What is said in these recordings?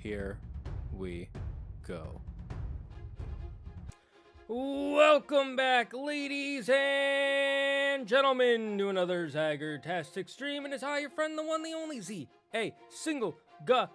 here we go. Welcome back, ladies and gentlemen, to another Zagard-tastic stream. And it's I, your friend, the one, the only Z, a single Zagard.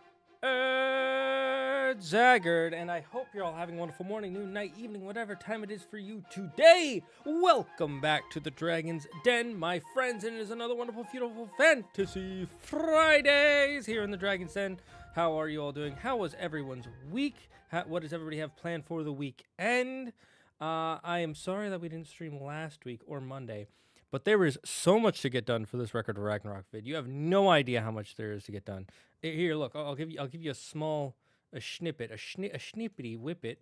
And I hope you're all having a wonderful morning, noon, night, evening, whatever time it is for you today. Welcome back to the Dragon's Den, my friends. And it is another wonderful, beautiful Fantasy Fridays here in the Dragon's Den. How are you all doing? How was everyone's week? What does everybody have planned for the weekend? I am sorry that we didn't stream last week or Monday, but there is so much to get done for this Record of Ragnarok vid. You have no idea how much there is to get done. Here, look, I'll give you a snippet, a snippety whippet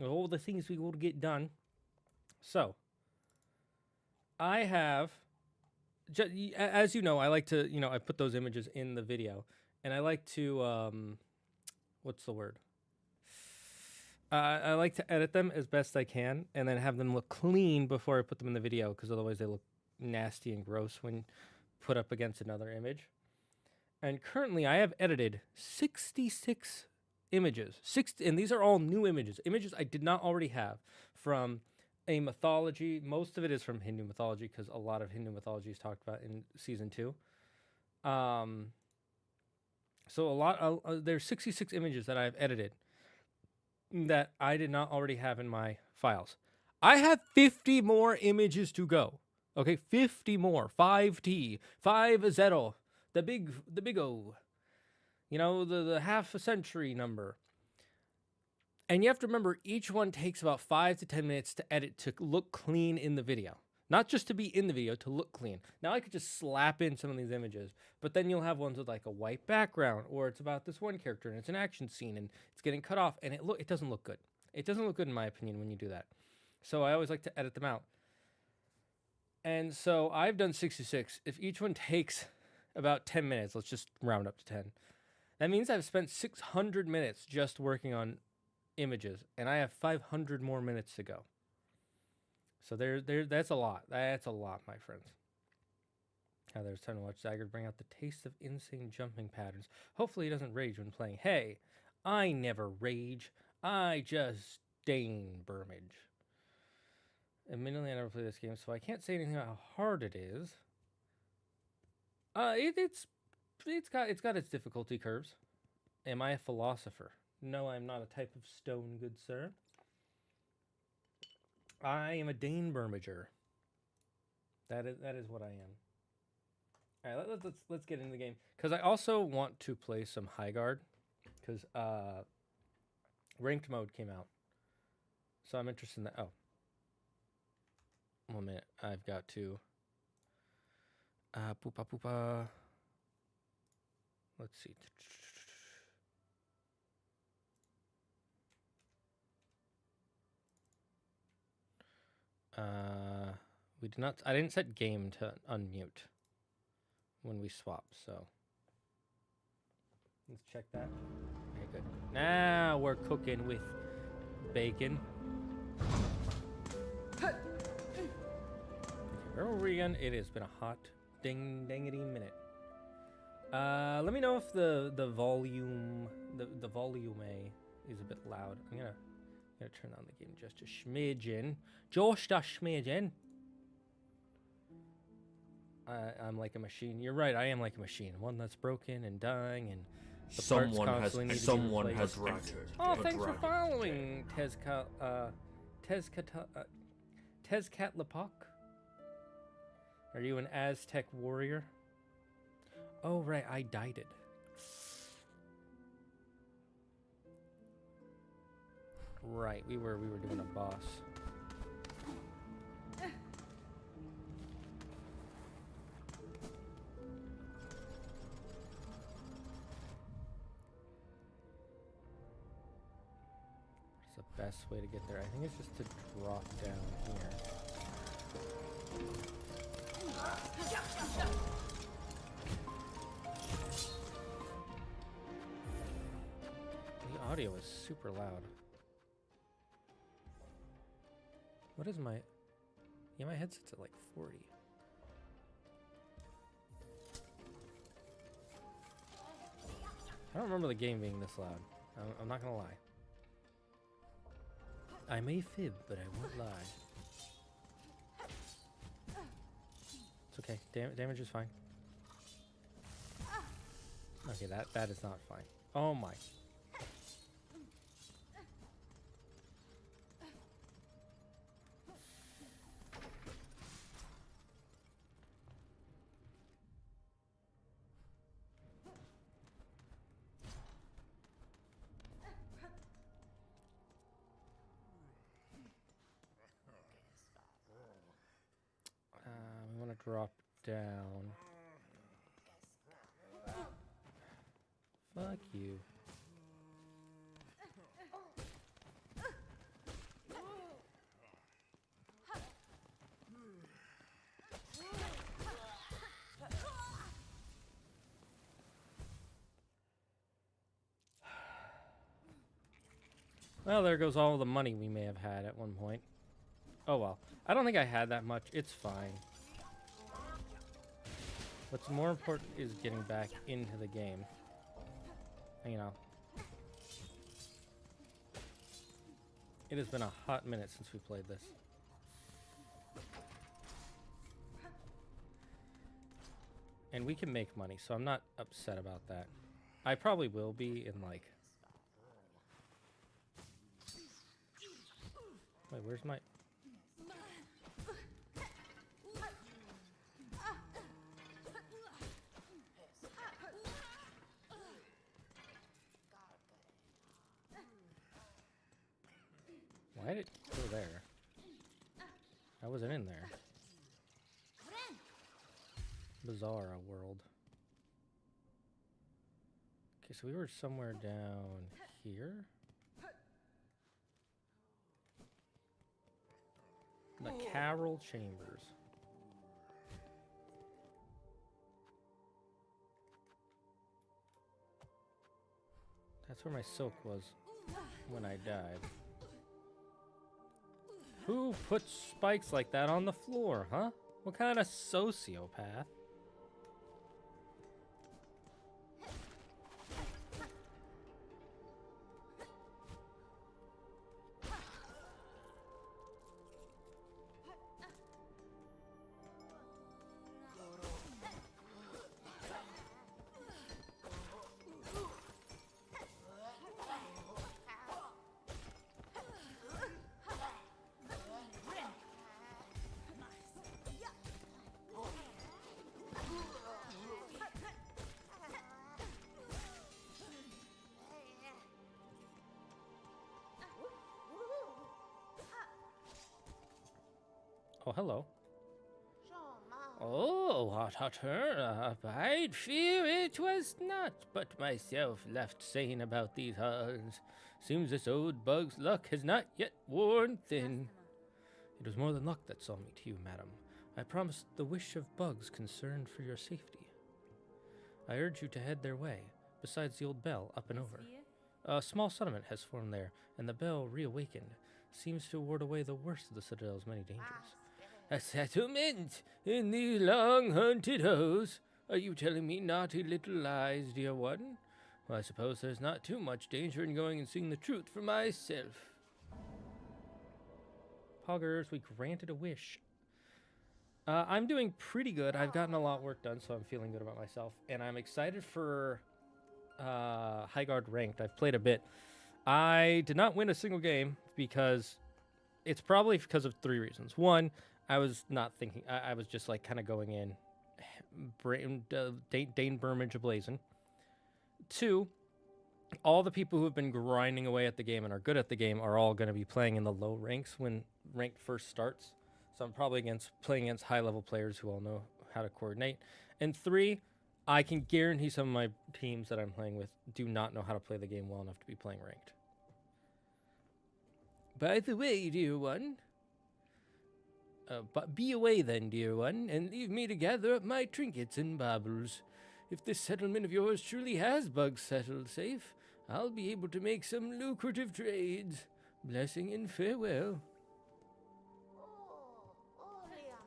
of all the things we will get done. So, I have, as you know, I like to, I put those images in the video, and I like to, what's the word? I like to edit them as best I can and then have them look clean before I put them in the video, because otherwise they look nasty and gross when put up against another image. And currently I have edited 66 images. And these are all new images. Images I did not already have from a mythology. Most of it is from Hindu mythology, because a lot of Hindu mythology is talked about in season 2. So there's 66 images that I've edited that I did not already have in my files. I have 50 more images to go. Okay, 50 more. 5T, 5-0, the big O. The half a century number. And you have to remember, each one takes about 5 to 10 minutes to edit to look clean in the video. Not just to be in the video, to look clean. Now I could just slap in some of these images, but then you'll have ones with like a white background, or it's about this one character and it's an action scene and it's getting cut off, and it doesn't look good. It doesn't look good in my opinion when you do that. So I always like to edit them out. And so I've done 66. If each one takes about 10 minutes, let's just round up to 10. That means I've spent 600 minutes just working on images, and I have 500 more minutes to go. So that's a lot. That's a lot, my friends. Now there's time to watch Zagard bring out the taste of insane jumping patterns. Hopefully he doesn't rage when playing. Hey, I never rage. I just dainbermage. Admittedly, I never play this game, so I can't say anything about how hard it is. It's got its difficulty curves. Am I a philosopher? No, I'm not a type of stone, good sir. I am a dainbermager. That is what I am. All right, let's get into the game, because I also want to play some HiGuard, because ranked mode came out, so I'm interested in that. Oh, 1 minute. I've got to poopa. Let's see. We did not. I didn't set game to unmute when we swap, so let's check that. Okay, good. Now we're cooking with bacon. Okay, where were we again? It has been a hot dangity minute. Let me know if the volume is a bit loud. I'm gonna turn on the game just a smidgen. I'm like a machine. You're right, I am like a machine. One that's broken and dying, and the Someone parts constantly need to be replaced. has entered. Oh, thanks for following, Tezcatlipoc. Are you an Aztec warrior? Oh, right, I dyed it. Right, we were doing a boss. What's the best way to get there? I think it's just to drop down here. The audio is super loud. What is my... Yeah, my headset's at like 40. don't remember the game being this loud. I'm not gonna lie. I may fib, but I won't lie. It's okay. Damage is fine. Okay, that is not fine. Oh my. We want to drop down. Fuck you. Well, there goes all the money we may have had at one point. Oh well. I don't think I had that much. It's fine. What's more important is getting back into the game. You know. It has been a hot minute since we played this. And we can make money, so I'm not upset about that. I probably will be in like... Wait, where's my... Why did it go there? I wasn't in there. Bizarre world. Okay, so we were somewhere down here. The Carol Chambers. That's where my silk was when I died. Who puts spikes like that on the floor, huh? What kind of sociopath? Oh, hello. Oh, what a turn up. I'd fear it was not but myself left sane about these hulls. Seems this old bug's luck has not yet worn thin. It was more than luck that saw me to you, madam. I promised the wish of bugs concerned for your safety. I urge you to head their way, besides the old bell up and over. A small settlement has formed there, and the bell, reawakened, seems to ward away the worst of the citadel's many dangers. A settlement in these long haunted halls? Are you telling me naughty little lies, dear one? Well, I suppose there's not too much danger in going and seeing the truth for myself. Poggers, we granted a wish. I'm doing pretty good. I've gotten a lot of work done, so I'm feeling good about myself. And I'm excited for HiGuard ranked. I've played a bit. I did not win a single game because it's probably because of 3 reasons. One, I was not thinking. I was just like kind of going in, dainbermage ablazing. 2, all the people who have been grinding away at the game and are good at the game are all going to be playing in the low ranks when ranked first starts. So I'm probably playing against high-level players who all know how to coordinate. And 3, I can guarantee some of my teams that I'm playing with do not know how to play the game well enough to be playing ranked. By the way, dear one... but be away then, dear one, and leave me to gather up my trinkets and baubles. If this settlement of yours truly has bugs settled safe, I'll be able to make some lucrative trades. Blessing and farewell.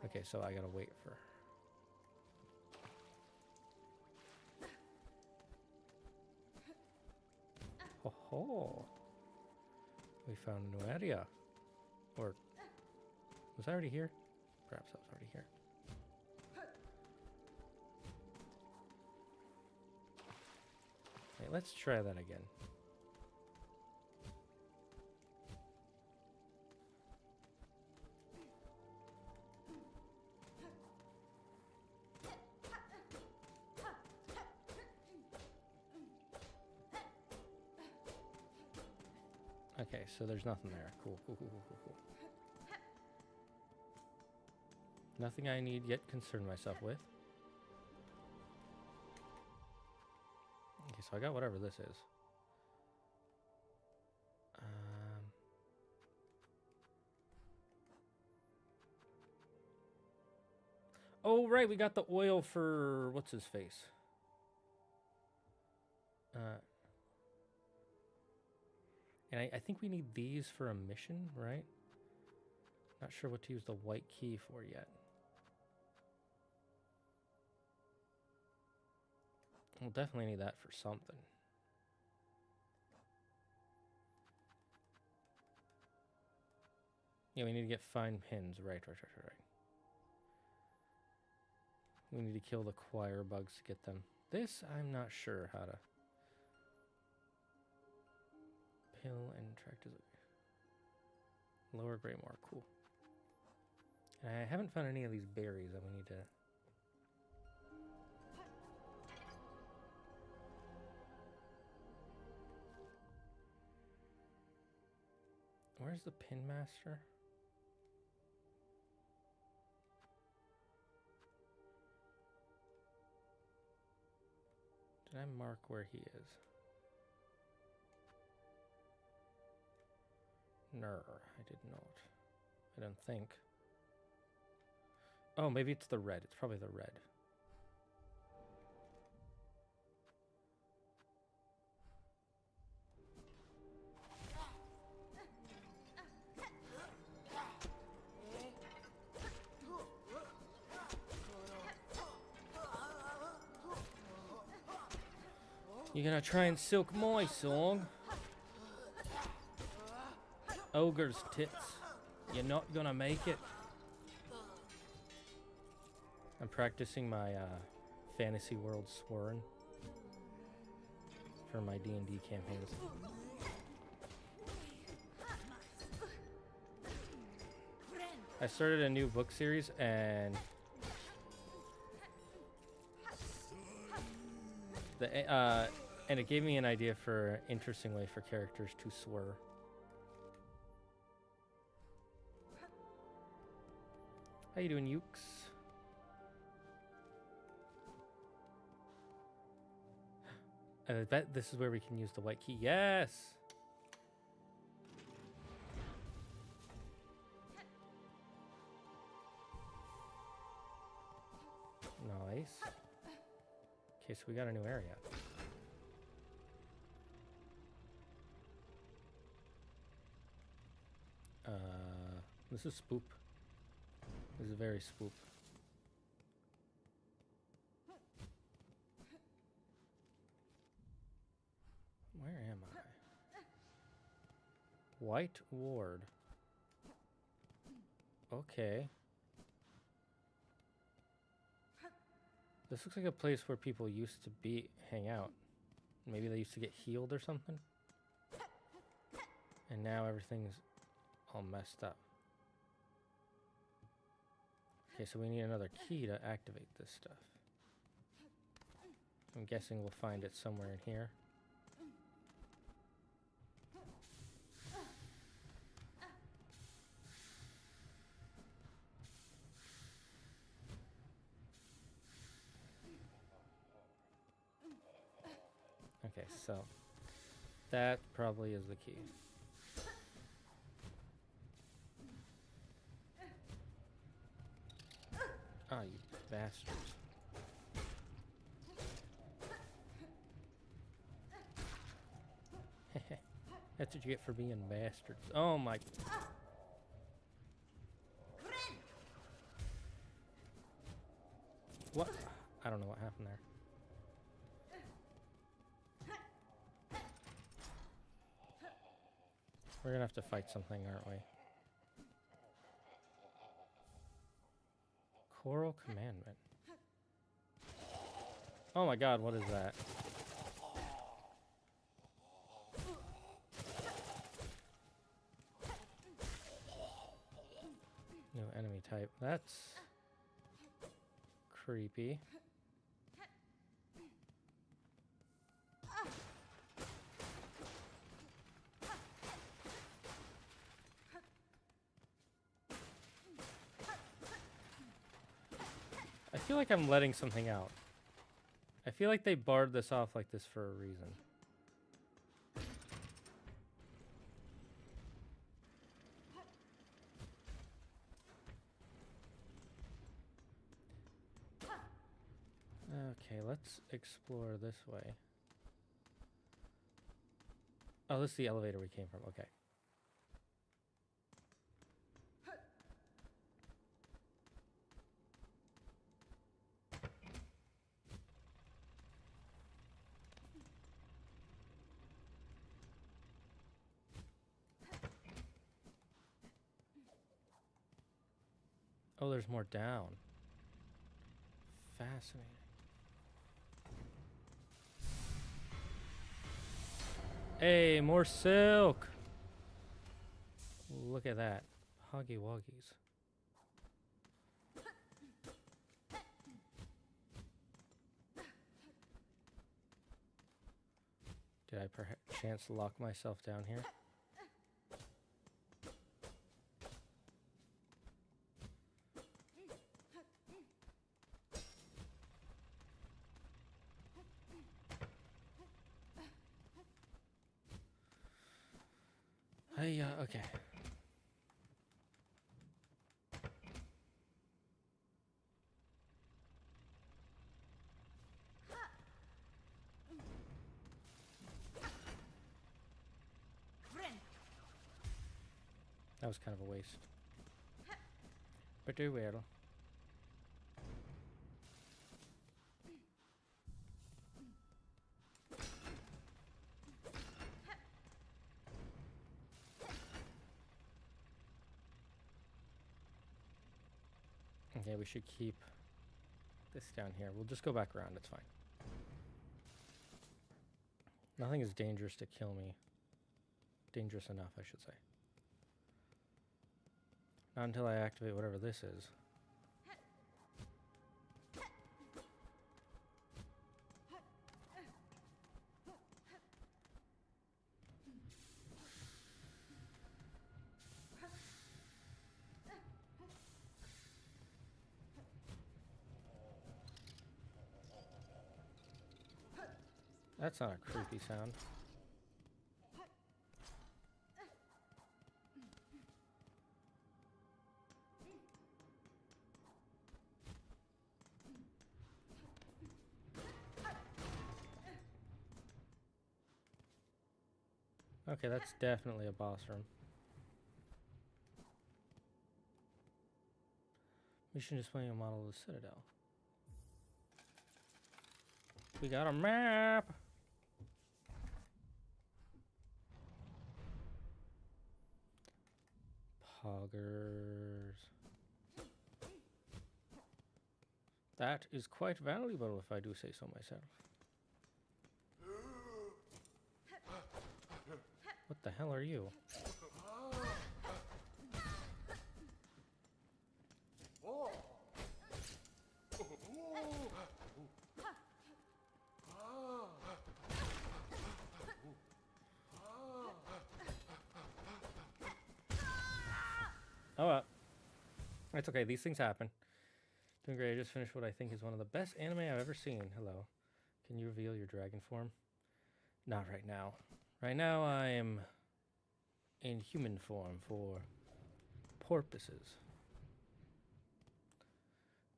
Okay, so I gotta wait for... Ho ho. We found a new area. Or was I already here? Perhaps I was already here. Okay, let's try that again. Okay, so there's nothing there. Cool. Nothing I need yet concern myself with. Okay, so I got whatever this is. Oh, right, we got the oil for... what's his face? And I think we need these for a mission, right? Not sure what to use the white key for yet. We'll definitely need that for something. Yeah, we need to get fine pins. Right. We need to kill the choir bugs to get them. This, I'm not sure how to... Pill and tract is lower Greymore, cool. And I haven't found any of these berries that we need to... Where's the pin master? Did I mark where he is? No, I did not. I don't think. Oh, maybe it's the red. It's probably the red. You gonna try and silk my song? Ogre's tits. You're not gonna make it. I'm practicing my fantasy world swearing for my D&D campaigns. I started a new book series and and it gave me an idea for an interesting way for characters to swear. How you doing, Ukes? I bet this is where we can use the white key. Yes! Nice. Okay, so we got a new area. This is spoop. This is very spoop. Where am I? White Ward. Okay. This looks like a place where people used to hang out. Maybe they used to get healed or something. And now everything's all messed up. Okay, so we need another key to activate this stuff. I'm guessing we'll find it somewhere in here. Okay, so that probably is the key. Ah, you bastards. That's what you get for being bastards. Oh my... What? I don't know what happened there. We're gonna have to fight something, aren't we? Coral Commandment. Oh my god, what is that? New enemy type. That's creepy. I feel like I'm letting something out. I feel like they barred this off like this for a reason. Okay, let's explore this way. Oh, this is the elevator we came from. Okay. Oh, there's more down. Fascinating. Hey, more silk! Look at that. Huggy Wuggies. Did I perchance lock myself down here? Okay. That was kind of a waste. But do well. Okay, we should keep this down here. We'll just go back around, it's fine. Nothing is dangerous to kill me. Dangerous enough, I should say. Not until I activate whatever this is. That's not a creepy sound. Okay, that's definitely a boss room. Mission displaying a model of the Citadel. We got a map! Poggers. That is quite valuable if I do say so myself. What the hell are you? Oh well. It's okay, these things happen. Doing great, I just finished what I think is one of the best anime I've ever seen. Hello. Can you reveal your dragon form? Not right now. Right now I am in human form for porpoises.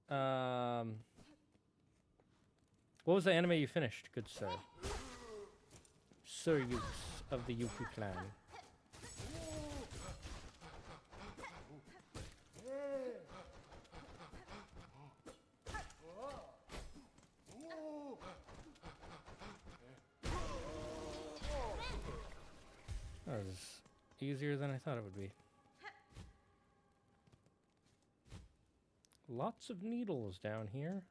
What was the anime you finished, good sir? Sir Ukes of the Yuku clan. That was easier than I thought it would be. Lots of needles down here.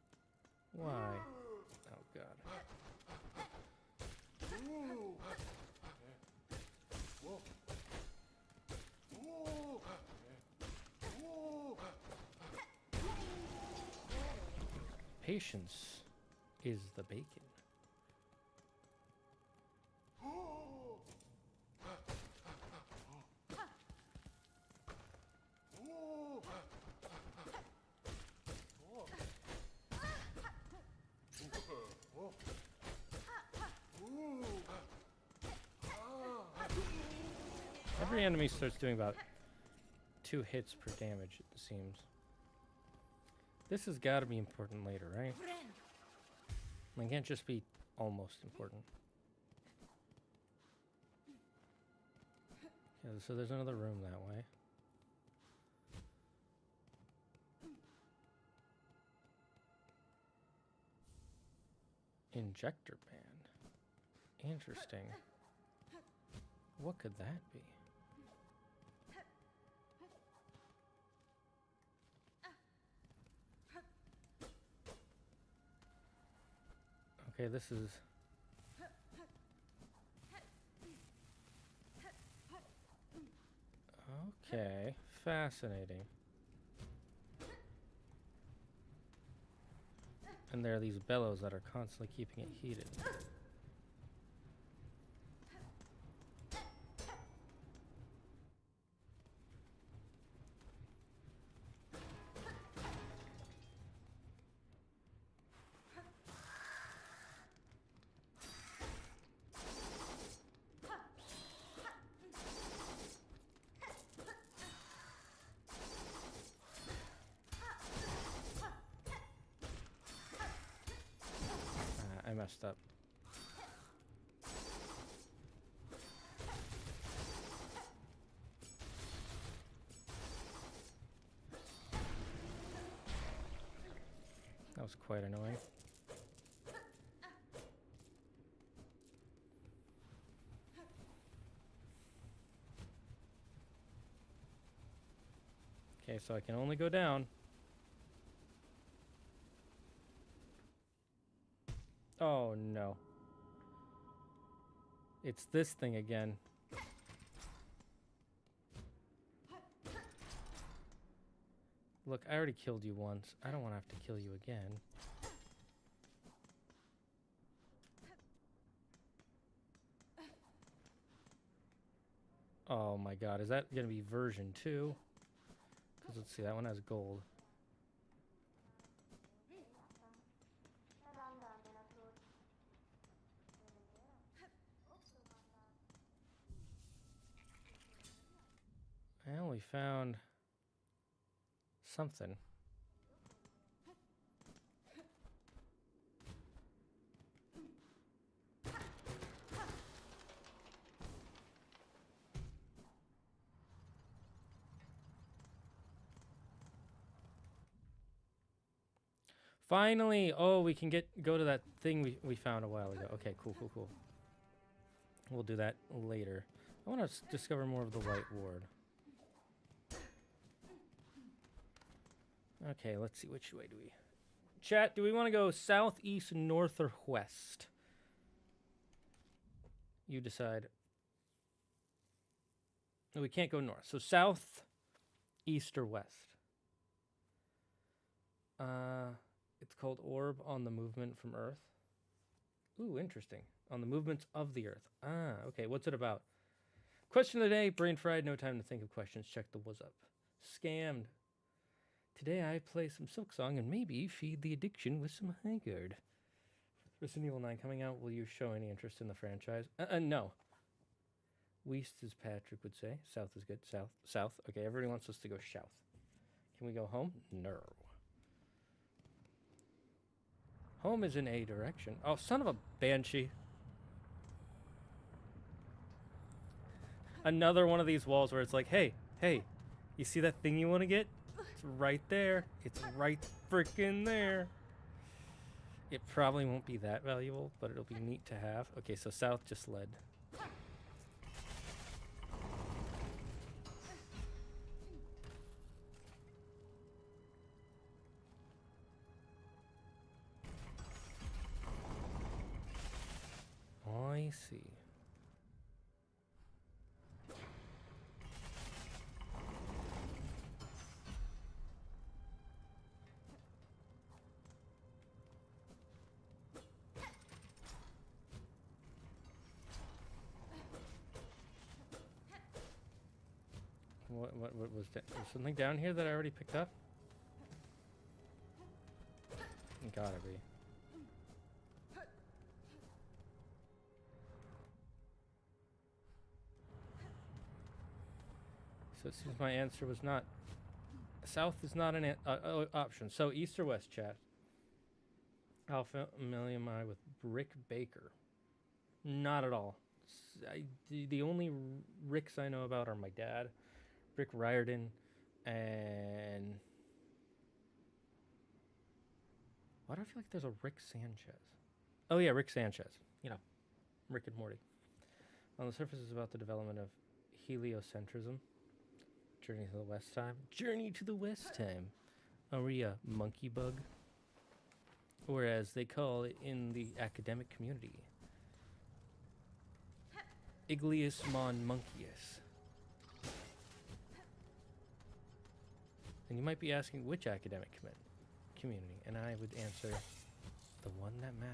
Why? Oh, God. Patience is the bacon. Every enemy starts doing about 2 hits per damage, it seems. This has got to be important later, right? It can't just be almost important. Yeah, so there's another room that way. Injector band. Interesting. What could that be? Okay, this is... Okay, fascinating. And there are these bellows that are constantly keeping it heated. I messed up. That was quite annoying. Okay, so I can only go down. Oh no. It's this thing again. Look, I already killed you once. I don't want to have to kill you again. Oh my god, is that going to be version 2? Because let's see, that one has gold. I only found something. Finally! Oh, we can go to that thing we found a while ago. Okay, cool, cool, cool. We'll do that later. I want to discover more of the White Ward. Okay, let's see. Which way do we... Chat, do we want to go south, east, north, or west? You decide. No, we can't go north. So south, east, or west? It's called Orb on the Movement from Earth. Ooh, interesting. On the movements of the Earth. Ah, okay. What's it about? Question of the day. Brain fried. No time to think of questions. Check the wazzup. Scammed. Today I play some Silksong and maybe feed the addiction with some HiGuard. Resident Evil 9 coming out. Will you show any interest in the franchise? No. West, as Patrick would say. South is good. South. South. Okay, everybody wants us to go south. Can we go home? No. Home is in a direction. Oh, son of a banshee. Another one of these walls where it's like, hey, you see that thing you want to get? It's right there. It's right freaking there. It probably won't be that valuable, but it'll be neat to have. Okay, so south just led. see. What was that? There's something down here that I already picked up? Gotta be. So it seems my answer was not... South is not an option. So east or west, chat? How familiar am I with Rick Baker? Not at all. The only Ricks I know about are my dad, Rick Riordan, and... Why do I feel like there's a Rick Sanchez? Oh yeah, Rick Sanchez. You know, Rick and Morty. On the surface, it's about the development of heliocentrism. Journey to the West time. Journey to the West time. Are we a monkey bug? Or as they call it in the academic community, Iglius mon monkeus. And you might be asking which academic community, and I would answer the one that matters.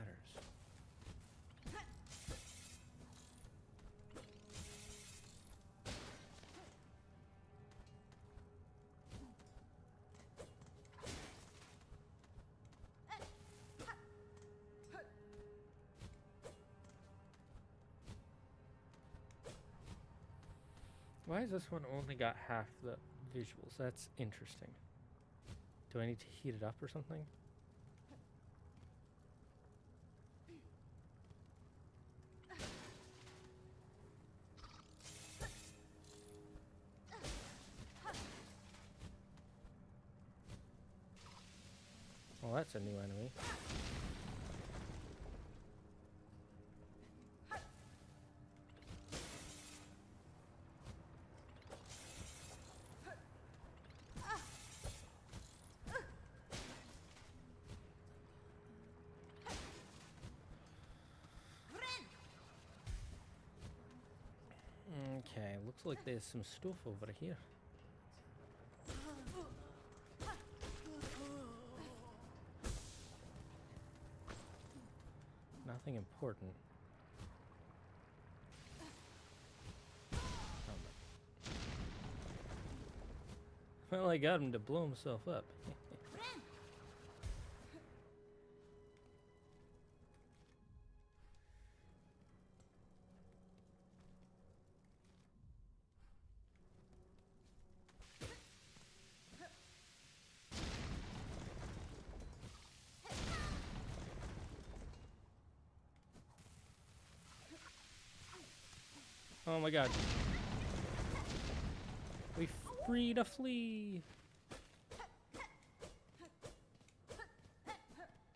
Why has this one only got half the visuals? That's interesting. Do I need to heat it up or something? Well, that's a new enemy. Okay, looks like there's some stuff over here. Nothing important. Well, I got him to blow himself up. Oh my god. We freed a flea.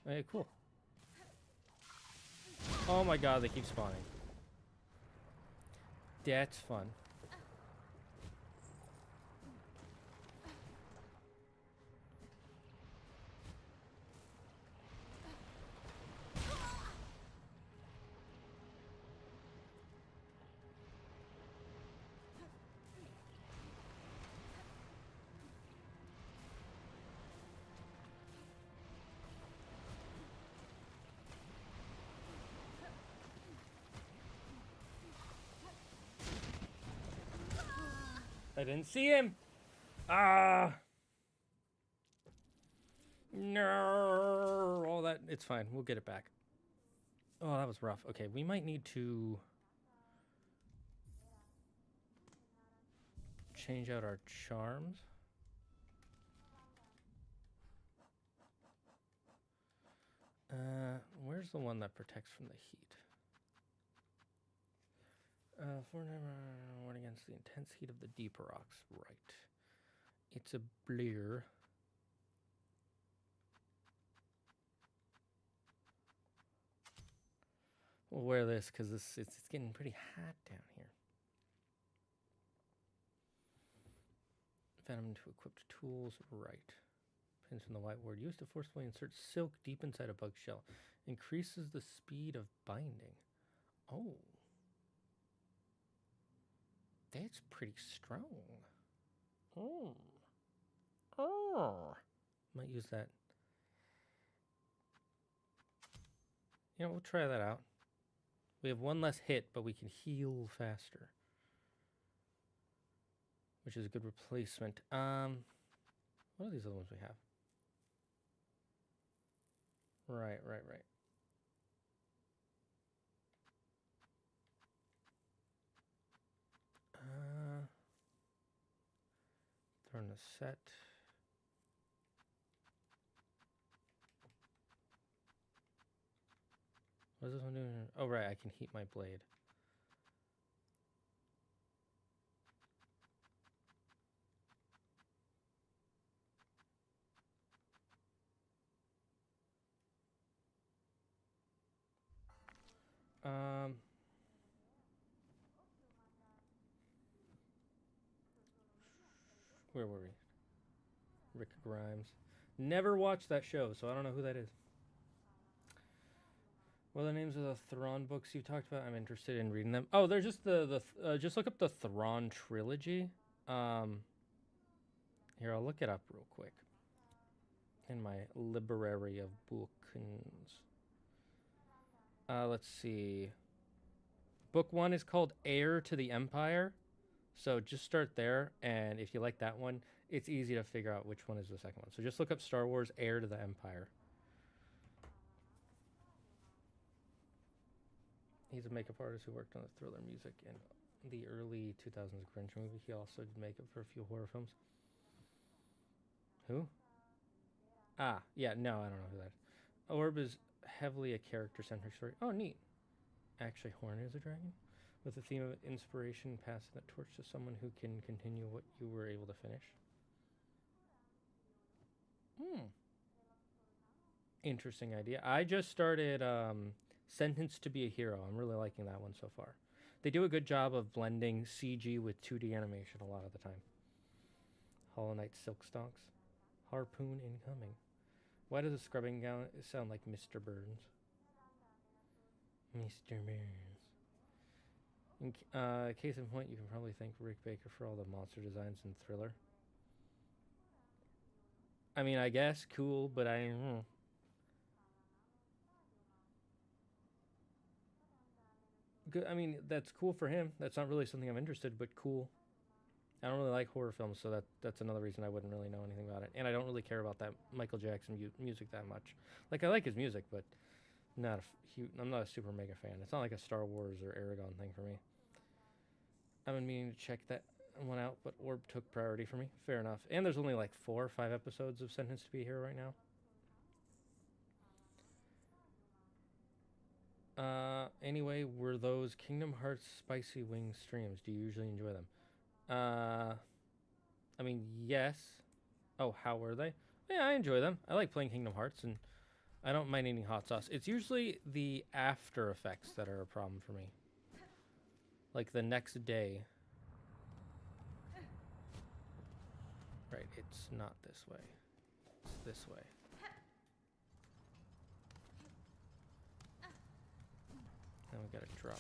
Hey, cool. Oh my god, they keep spawning. That's fun. I didn't see him. Ah. No. All that. It's fine. We'll get it back. Oh, that was rough. Okay, we might need to change out our charms. Where's the one that protects from the heat? Ward against the intense heat of the deeper rocks. Right. It's a blur. We'll wear this because it's getting pretty hot down here. Venom to equipped tools. Right. Pins from the white ward. Used to forcefully insert silk deep inside a bug shell. Increases the speed of binding. Oh. That's pretty strong. Oh. Oh. Might use that. You know, we'll try that out. We have one less hit, but we can heal faster, which is a good replacement. What are these other ones we have? Right. Turn the set. What is this one doing? Oh, right, I can heat my blade. Where were we? Rick Grimes. Never watched that show, so I don't know who that is. What are the names of the Thrawn books you talked about? I'm interested in reading them. Oh, they're just just look up the Thrawn trilogy. Here, I'll look it up real quick in my library of bookins. Let's see. Book 1 is called Heir to the Empire. So just start there, and if you like that one, it's easy to figure out which one is the second one. So just look up Star Wars Heir to the Empire. He's a makeup artist who worked on the Thriller music in the early 2000s Grinch movie. He also did makeup for a few horror films. Who? Ah, yeah, no, I don't know who that is. Orb is heavily a character-centric story. Oh, neat. Actually, Horn is a dragon? With the theme of inspiration, passing the torch to someone who can continue what you were able to finish. Interesting idea. I just started Sentenced to be a Hero. I'm really liking that one so far. They do a good job of blending CG with 2D animation a lot of the time. Hollow Knight Silksongs. Harpoon incoming. Why does a scrubbing gown sound like Mr. Burns? Mr. Burns. In case in point, you can probably thank Rick Baker for all the monster designs in Thriller. I mean, I guess cool, but good. I mean, that's cool for him. That's not really something I'm interested, but cool. I don't really like horror films, so that's another reason I wouldn't really know anything about it. And I don't really care about that Michael Jackson music that much. Like, I like his music, but I'm not a super mega fan. It's not like a Star Wars or Aragon thing for me. I've been meaning to check that one out, but Orb took priority for me. Fair enough. And there's only like 4 or 5 episodes of Sentenced to be a Hero right now. Anyway, were those Kingdom Hearts Spicy Wing streams? Do you usually enjoy them? I mean, yes. Oh, how were they? Yeah, I enjoy them. I like playing Kingdom Hearts, and I don't mind eating hot sauce. It's usually the after effects that are a problem for me. Like the next day. Right, it's not this way. It's this way. Then we gotta drop.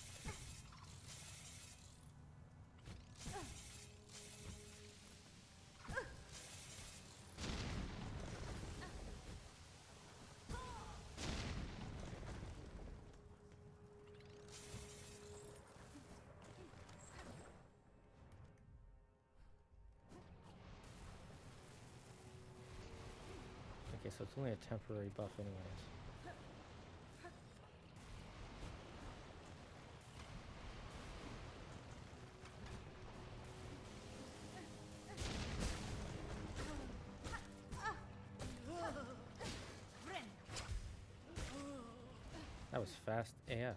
Okay, so it's only a temporary buff anyways. That was fast AF.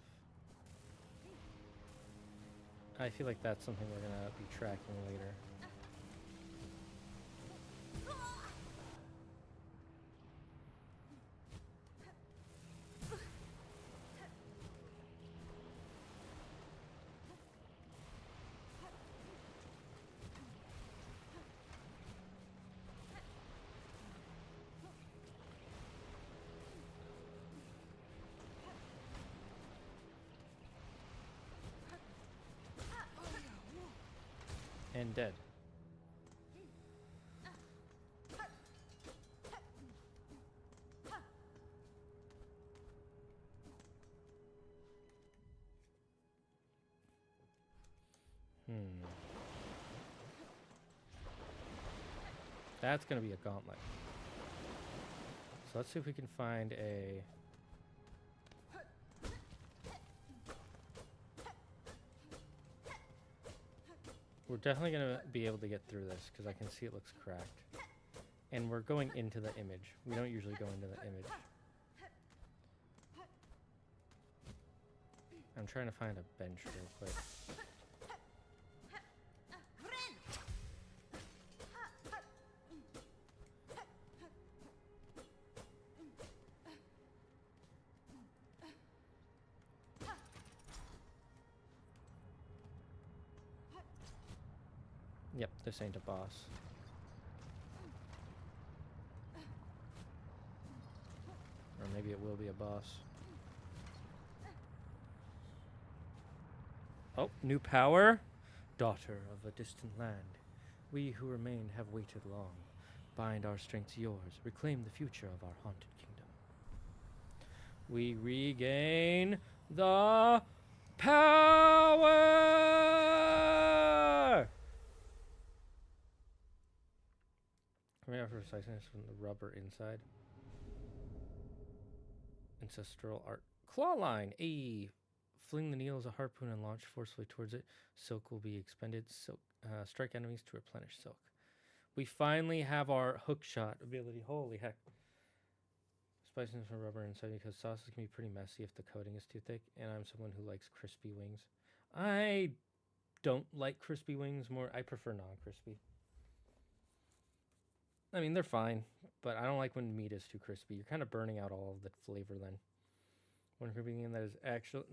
I feel like that's something we're gonna be tracking later. and dead. That's going to be a gauntlet. So let's see if we can find a... We're definitely going to be able to get through this because I can see it looks cracked. And we're going into the image. We don't usually go into the image. I'm trying to find a bench real quick. Yep, this ain't a boss. Or maybe it will be a boss. Oh, new power? Daughter of a distant land, we who remain have waited long. Bind our strength to yours, reclaim the future of our haunted kingdom. We regain the power! Coming out for preciseness from the rubber inside. Ancestral art. Claw line. A. Fling the needle as a harpoon and launch forcefully towards it. Silk will be expended. Silk. Strike enemies to replenish silk. We finally have our hook shot ability. Holy heck. Spiciness from rubber inside because sauces can be pretty messy if the coating is too thick. And I'm someone who likes crispy wings. I don't like crispy wings more. I prefer non-crispy. I mean, they're fine, but I don't like when meat is too crispy. You're kind of burning out all of the flavor then. One crispy game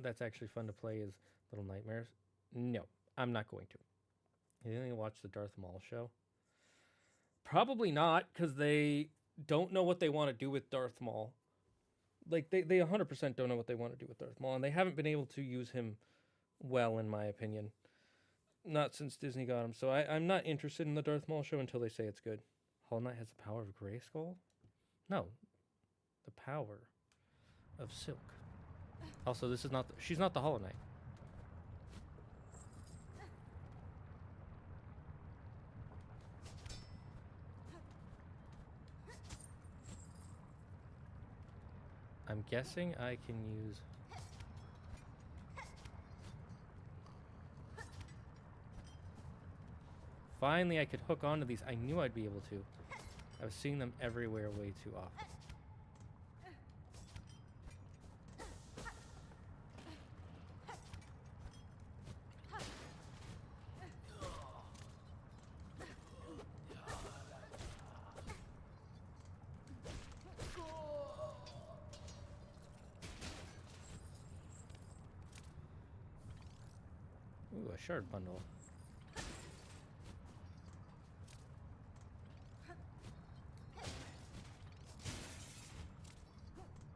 that's actually fun to play is Little Nightmares. No, I'm not going to. You think watch the Darth Maul show? Probably not, because they don't know what they want to do with Darth Maul. Like, they 100% don't know what they want to do with Darth Maul, and they haven't been able to use him well, in my opinion. Not since Disney got him. So I'm not interested in the Darth Maul show until they say it's good. Hollow Knight has the power of Grayskull? No. The power of Silk. Also, this is not... she's not the Hollow Knight. I'm guessing I can use... Finally, I could hook onto these. I knew I'd be able to. I was seeing them everywhere way too often. Ooh, a shard bundle.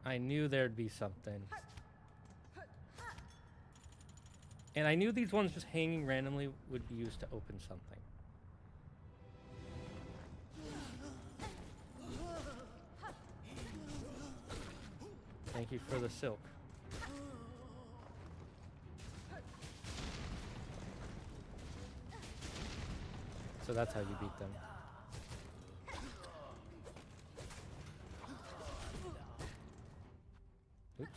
I knew there'd be something. And I knew these ones just hanging randomly would be used to open something. Thank you for the silk. So that's how you beat them. Oops.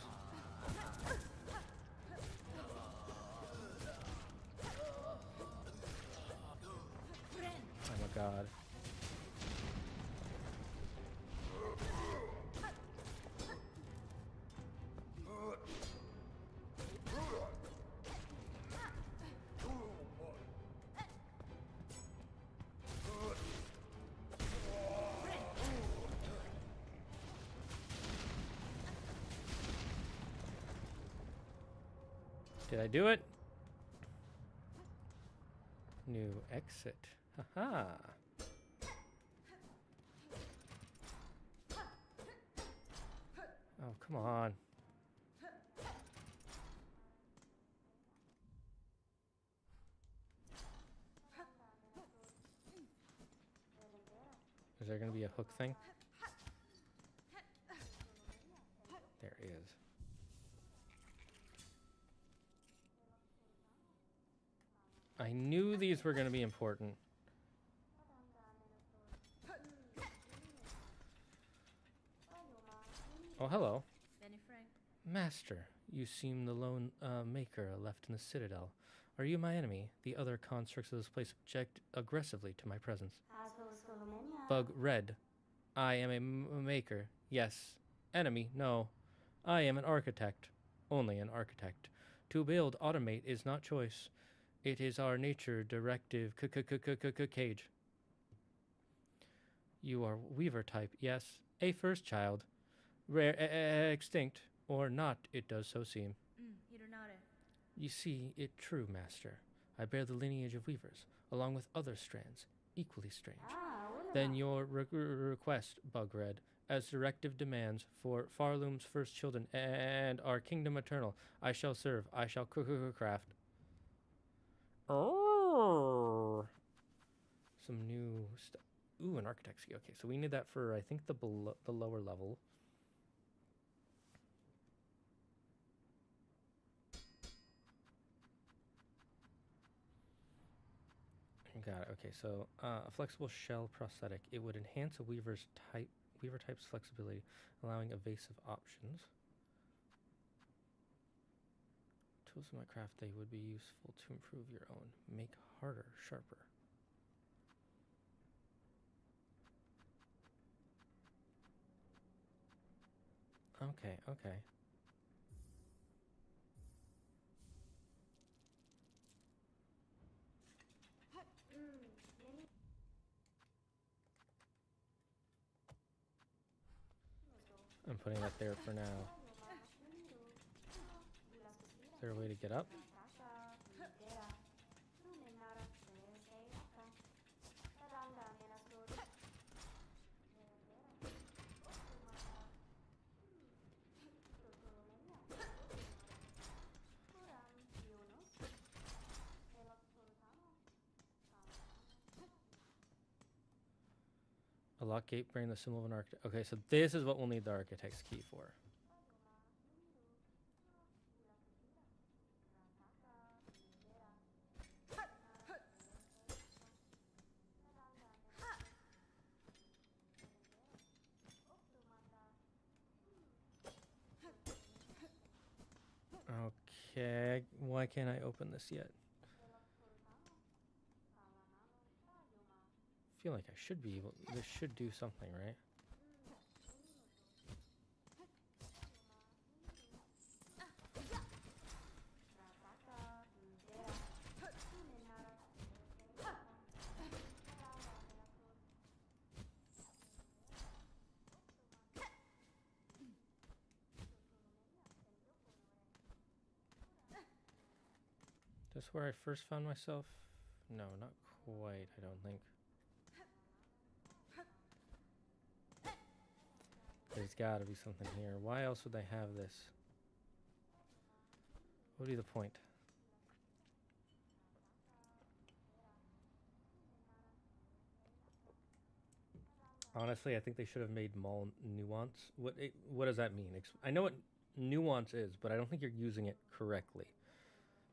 Oh my god. Did I do it? New exit. Haha. Oh, come on. a hook thing. There is. I knew these were going to be important. Oh, hello. Master, you seem the lone maker left in the citadel. Are you my enemy? The other constructs of this place object aggressively to my presence. Bug Red. I am a maker. Yes. Enemy. No. I am an architect. Only an architect. To build, automate is not choice. It is our nature directive cage. You are Weaver type. Yes. A first child. Rare extinct. Or not, it does so seem. You see it true, Master. I bear the lineage of weavers, along with other strands, equally strange. Then your request, Bugred, as directive demands for Farloom's first children and our kingdom eternal, I shall serve, I shall craft. Oh. Some new stuff. Ooh, an architect's key. Okay, so we need that for, I think, the lower level. Got it. Okay, so a flexible shell prosthetic. It would enhance a weaver type's flexibility, allowing evasive options. Tools in my craft day would be useful to improve your own. Make harder, sharper. Okay, okay. I'm putting that there for now. Is there a way to get up? A lock gate bearing the symbol of an architect. Okay, so this is what we'll need the architect's key for. Okay, why can't I open this yet? I feel like I should be able, this should do something, right? Is this where I first found myself? No, not quite, I don't think. There's gotta be something here. Why else would they have this? What would be the point? Honestly, I think they should have made mall nuance. What does that mean? I know what nuance is, but I don't think you're using it correctly.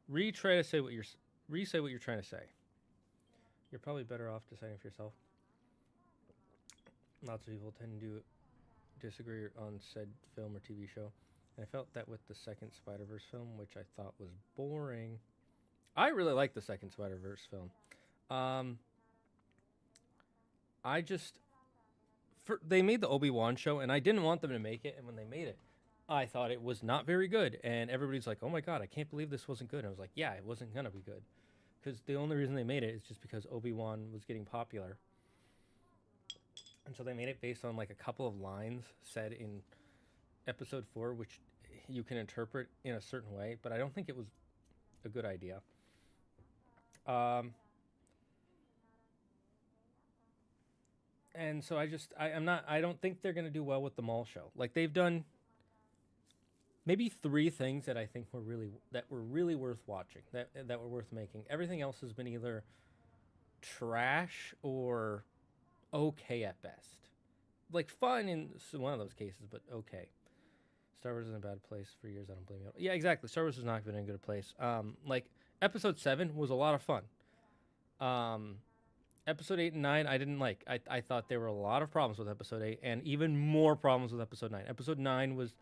Re-say what you're trying to say. You're probably better off deciding for yourself. Lots of people tend to disagree on said film or TV show. And I felt that with the second Spider-Verse film, which I thought was boring. I really like the second Spider-Verse film. They made the Obi-Wan show, and I didn't want them to make it, and when they made it, I thought it was not very good, and everybody's like, oh my god, I can't believe this wasn't good. And I was like, yeah, it wasn't gonna be good. Because the only reason they made it is just because Obi-Wan was getting popular. And so they made it based on like a couple of lines said in episode 4, which you can interpret in a certain way, but I don't think it was a good idea. And so I don't think they're going to do well with the mall show. Like, they've done maybe 3 things that I think were really worth watching, that were worth making. Everything else has been either trash or okay at best. like fun in one of those cases, but okay. Star Wars is in a bad place for years. I don't blame you. Yeah, exactly. Star Wars has not been in a good place. Like episode 7 was a lot of fun. Um, episode 8 and 9 I didn't like. I thought there were a lot of problems with episode 8 and even more problems with episode 9. Episode 9 was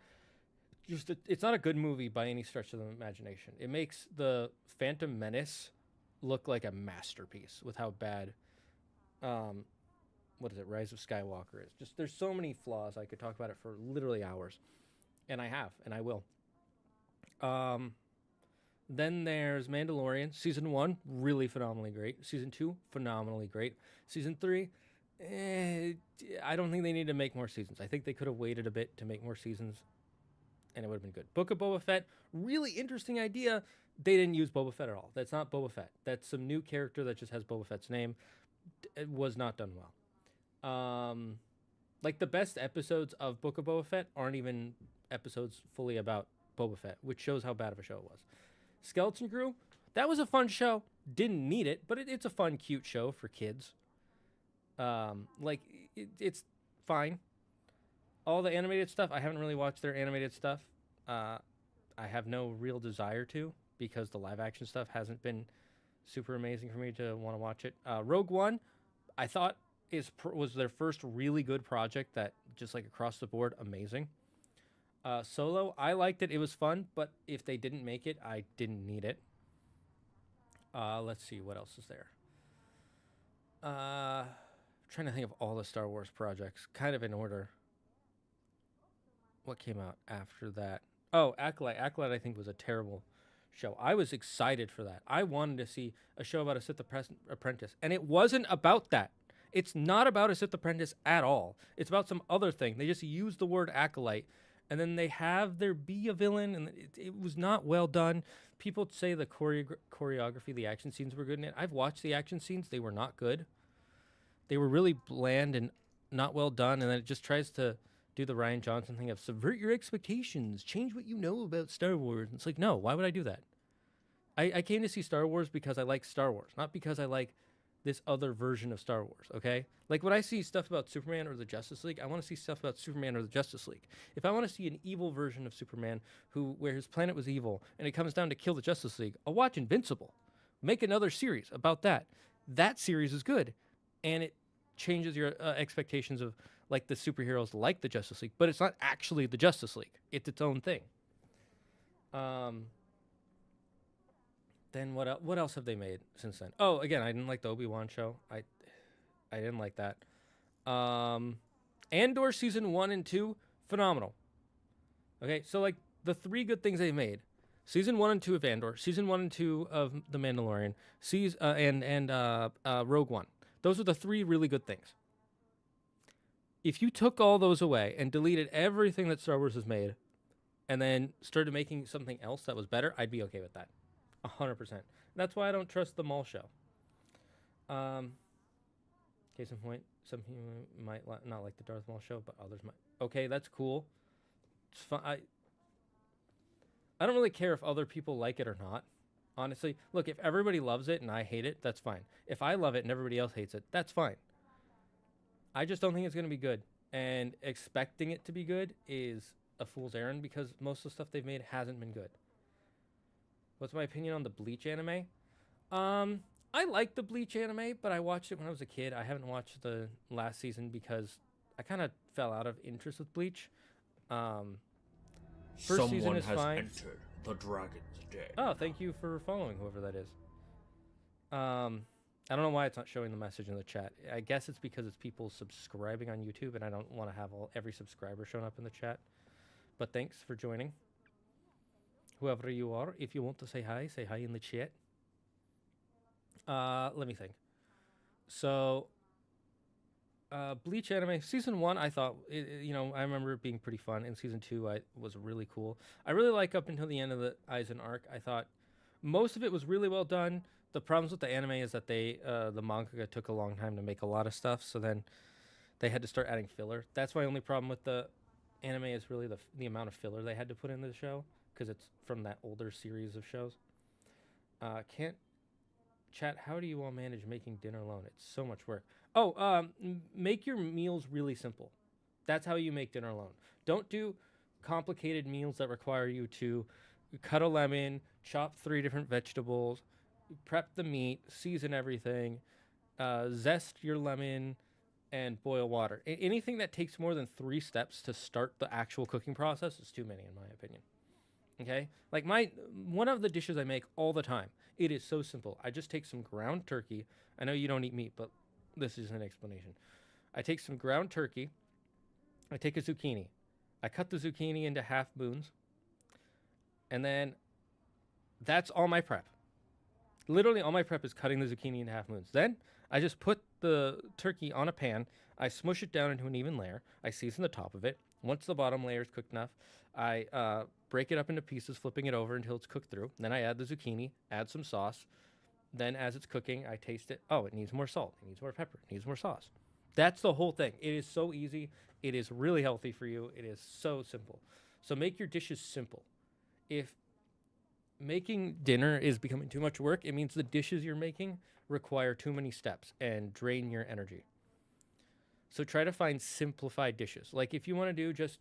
just it's not a good movie by any stretch of the imagination. It makes the Phantom Menace look like a masterpiece with how bad what is it, Rise of Skywalker is. Just there's so many flaws. I could talk about it for literally hours. And I have, and I will. Then there's Mandalorian. Season 1, really phenomenally great. Season 2, phenomenally great. Season 3, I don't think they need to make more seasons. I think they could have waited a bit to make more seasons, and it would have been good. Book of Boba Fett, really interesting idea. They didn't use Boba Fett at all. That's not Boba Fett. That's some new character that just has Boba Fett's name. It was not done well. Like the best episodes of Book of Boba Fett aren't even episodes fully about Boba Fett, which shows how bad of a show it was. Skeleton Crew, that was a fun show. Didn't need it, but it's a fun, cute show for kids. It's fine. All the animated stuff, I haven't really watched their animated stuff. I have no real desire to because the live action stuff hasn't been super amazing for me to want to watch it. Rogue One, I thought was their first really good project that just like across the board, amazing. Solo, I liked it. It was fun, but if they didn't make it, I didn't need it. Let's see, what else is there? Trying to think of all the Star Wars projects, kind of in order. What came out after that? Oh, Acolyte. Acolyte, I think, was a terrible show. I was excited for that. I wanted to see a show about a Sith apprentice, and it wasn't about that. It's not about a Sith apprentice at all. It's about some other thing. They just used the word acolyte, and then they have there be a villain, and it was not well done. People say the choreography, the action scenes were good in it. I've watched the action scenes. They were not good. They were really bland and not well done, and then it just tries to do the Rian Johnson thing of subvert your expectations, change what you know about Star Wars. And it's like, no, why would I do that? I came to see Star Wars because I like Star Wars, not because I like this other version of Star Wars, okay? Like when I see stuff about Superman or the Justice League, I want to see stuff about Superman or the Justice League. If I want to see an evil version of Superman where his planet was evil and it comes down to kill the Justice League, I'll watch Invincible. Make another series about that. That series is good, and it changes your expectations of like the superheroes like the Justice League, but it's not actually the Justice League. It's its own thing. Then what else have they made since then? Oh, again, I didn't like the Obi-Wan show. I didn't like that. Andor season 1 and 2, phenomenal. Okay, so like the 3 good things they made. Season 1 and 2 of Andor, season 1 and 2 of The Mandalorian, and Rogue One. Those are the 3 really good things. If you took all those away and deleted everything that Star Wars has made and then started making something else that was better, I'd be okay with that. 100%. That's why I don't trust the Maul show. Case in point, some people might not like the Darth Maul show, but others might. Okay, that's cool. It's fun. I don't really care if other people like it or not. Honestly, look, if everybody loves it and I hate it, that's fine. If I love it and everybody else hates it, that's fine. I just don't think it's going to be good. And expecting it to be good is a fool's errand because most of the stuff they've made hasn't been good. What's my opinion on the Bleach anime? I like the Bleach anime, but I watched it when I was a kid. I haven't watched the last season because I kind of fell out of interest with Bleach. First season is fine. Entered the dragon's den. Oh, thank you for following whoever that is. I don't know why it's not showing the message in the chat. I guess it's because it's people subscribing on YouTube, and I don't want to have every subscriber showing up in the chat. But thanks for joining. Whoever you are, if you want to say hi in the chat. Let me think. So, Bleach anime season 1, I thought, I remember it being pretty fun. And season 2, was really cool. I really like up until the end of the Aizen arc. I thought most of it was really well done. The problems with the anime is that the manga took a long time to make a lot of stuff. So then they had to start adding filler. That's my only problem with the anime is really the amount of filler they had to put into the show. Because it's from that older series of shows. Chat, how do you all manage making dinner alone? It's so much work. Oh, make your meals really simple. That's how you make dinner alone. Don't do complicated meals that require you to cut a lemon, chop 3 different vegetables, prep the meat, season everything, zest your lemon, and boil water. Anything that takes more than 3 steps to start the actual cooking process is too many, in my opinion. Okay? Like one of the dishes I make all the time, it is so simple. I just take some ground turkey. I know you don't eat meat, but this is an explanation. I take some ground turkey. I take a zucchini. I cut the zucchini into half moons. And then that's all my prep. Literally all my prep is cutting the zucchini into half moons. Then I just put the turkey on a pan. I smush it down into an even layer. I season the top of it. Once the bottom layer is cooked enough, I break it up into pieces, flipping it over until it's cooked through. Then I add the zucchini, add some sauce. Then as it's cooking, I taste it. Oh, it needs more salt. It needs more pepper. It needs more sauce. That's the whole thing. It is so easy. It is really healthy for you. It is so simple. So make your dishes simple. If making dinner is becoming too much work, it means the dishes you're making require too many steps and drain your energy. So try to find simplified dishes. Like if you want to do just,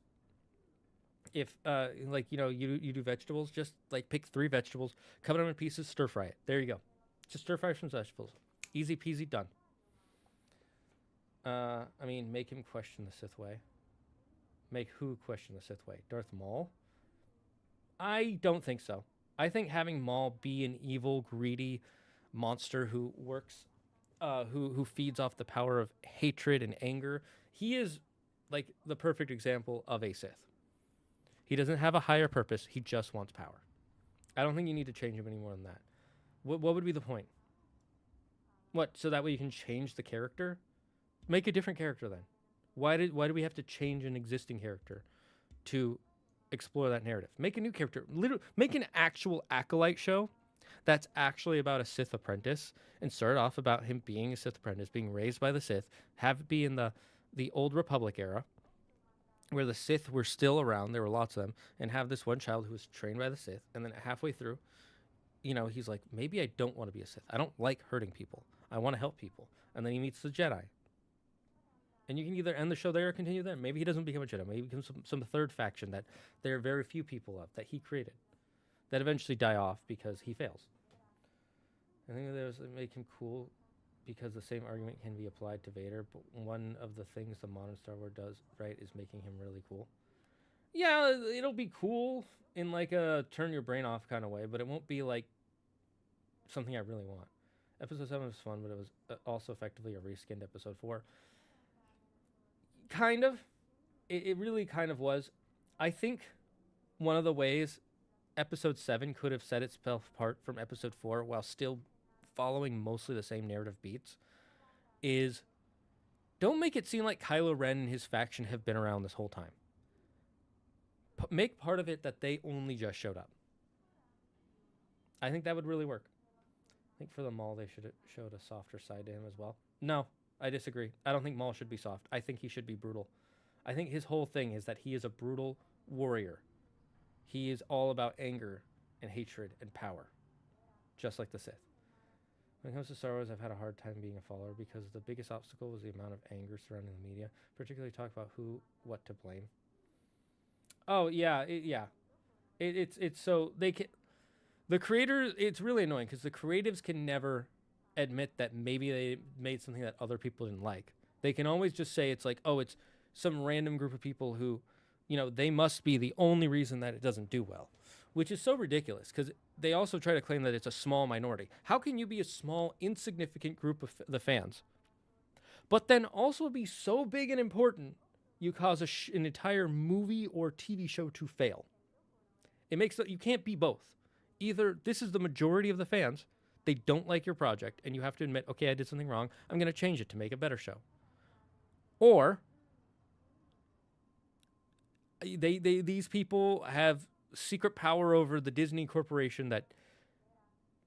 if you do vegetables, just like pick 3 vegetables, cut them in pieces, stir fry it. There you go. Just stir fry some vegetables. Easy peasy, done. Make him question the Sith way. Make who question the Sith way? Darth Maul? I don't think so. I think having Maul be an evil, greedy monster who works, who feeds off the power of hatred and anger, he is like the perfect example of a Sith. He doesn't have a higher purpose. He just wants power. I don't think you need to change him any more than that. What would be the point? What? So that way you can change the character? Make a different character then. Why do we have to change an existing character to explore that narrative? Make a new character. Literally, make an actual Acolyte show that's actually about a Sith apprentice, and start off about him being a Sith apprentice, being raised by the Sith, have it be in the Old Republic era, where the Sith were still around, there were lots of them, and have this one child who was trained by the Sith, and then halfway through, he's like, maybe I don't want to be a Sith. I don't like hurting people. I want to help people. And then he meets the Jedi. And you can either end the show there or continue there. Maybe he doesn't become a Jedi. Maybe he becomes some third faction that there are very few people of, that he created, that eventually die off because he fails. I think there's make him cool because the same argument can be applied to Vader, but one of the things the modern Star Wars does right is making him really cool. Yeah, it'll be cool in like a turn your brain off kind of way, but it won't be like something I really want. Episode 7 was fun, but it was also effectively a reskinned episode 4. Kind of. It really kind of was. I think one of the ways episode 7 could have set itself apart from episode 4 while still following mostly the same narrative beats is don't make it seem like Kylo Ren and his faction have been around this whole time. Make part of it that they only just showed up. I think that would really work. I think for the Maul, they should have showed a softer side to him as well. No, I disagree. I don't think Maul should be soft. I think he should be brutal. I think his whole thing is that he is a brutal warrior. He is all about anger and hatred and power, just like the Sith. When it comes to Star Wars, I've had a hard time being a follower because the biggest obstacle was the amount of anger surrounding the media, particularly talk about what to blame. Oh, yeah, it's so they can... The creators, it's really annoying because the creatives can never admit that maybe they made something that other people didn't like. They can always just say it's like, oh, it's some random group of people who, they must be the only reason that it doesn't do well, which is so ridiculous because they also try to claim that it's a small minority. How can you be a small, insignificant group of the fans, but then also be so big and important you cause an entire movie or TV show to fail? It makes you can't be both. Either this is the majority of the fans, they don't like your project, and you have to admit, okay, I did something wrong. I'm going to change it to make a better show. Or these people have secret power over the Disney Corporation that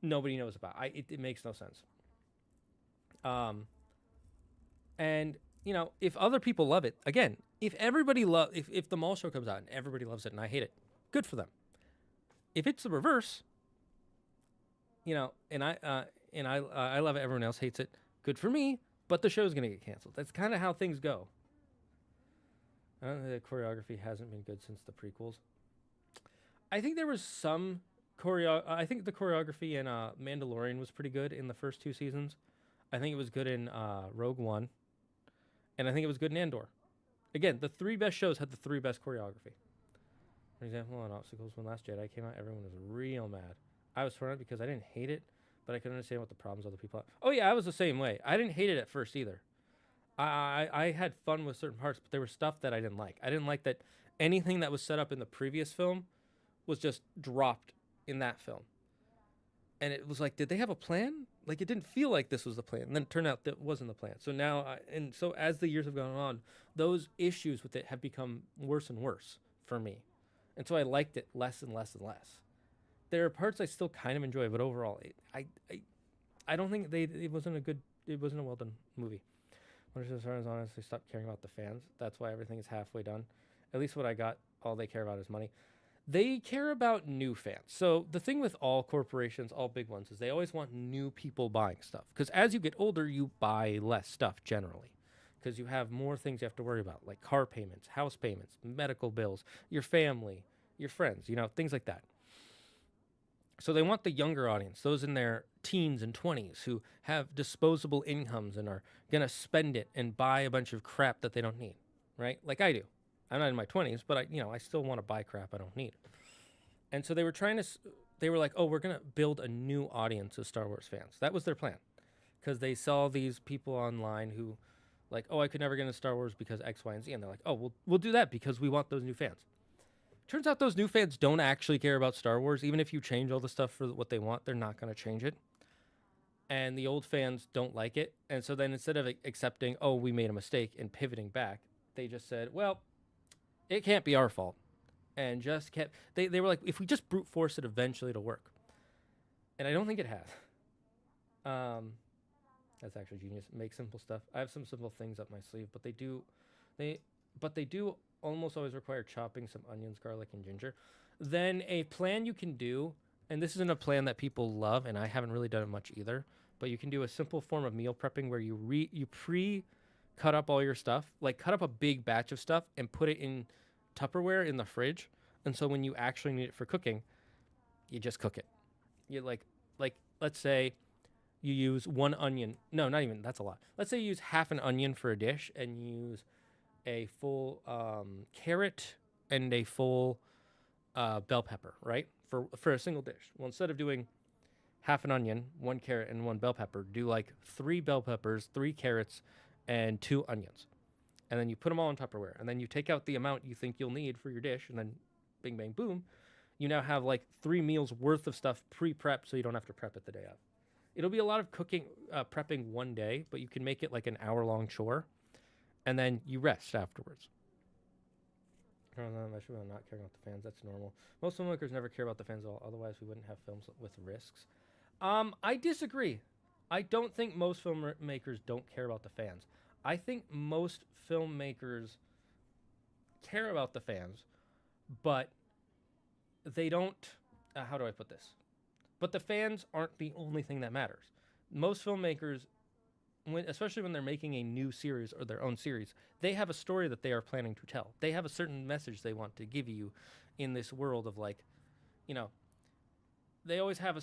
nobody knows about. It makes no sense. And if other people love it, again, if the Maul show comes out and everybody loves it and I hate it, good for them. If it's the reverse, and I love it, everyone else hates it, good for me, but the show's going to get canceled. That's kind of how things go. I don't think the choreography hasn't been good since the prequels. I think there was some I think the choreography in Mandalorian was pretty good in the first 2 seasons. I think it was good in Rogue One, and I think it was good in Andor. Again, the 3 best shows had the 3 best choreography. For example, on Obstacles, when Last Jedi came out, everyone was real mad. I was torn because I didn't hate it, but I could understand what the problems other people had. Oh yeah, I was the same way. I didn't hate it at first either. I had fun with certain parts, but there was stuff that I didn't like. I didn't like that anything that was set up in the previous film was just dropped in that film. And it was like, did they have a plan? Like, it didn't feel like this was the plan. And then it turned out that wasn't the plan. So now, and so as the years have gone on, those issues with it have become worse and worse for me. And so I liked it less and less and less. There are parts I still kind of enjoy, but overall, I don't think it wasn't a well done movie. When as far as honestly stopped caring about the fans. That's why everything is halfway done. At least what I got, all they care about is money. They care about new fans. So the thing with all corporations, all big ones, is they always want new people buying stuff. Because as you get older, you buy less stuff generally. Because you have more things you have to worry about, like car payments, house payments, medical bills, your family, your friends, things like that. So they want the younger audience, those in their teens and 20s who have disposable incomes and are going to spend it and buy a bunch of crap that they don't need, right? Like I do. I'm not in my 20s, but I still want to buy crap I don't need. And so they were like, oh, we're going to build a new audience of Star Wars fans. That was their plan. Because they saw these people online who like, oh, I could never get into Star Wars because X, Y, and Z. And they're like, oh, we'll do that because we want those new fans. Turns out those new fans don't actually care about Star Wars. Even if you change all the stuff for what they want, they're not going to change it. And the old fans don't like it. And so then instead of accepting, oh, we made a mistake and pivoting back, they just said, well, it can't be our fault. And just kept, they were like, if we just brute force it, eventually it'll work. And I don't think it has. That's actually genius. Make simple stuff. I have some simple things up my sleeve, but they do almost always require chopping some onions, garlic, and ginger. Then a plan you can do, and this isn't a plan that people love, and I haven't really done it much either, but you can do a simple form of meal prepping where you pre-cut up all your stuff, like cut up a big batch of stuff and put it in Tupperware in the fridge, and so when you actually need it for cooking, you just cook it. You like let's say you use 1 onion. No, not even. That's a lot. Let's say you use half an onion for a dish and use a full carrot and a full bell pepper, right? For a single dish. Well, instead of doing half an onion, 1 carrot, and 1 bell pepper, do like 3 bell peppers, 3 carrots, and 2 onions. And then you put them all in Tupperware. And then you take out the amount you think you'll need for your dish, and then bing, bang, boom. You now have like 3 meals worth of stuff pre-prepped so you don't have to prep it the day of. It'll be a lot of cooking, prepping one day, but you can make it like an hour-long chore, and then you rest afterwards. I don't know, not caring about the fans, that's normal. Most filmmakers never care about the fans at all, otherwise we wouldn't have films with risks. I disagree. I don't think most filmmakers don't care about the fans. I think most filmmakers care about the fans, but they don't, how do I put this? But the fans aren't the only thing that matters. Most filmmakers, especially when they're making a new series or their own series, they have a story that they are planning to tell. They have a certain message they want to give you in this world of like, they always have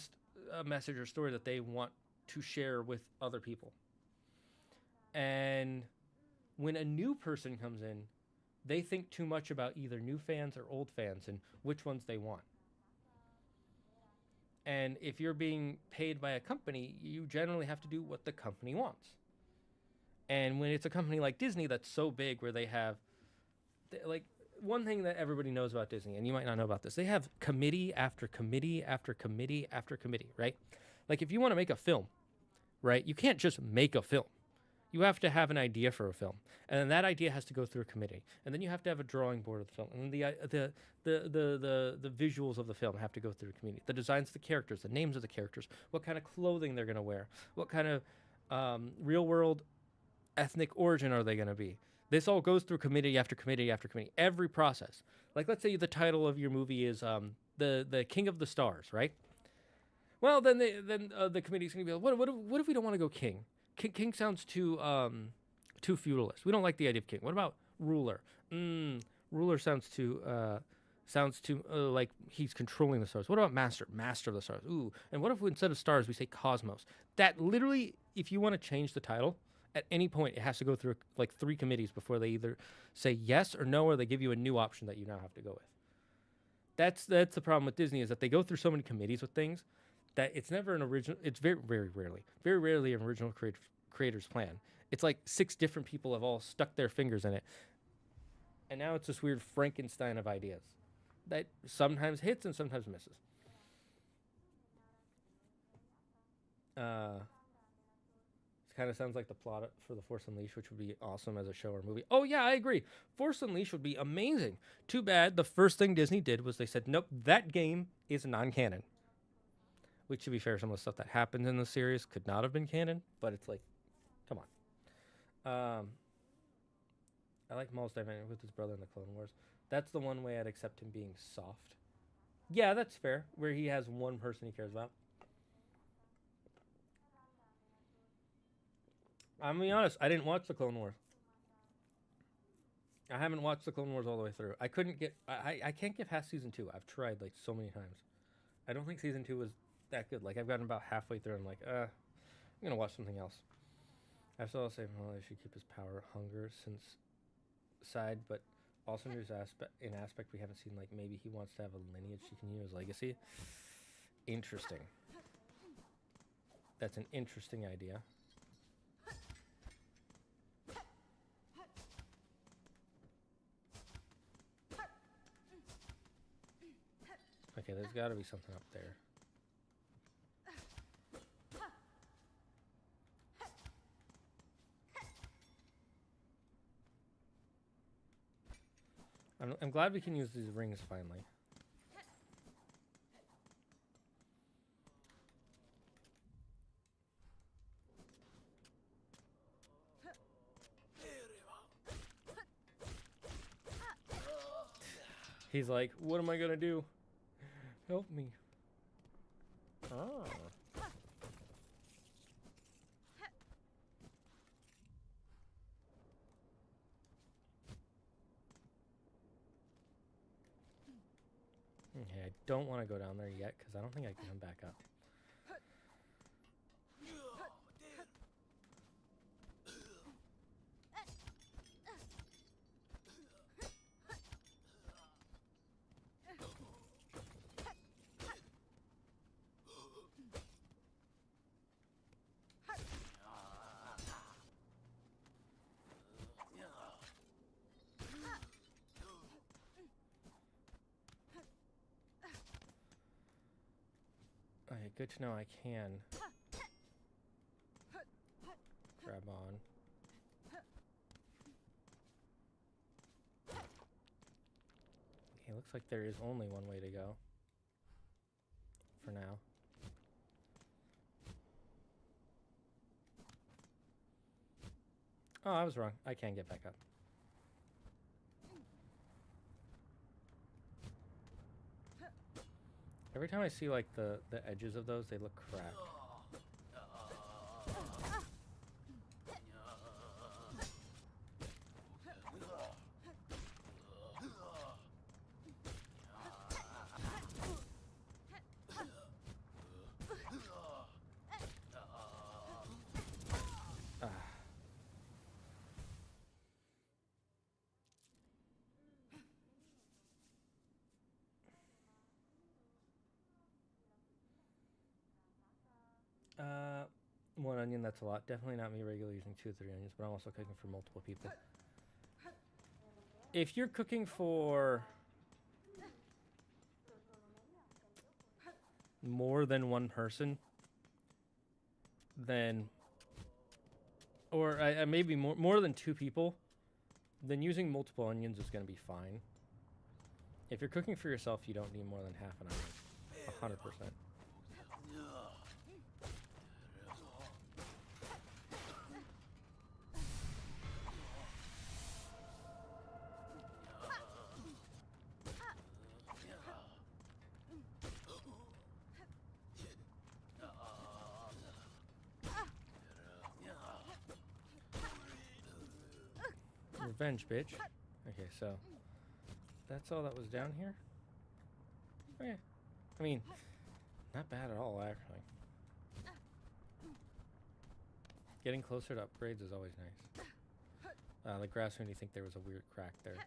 a message or story that they want to share with other people. And when a new person comes in, they think too much about either new fans or old fans and which ones they want. And if you're being paid by a company, you generally have to do what the company wants. And when it's a company like Disney that's so big where they have, like, one thing that everybody knows about Disney, and you might not know about this, they have committee after committee after committee after committee, right? Like, if you want to make a film, right, you can't just make a film. You have to have an idea for a film, and then that idea has to go through a committee, and then you have to have a drawing board of the film, and the visuals of the film have to go through a committee. The designs of the characters, the names of the characters, what kind of clothing they're going to wear, what kind of real world ethnic origin are they going to be. This all goes through committee after committee after committee. Every process. Like, let's say the title of your movie is the King of the Stars, right? Well, then the committee's going to be like, what if we don't want to go king? King sounds too feudalist. We don't like the idea of king. What about ruler. Ruler sounds too like he's controlling the stars. What about master? Master of the stars. Ooh. And what if instead of stars we say cosmos? That literally, if you want to change the title, at any point it has to go through like 3 committees before they either say yes or no, or they give you a new option that you now have to go with. That's the problem with Disney, is that they go through so many committees with things that it's never an original. It's very rarely an original creator's plan. It's like 6 different people have all stuck their fingers in it, and now it's this weird Frankenstein of ideas that sometimes hits and sometimes misses. It kind of sounds like the plot for The Force Unleashed, which would be awesome as a show or movie. Oh yeah, I agree. Force Unleashed would be amazing. Too bad the first thing Disney did was they said, nope, that game is non-canon. Which, to be fair, some of the stuff that happened in the series could not have been canon, but it's like, come on. I like Maul's dynamic with his brother in the Clone Wars. That's the one way I'd accept him being soft. Yeah, that's fair, where he has one person he cares about. I'm gonna be honest, I didn't watch the Clone Wars. I haven't watched the Clone Wars all the way through. I couldn't get... I can't get past Season 2. I've tried, like, so many times. I don't think Season 2 was that good. Like, I've gotten about halfway through and I'm like, I'm gonna watch something else. I still say, well, I should keep his power hunger since side, but also there's an aspect we haven't seen, like maybe he wants to have a lineage he can use legacy. Interesting. That's an interesting idea. Okay, there's got to be something up there. I'm glad we can use these rings finally. He's like, what am I gonna do? Help me. Oh. Okay, I don't want to go down there yet because I don't think I can come back up. Okay, good to know I can grab on. Okay, looks like there is only one way to go for now. Oh, I was wrong. I can get back up. Every time I see like the edges of those, they look cracked. One onion, that's a lot. Definitely not me regularly using 2 or 3 onions, but I'm also cooking for multiple people. If you're cooking for more than one person, then, or maybe more than 2 people, then using multiple onions is going to be fine. If you're cooking for yourself, you don't need more than half an onion. 100%. Revenge, bitch. Okay, so that's all that was down here. Oh, yeah. I mean, not bad at all, actually. Getting closer to upgrades is always nice. The grass made me think there was a weird crack there.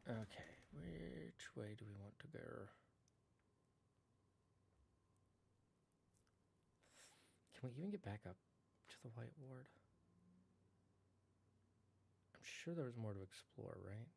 Okay, which way do we want to go? Can we even get back up to the White Ward? I'm sure there was more to explore, right?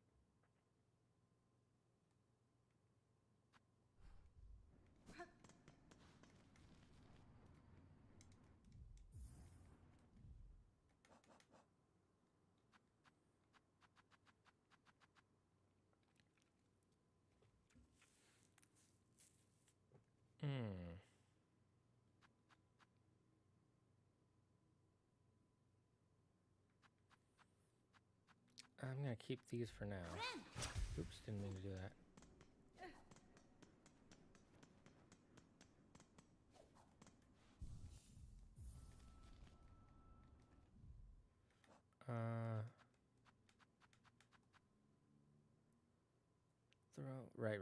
I'm gonna keep these for now. Oops, didn't mean to do that. Right.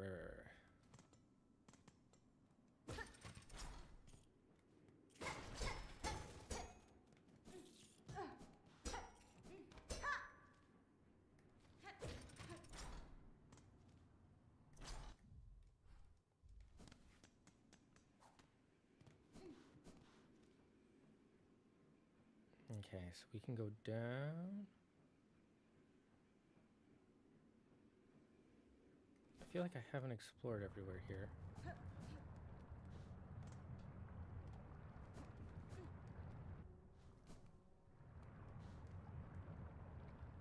Okay, so we can go down. I feel like I haven't explored everywhere here.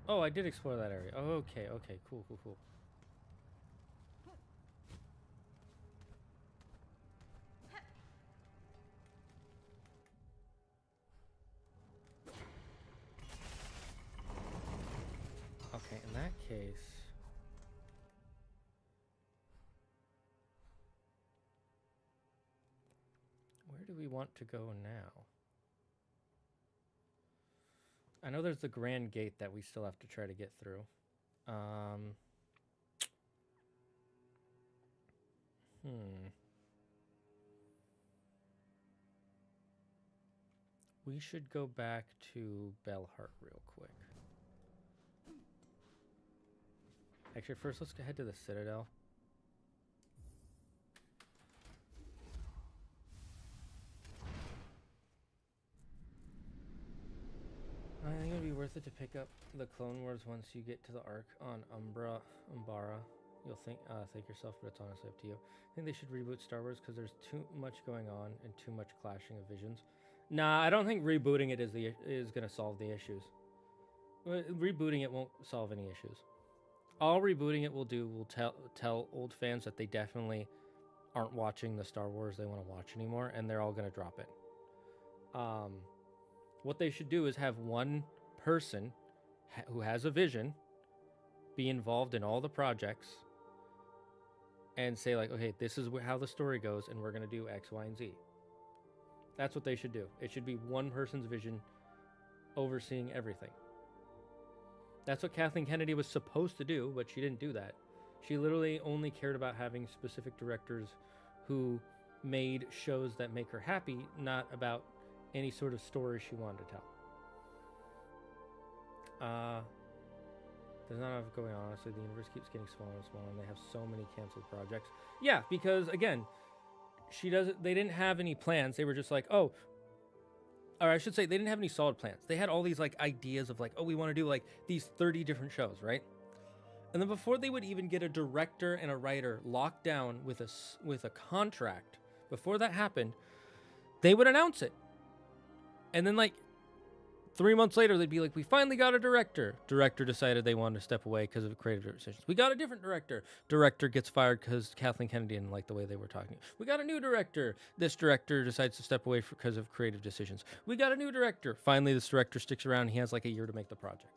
Oh, I did explore that area. Oh, okay, cool. Okay, in that case... where do we want to go now? I know there's the Grand Gate that we still have to try to get through. We should go back to Bellheart real quick. Actually, first let's go head to the Citadel. I think it'd be worth it to pick up the Clone Wars once you get to the arc on Umbara. You'll thank yourself, but it's honestly up to you. I think they should reboot Star Wars because there's too much going on and too much clashing of visions. Nah, I don't think rebooting it is going to solve the issues. Rebooting it won't solve any issues. All rebooting it will do will tell old fans that they definitely aren't watching the Star Wars they want to watch anymore, and they're all going to drop it. What they should do is have one person who has a vision be involved in all the projects and say, like, okay, this is how the story goes, and we're going to do X, Y, and Z. That's what they should do. It should be one person's vision overseeing everything. That's what Kathleen Kennedy was supposed to do, but she didn't do that. She literally only cared about having specific directors who made shows that make her happy, not about any sort of story she wanted to tell. There's not enough going on, honestly. The universe keeps getting smaller and smaller, and they have so many canceled projects. Yeah, because, again, they didn't have any plans. They were just like, oh, or I should say, they didn't have any solid plans. They had all these, like, ideas of, like, oh, we want to do, like, these 30 different shows, right? And then before they would even get a director and a writer locked down with a contract, before that happened, they would announce it. And then, like, 3 months later, they'd be like, we finally got a director. Director decided they wanted to step away because of creative decisions. We got a different director. Director gets fired because Kathleen Kennedy didn't like the way they were talking. We got a new director. This director decides to step away because of creative decisions. We got a new director. Finally, this director sticks around. He has like a year to make the project.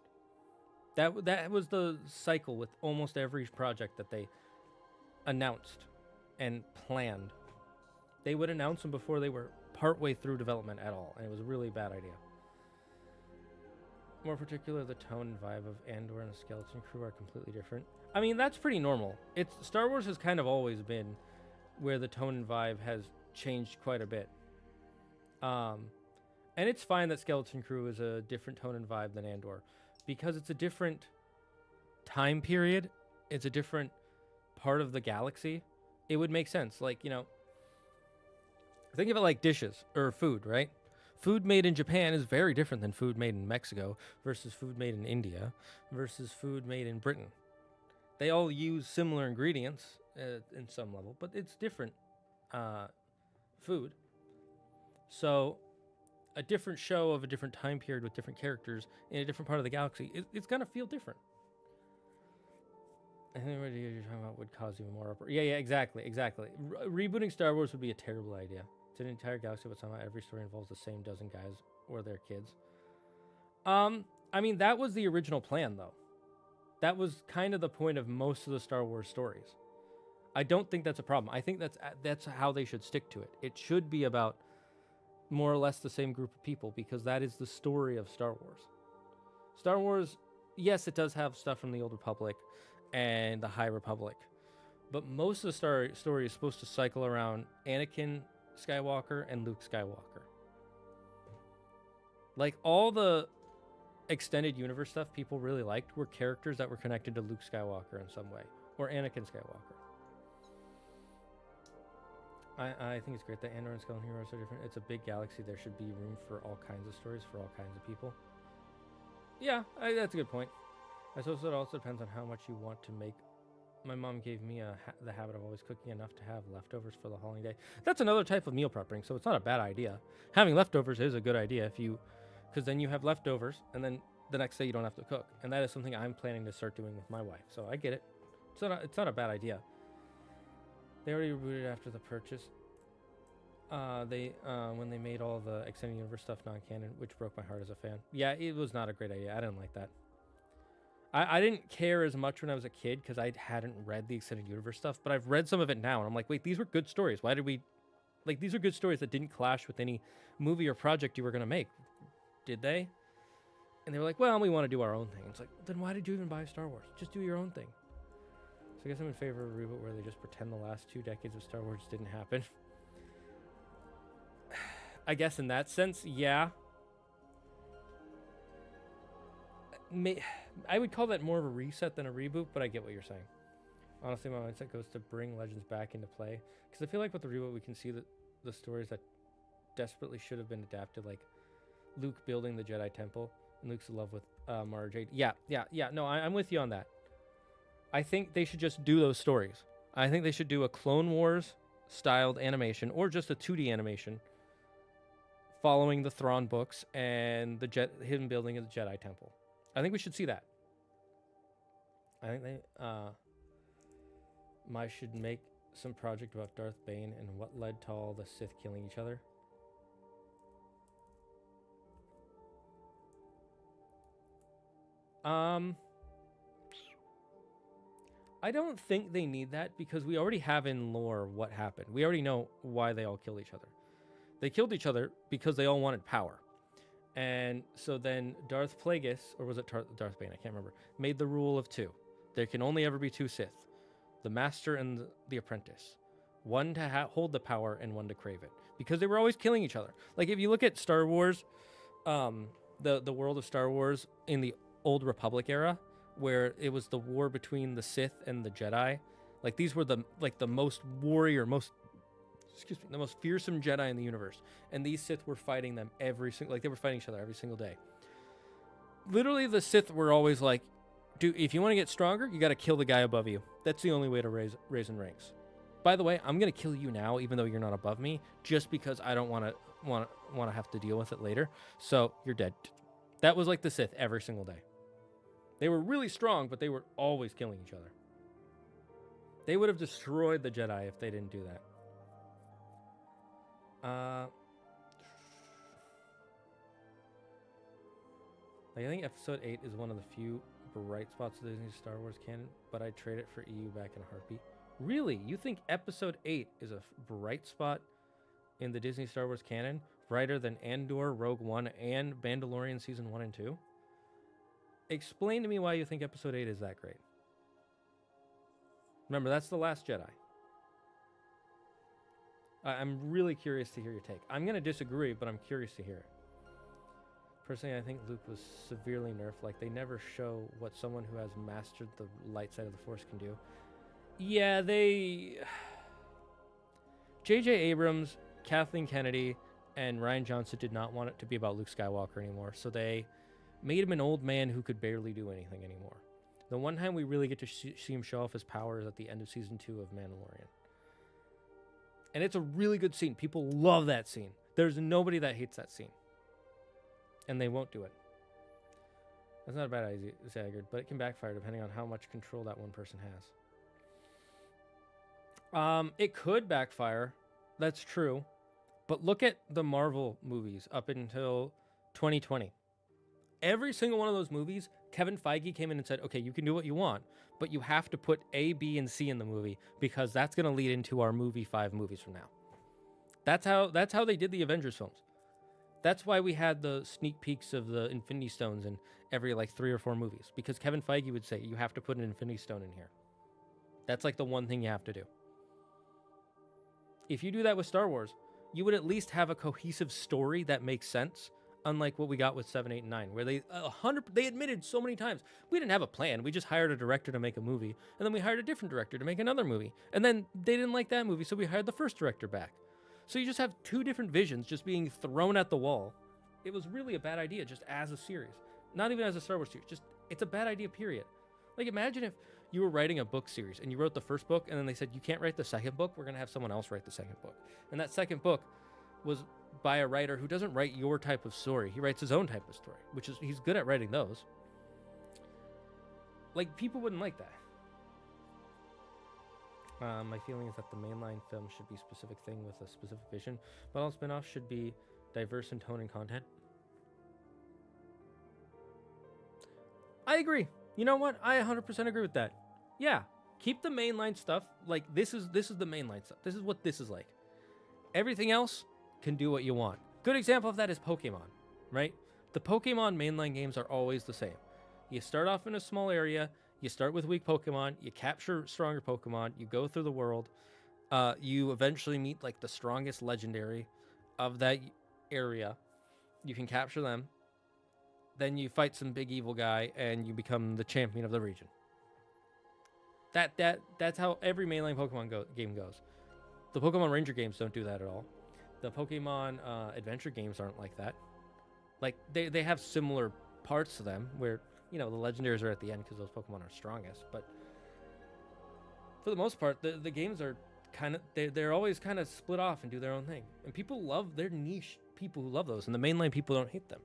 That was the cycle with almost every project that they announced and planned. They would announce them before they were partway through development at all, and it was a really bad idea. More particular, the tone and vibe of Andor and the Skeleton Crew are completely different. I mean, that's pretty normal. Star Wars has kind of always been where the tone and vibe has changed quite a bit. And it's fine that Skeleton Crew is a different tone and vibe than Andor, because it's a different time period. It's a different part of the galaxy. It would make sense. Like, think of it like dishes or food, right? Food made in Japan is very different than food made in Mexico versus food made in India versus food made in Britain. They all use similar ingredients in some level, but it's different food. So a different show of a different time period with different characters in a different part of the galaxy, it's going to feel different. I think what you're talking about would cause even more uproar. Yeah, exactly. Rebooting Star Wars would be a terrible idea. It's an entire galaxy, but somehow every story involves the same dozen guys or their kids. I mean, that was the original plan, though. That was kind of the point of most of the Star Wars stories. I don't think that's a problem. I think that's how they should stick to it. It should be about more or less the same group of people, because that is the story of Star Wars. Star Wars, yes, it does have stuff from the Old Republic and the High Republic, but most of the story is supposed to cycle around Anakin Skywalker and Luke Skywalker. Like, all the extended universe stuff people really liked were characters that were connected to Luke Skywalker in some way, or Anakin Skywalker. I think it's great that Andor and Skeleton Heroes are different. It's a big galaxy. There should be room for all kinds of stories for all kinds of people. Yeah, that's a good point. I suppose it also depends on how much you want to make. My mom gave me the habit of always cooking enough to have leftovers for the holiday. That's another type of meal prepping, so it's not a bad idea. Having leftovers is a good idea because then you have leftovers, and then the next day you don't have to cook. And that is something I'm planning to start doing with my wife. So I get it. It's not a bad idea. They already rebooted after the purchase. When they made all the extended universe stuff non-canon, which broke my heart as a fan. Yeah, it was not a great idea. I didn't like that. I didn't care as much when I was a kid because I hadn't read the extended universe stuff, but I've read some of it now, and I'm like, wait, these were good stories. Why did we... Like, these are good stories that didn't clash with any movie or project you were going to make. Did they? And they were like, well, we want to do our own thing. It's like, then why did you even buy Star Wars? Just do your own thing. So I guess I'm in favor of a reboot where they just pretend the last 2 decades of Star Wars didn't happen. I guess in that sense, yeah. I would call that more of a reset than a reboot, but I get what you're saying. Honestly, my mindset goes to bring Legends back into play, because I feel like with the reboot, we can see the stories that desperately should have been adapted, like Luke building the Jedi Temple, and Luke's in love with Mara Jade. Yeah. No, I'm with you on that. I think they should just do those stories. I think they should do a Clone Wars styled animation, or just a 2D animation, following the Thrawn books and him building of the Jedi Temple. I think we should see that. I think they should make some project about Darth Bane and what led to all the Sith killing each other. I don't think they need that, because we already have in lore what happened. We already know why they all killed each other. They killed each other because they all wanted power. And so then Darth Plagueis, or was it Darth Bane? I can't remember. Made the rule of 2. There can only ever be 2 Sith. The Master and the Apprentice. One to hold the power and one to crave it. Because they were always killing each other. Like, if you look at Star Wars, the world of Star Wars in the Old Republic era, where it was the war between the Sith and the Jedi. Like, these were the most the most fearsome Jedi in the universe. And these Sith were fighting them they were fighting each other every single day. Literally, the Sith were always like, dude, if you want to get stronger, you got to kill the guy above you. That's the only way to raise in ranks. By the way, I'm going to kill you now, even though you're not above me, just because I don't want to have to deal with it later. So you're dead. That was like the Sith every single day. They were really strong, but they were always killing each other. They would have destroyed the Jedi if they didn't do that. I think Episode 8 is one of the few bright spots of Disney's Star Wars canon, but I'd trade it for EU back in a heartbeat. Really? You think Episode 8 is a bright spot in the Disney Star Wars canon, brighter than Andor, Rogue One, and Mandalorian Season 1 and 2. Explain to me why you think Episode 8 is that great. Remember, that's The Last Jedi. I'm really curious to hear your take. I'm going to disagree, but I'm curious to hear it. Personally, I think Luke was severely nerfed. Like, they never show what someone who has mastered the light side of the Force can do. Yeah, J.J. Abrams, Kathleen Kennedy, and Rian Johnson did not want it to be about Luke Skywalker anymore, so they made him an old man who could barely do anything anymore. The one time we really get to see him show off his powers at the end of Season 2 of Mandalorian. And it's a really good scene. People love that scene. There's nobody that hates that scene. And they won't do it. That's not a bad idea, Zagard, but it can backfire depending on how much control that one person has. It could backfire. That's true. But look at the Marvel movies up until 2020. Every single one of those movies, Kevin Feige came in and said, okay, you can do what you want, but you have to put A, B, and C in the movie because that's going to lead into our movie 5 movies from now. That's how they did the Avengers films. That's why we had the sneak peeks of the Infinity Stones in every 3 or 4 movies, because Kevin Feige would say, you have to put an Infinity Stone in here. That's the one thing you have to do. If you do that with Star Wars, you would at least have a cohesive story that makes sense, unlike what we got with 7, 8, and 9, where they admitted so many times, we didn't have a plan. We just hired a director to make a movie, and then we hired a different director to make another movie. And then they didn't like that movie, so we hired the first director back. So you just have 2 different visions just being thrown at the wall. It was really a bad idea just as a series. Not even as a Star Wars series. Just, it's a bad idea, period. Imagine if you were writing a book series and you wrote the first book and then they said, you can't write the second book. We're going to have someone else write the second book. And that second book was by a writer who doesn't write your type of story. He writes his own type of story, which is, he's good at writing those. People wouldn't like that. My feeling is that the mainline film should be a specific thing with a specific vision, but all spin-offs should be diverse in tone and content. I agree. You know what? I 100% agree with that. Yeah, keep the mainline stuff. This is the mainline stuff. This is what this is like. Everything else can do what you want. Good example of that is Pokemon, right? The Pokemon mainline games are always the same. You start off in a small area. You start with weak Pokemon, you capture stronger Pokemon, you go through the world, you eventually meet the strongest legendary of that area. You can capture them. Then you fight some big evil guy and you become the champion of the region. That's how every mainline Pokemon game goes. The Pokemon Ranger games don't do that at all. The Pokemon adventure games aren't like that. They have similar parts to them where the legendaries are at the end because those Pokemon are strongest. But for the most part, the games are they're always kind of split off and do their own thing. And people love, they're niche people who love those. And the mainline people don't hate them.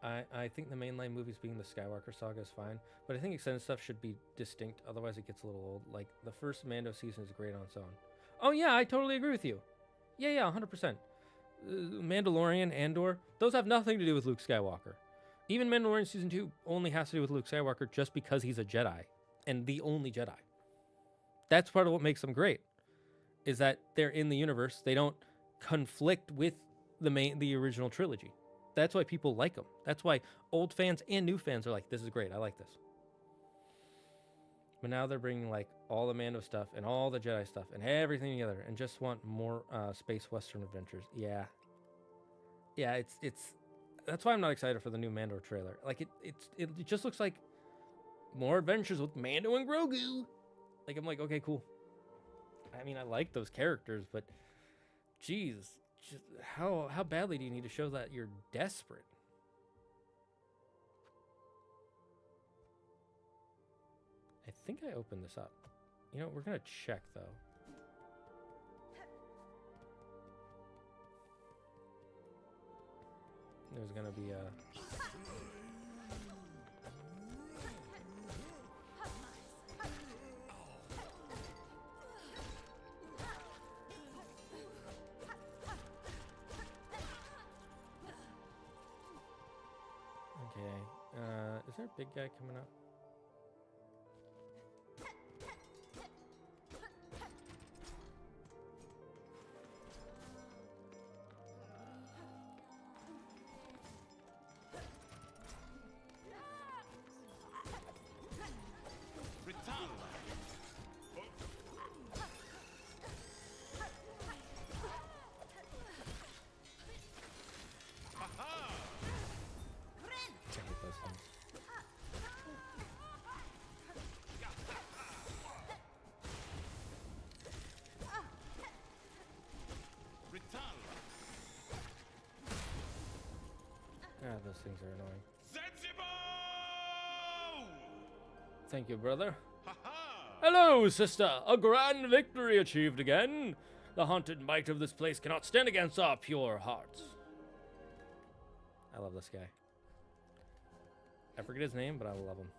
I think the mainline movies being the Skywalker saga is fine. But I think extended stuff should be distinct. Otherwise, it gets a little old. The first Mando season is great on its own. Oh, yeah, I totally agree with you. Yeah, 100%. Mandalorian, Andor, those have nothing to do with Luke Skywalker. Even Mandalorian Season 2 only has to do with Luke Skywalker just because he's a Jedi, and the only Jedi. That's part of what makes them great, is that they're in the universe. They don't conflict with the original trilogy. That's why people like them. That's why old fans and new fans are like, this is great, I like this. But now they're bringing all the Mando stuff and all the Jedi stuff and everything together and just want more space western adventures. Yeah, it's that's why I'm not excited for the new Mando trailer. It just looks like more adventures with Mando and Grogu. I'm like, okay, cool. I mean, I like those characters, but geez, just how badly do you need to show that you're desperate? I think I opened this up. We're gonna check though. There's gonna be a... Okay, is there a big guy coming up? God, those things are annoying. Thank you, brother. Hello, sister. A grand victory achieved again. The haunted might of this place cannot stand against our pure hearts. I love this guy. I forget his name, but I love him.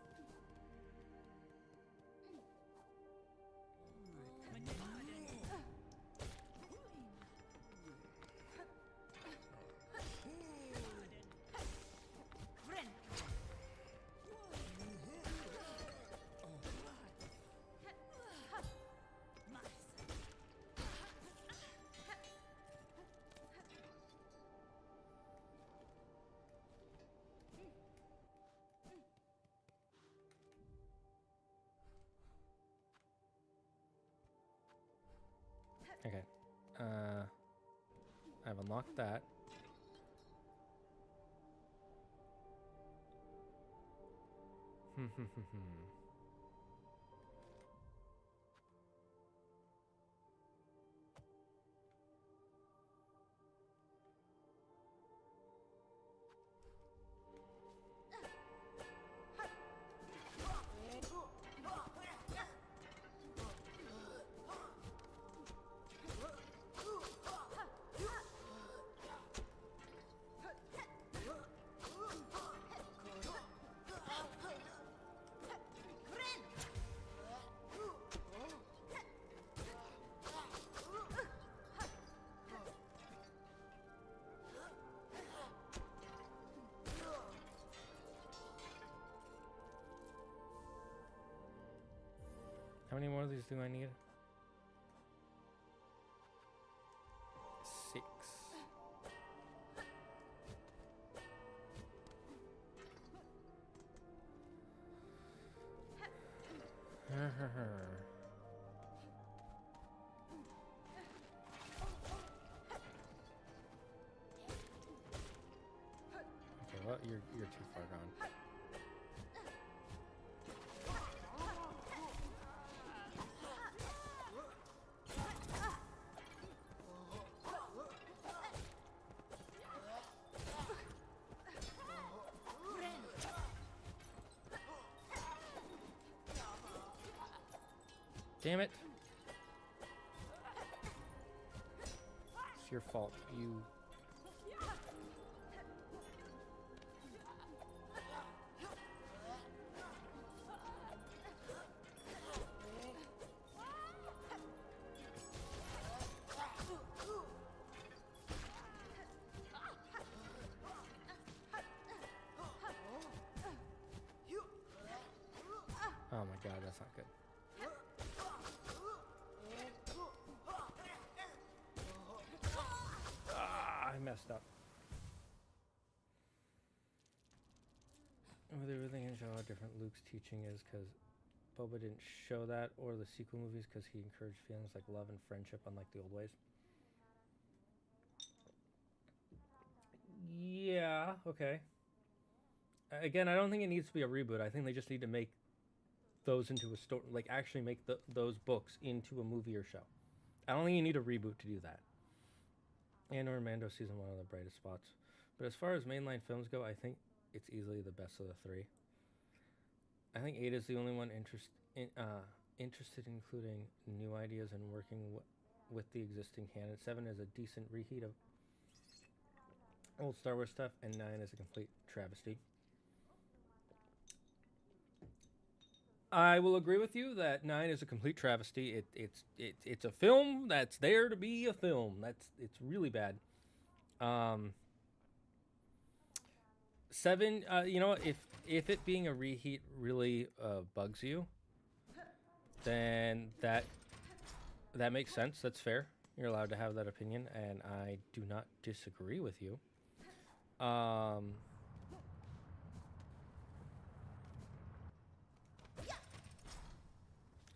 Okay. I've unlocked that. How many more of these do I need? 6. Okay, well, you're too far gone. Damn it. It's your fault. You... Oh my god, that's not good. I messed up. Whether everything can show how different Luke's teaching is because Boba didn't show that, or the sequel movies because he encouraged feelings like love and friendship unlike the old ways. Yeah, okay. Again, I don't think it needs to be a reboot. I think they just need to make those into a story, like actually make those books into a movie or show. I don't think you need a reboot to do that. And Mando season 1 are the brightest spots. But as far as mainline films go, I think it's easily the best of the 3. I think 8 is the only one interested in including new ideas and working with the existing canon. 7 is a decent reheat of old Star Wars stuff, and 9 is a complete travesty. I will agree with you that 9 is a complete travesty. It's a film that's there to be a film. It's really bad. 7, you know, if it being a reheat really bugs you, then that makes sense. That's fair. You're allowed to have that opinion, and I do not disagree with you.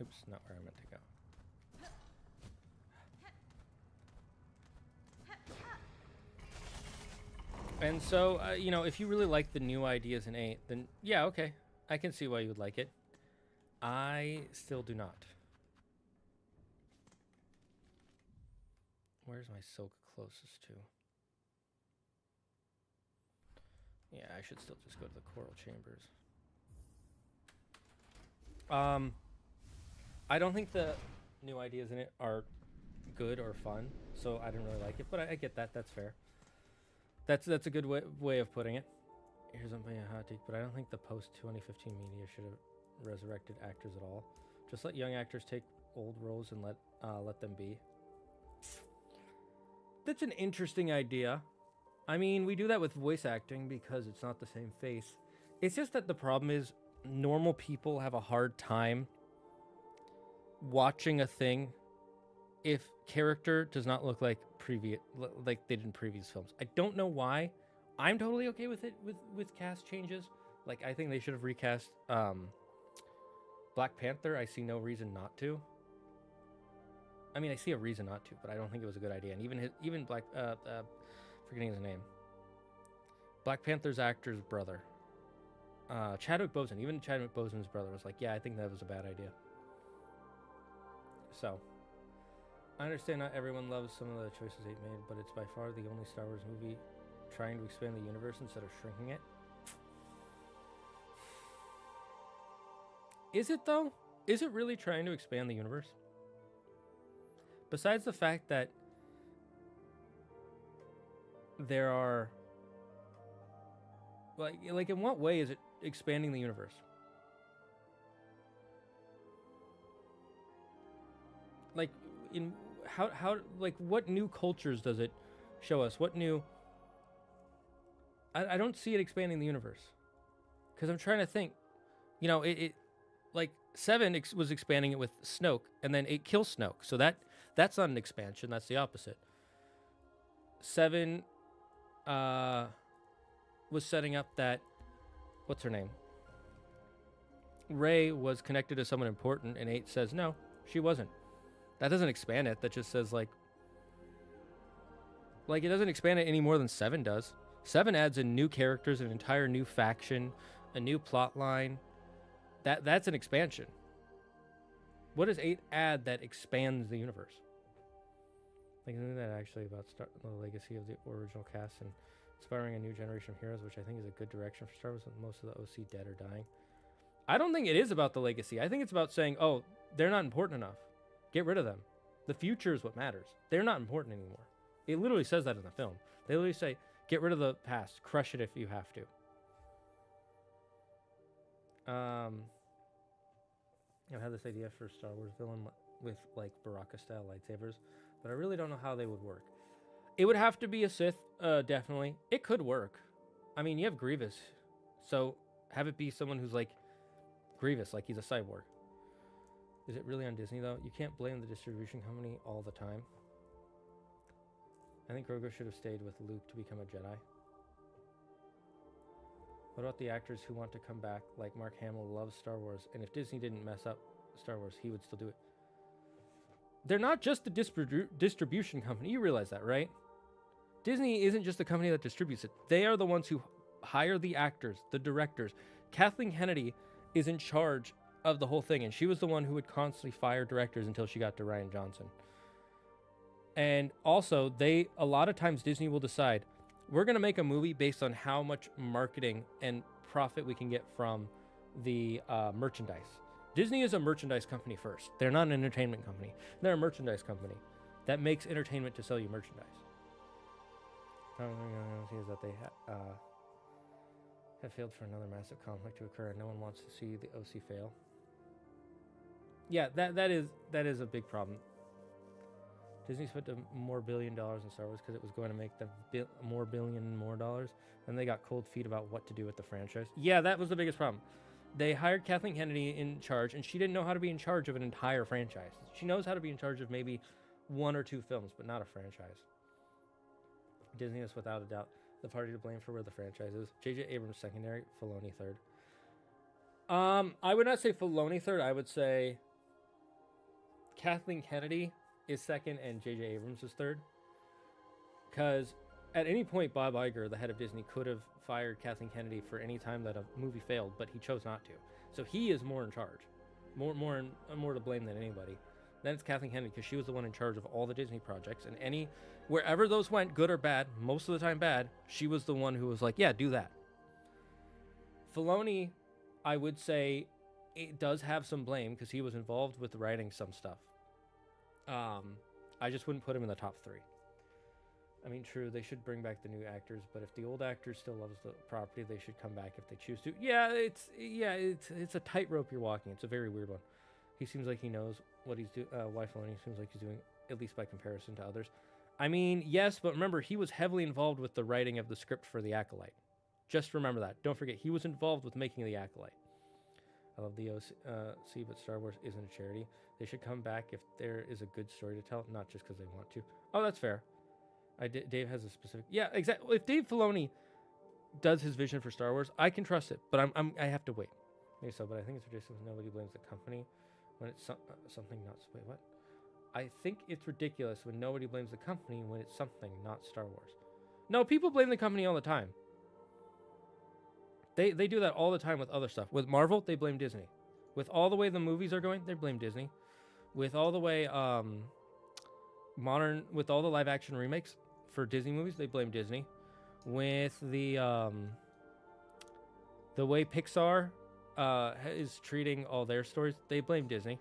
Oops, not where I meant to go. And so, you know, if you really like the new ideas in 8, then yeah, okay. I can see why you would like it. I still do not. Where's my silk closest to? Yeah, I should still just go to the coral chambers. I don't think the new ideas in it are good or fun, so I didn't really like it. But I get that. That's fair. That's a good way of putting it. Here's something a hot take, but I don't think the post 2015 media should have resurrected actors at all. Just let young actors take old roles and let them be. That's an interesting idea. I mean, we do that with voice acting because it's not the same face. It's just that the problem is normal people have a hard time watching a thing if character does not look like they did in previous films. I don't know why. I'm totally okay with it with cast changes. Like, I think they should have recast Black Panther. I see no reason not to. I mean, I see a reason not to, but I don't think it was a good idea. And even Black forgetting his name, Black Panther's actor's brother, Chadwick Boseman. Even Chadwick Boseman's brother was like, yeah, I think that was a bad idea. So, I understand not everyone loves some of the choices they made, but it's by far the only Star Wars movie trying to expand the universe instead of shrinking it. Is it though? Is it really trying to expand the universe? Besides the fact that there are like in what way is it expanding the universe? Like in how like what new cultures does it show us? What new I don't see it expanding the universe. Because I'm trying to think. You know, it like 7 was expanding it with Snoke, and then it kills Snoke. So that's not an expansion. That's the opposite. 7 was setting up that, what's her name? Rey was connected to someone important, and 8 says, no, she wasn't. That doesn't expand it. That just says, like it doesn't expand it any more than 7 does. 7 adds in new characters, an entire new faction, a new plot line. That's an expansion. What does 8 add that expands the universe? Like, isn't that actually about the legacy of the original cast and inspiring a new generation of heroes, which I think is a good direction for Star Wars, with most of the OC dead or dying? I don't think it is about the legacy. I think it's about saying, oh, they're not important enough. Get rid of them. The future is what matters. They're not important anymore. It literally says that in the film. They literally say, get rid of the past. Crush it if you have to. I've had this idea for a Star Wars villain with like Baraka style lightsabers, but I really don't know how they would work. It would have to be a Sith, definitely. It could work. I mean, you have Grievous, so have it be someone who's like Grievous, like he's a cyborg. Is it really on Disney though? You can't blame the distribution company all the time. I think Grogu should have stayed with Luke to become a Jedi. What about the actors who want to come back? Like Mark Hamill loves Star Wars, and if Disney didn't mess up Star Wars, he would still do it. They're not just the distribution company. You realize that, right? Disney isn't just the company that distributes it. They are the ones who hire the actors, the directors. Kathleen Kennedy is in charge of the whole thing, and she was the one who would constantly fire directors until she got to Rian Johnson. And also, a lot of times Disney will decide, we're going to make a movie based on how much marketing and profit we can get from the merchandise. Disney is a merchandise company first. They're not an entertainment company. They're a merchandise company that makes entertainment to sell you merchandise. Is that they have failed for another massive conflict to occur, and no one wants to see the OC fail. Yeah, that is a big problem. Disney spent more $1 billion in Star Wars because it was going to make them more dollars, and they got cold feet about what to do with the franchise. Yeah, that was the biggest problem. They hired Kathleen Kennedy in charge, and she didn't know how to be in charge of an entire franchise. She knows how to be in charge of maybe 1 or 2 films, but not a franchise. Disney is without a doubt the party to blame for where the franchise is. J.J. Abrams secondary, Filoni third. I would not say Filoni third. I would say Kathleen Kennedy is second and J.J. Abrams is third. Because at any point, Bob Iger, the head of Disney, could have fired Kathleen Kennedy for any time that a movie failed, but he chose not to. So he is more in charge, more to blame than anybody. Then it's Kathleen Kennedy because she was the one in charge of all the Disney projects, and wherever those went, good or bad, most of the time bad, she was the one who was like, yeah, do that. Filoni, I would say, it does have some blame because he was involved with writing some stuff. I just wouldn't put him in the top 3. I mean, true, they should bring back the new actors, but if the old actor still loves the property, they should come back if they choose to. It's a tightrope you're walking. It's a very weird one. He seems like he knows what he's doing. Why Filoni seems like he's doing, at least by comparison to others. I mean, yes, but remember, he was heavily involved with the writing of the script for The Acolyte. Just remember that. Don't forget, he was involved with making The Acolyte. I love the OC, but Star Wars isn't a charity. They should come back if there is a good story to tell, not just because they want to. Oh, that's fair. Dave has a specific... Yeah, exactly. If Dave Filoni does his vision for Star Wars, I can trust it, but I have to wait. Maybe so, but I think it's ridiculous. Nobody blames the company when it's something not... Wait, what? I think it's ridiculous when nobody blames the company when it's something not Star Wars. No, people blame the company all the time. They do that all the time with other stuff. With Marvel, they blame Disney. With all the way the movies are going, they blame Disney. With all the way with all the live action remakes for Disney movies, they blame Disney. With the way Pixar is treating all their stories, they blame Disney.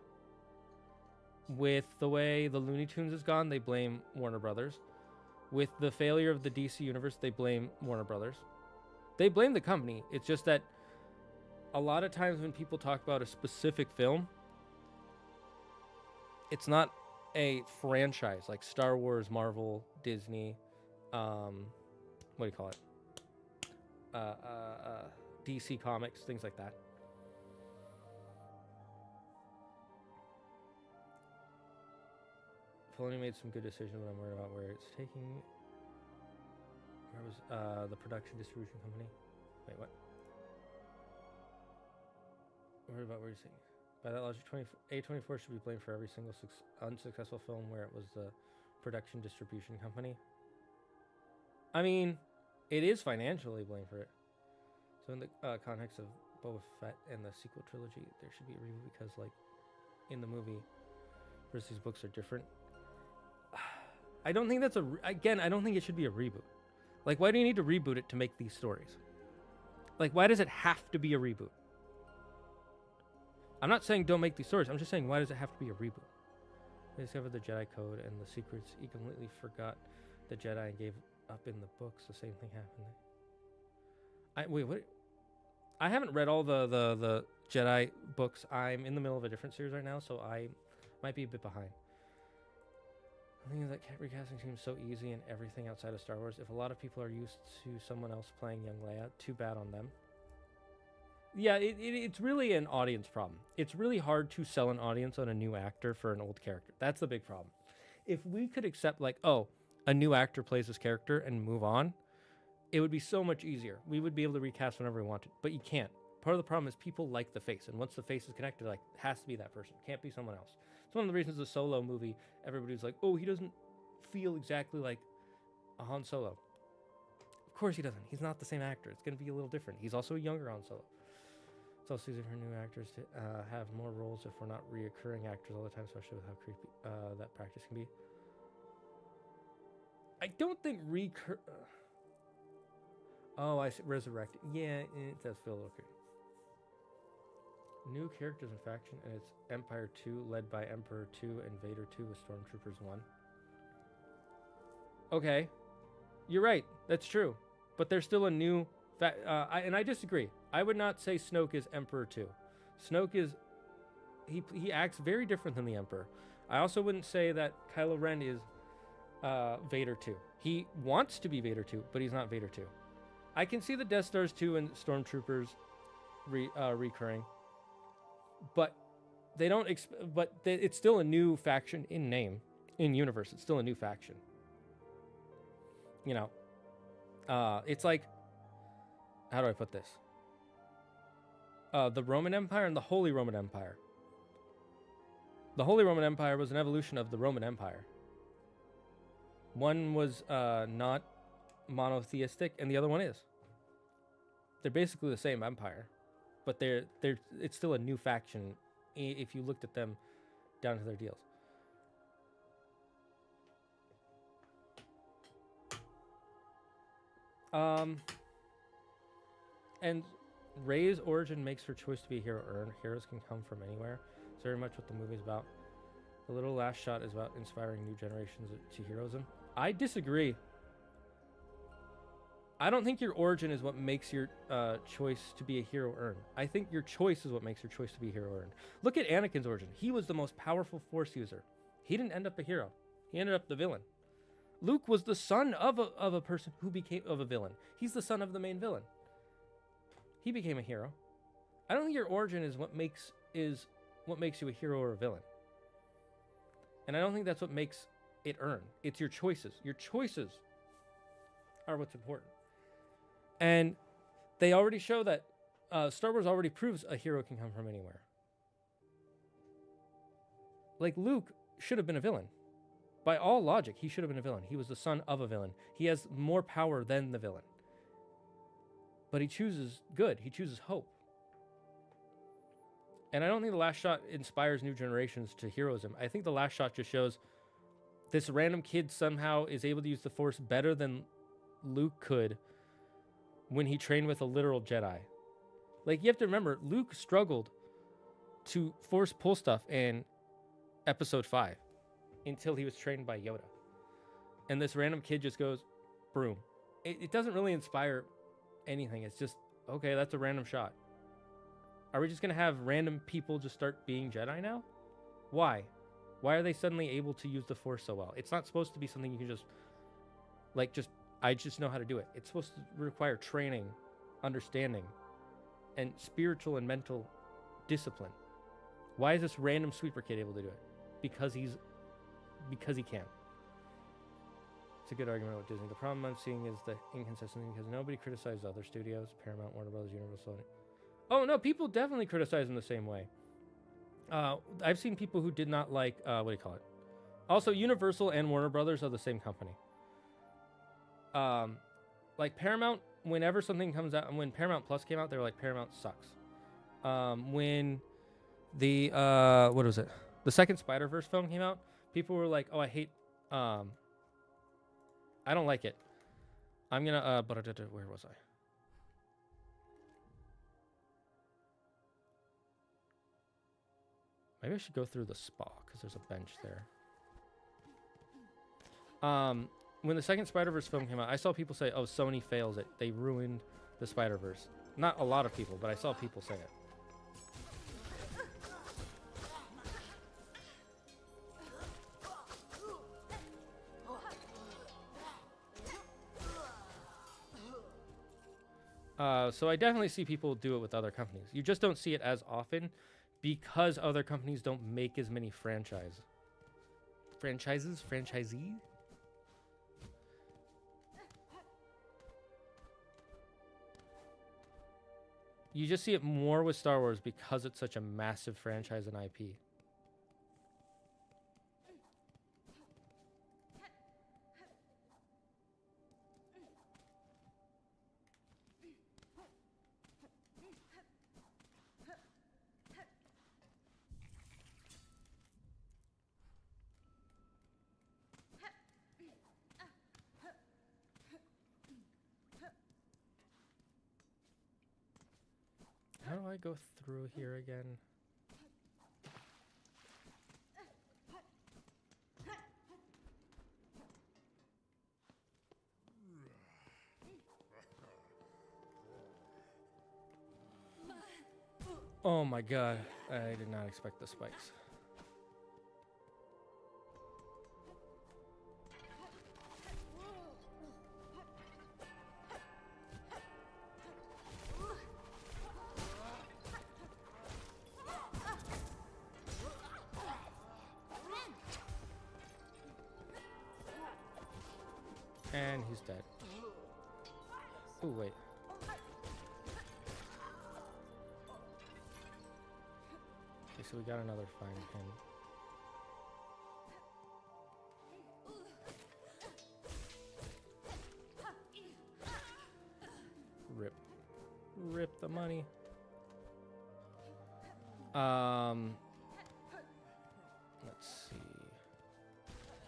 With the way the Looney Tunes is gone, they blame Warner Brothers. With the failure of the DC universe, they blame Warner Brothers. They blame the company. It's just that a lot of times when people talk about a specific film, it's not a franchise like Star Wars, Marvel, Disney, what do you call it? DC Comics, things like that. Filoni made some good decisions, but I'm worried about where it's taking. Where was the production distribution company? Wait, what? Worried about where you're saying. By that logic, A24 should be blamed for every single unsuccessful film where it was the production distribution company. I mean, it is financially blamed for it. So in the context of Boba Fett and the sequel trilogy, there should be a reboot because, like, in the movie, versus these books are different. I don't think that's I don't think it should be a reboot. Like, why do you need to reboot it to make these stories? Like, why does it have to be a reboot? I'm not saying don't make these stories. I'm just saying, why does it have to be a reboot? They discovered the Jedi Code and the secrets. He completely forgot the Jedi and gave up in the books. The same thing happened. Wait, what? I haven't read all the Jedi books. I'm in the middle of a different series right now, so I might be a bit behind. I think that recasting seems so easy in everything outside of Star Wars. If a lot of people are used to someone else playing young Leia, too bad on them. Yeah, it's really an audience problem. It's really hard to sell an audience on a new actor for an old character. That's the big problem. If we could accept, like, oh, a new actor plays this character and move on, it would be so much easier. We would be able to recast whenever we wanted, but you can't. Part of the problem is people like the face, and once the face is connected, like, it has to be that person. It can't be someone else. It's one of the reasons the Solo movie, everybody's like, oh, he doesn't feel exactly like a Han Solo. Of course he doesn't. He's not the same actor. It's going to be a little different. He's also a younger Han Solo. It's also easy for new actors to have more roles if we're not reoccurring actors all the time, especially with how creepy that practice can be. I don't think oh, I see. Resurrect. Yeah, it does feel a little creepy. New characters in faction, and it's Empire 2, led by Emperor 2 and Vader 2 with Stormtroopers 1. Okay. You're right. That's true. But there's still a new... and I disagree. I would not say Snoke is Emperor 2. Snoke is... He acts very different than the Emperor. I also wouldn't say that Kylo Ren is Vader 2. He wants to be Vader 2, but he's not Vader 2. I can see the Death Stars 2 and Stormtroopers recurring. But they don't... it's still a new faction in name. In universe, it's still a new faction. You know. It's like... How do I put this? The Roman Empire and the Holy Roman Empire. The Holy Roman Empire was an evolution of the Roman Empire. One was not monotheistic, and the other one is. They're basically the same empire, but it's still a new faction if you looked at them down to their deals. And Rey's origin makes her choice to be a hero earned. Heroes can come from anywhere. It's very much what the movie's about. The little last shot is about inspiring new generations to heroism. I disagree. I don't think your origin is what makes your choice to be a hero earned. I think your choice is what makes your choice to be a hero earned. Look at Anakin's origin. He was the most powerful Force user. He didn't end up a hero. He ended up the villain. Luke was the son of a person who became of a villain. He's the son of the main villain. He became a hero. I don't think your origin is what makes you a hero or a villain. And I don't think that's what makes it earned. It's your choices. Your choices are what's important. And they already show that Star Wars already proves a hero can come from anywhere. Like Luke should have been a villain. By all logic, he should have been a villain. He was the son of a villain. He has more power than the villain. But he chooses good. He chooses hope. And I don't think the last shot inspires new generations to heroism. I think the last shot just shows this random kid somehow is able to use the Force better than Luke could when he trained with a literal Jedi. Like, you have to remember, Luke struggled to Force pull stuff in Episode 5 until he was trained by Yoda. And this random kid just goes, broom. It doesn't really inspire anything. It's just, okay, that's a random shot. Are we just going to have random people just start being Jedi now? Why? Why are they suddenly able to use the Force so well? It's not supposed to be something you can just, I just know how to do it. It's supposed to require training, understanding, and spiritual and mental discipline. Why is this random sweeper kid able to do it? Because he can. It's a good argument with Disney. The problem I'm seeing is the inconsistency because nobody criticized other studios, Paramount, Warner Brothers, Universal. Oh no, people definitely criticize them the same way. I've seen people who did not like, Also, Universal and Warner Brothers are the same company. Like Paramount, whenever something comes out, when Paramount Plus came out, they were like, Paramount sucks. When the, the second Spider-Verse film came out, people were like, oh, I hate, I don't like it. I'm gonna, where was I? Maybe I should go through the spa, because there's a bench there. When the second Spider-Verse film came out, I saw people say, oh, Sony fails it. They ruined the Spider-Verse. Not a lot of people, but I saw people say it. So I definitely see people do it with other companies. You just don't see it as often because other companies don't make as many franchises? Franchisee? You just see it more with Star Wars because it's such a massive franchise and IP. How do I go through here again? Oh my god, I did not expect the spikes. And he's dead. Oh, wait. Okay, so we got another fine pin. Rip. Rip the money. Let's see.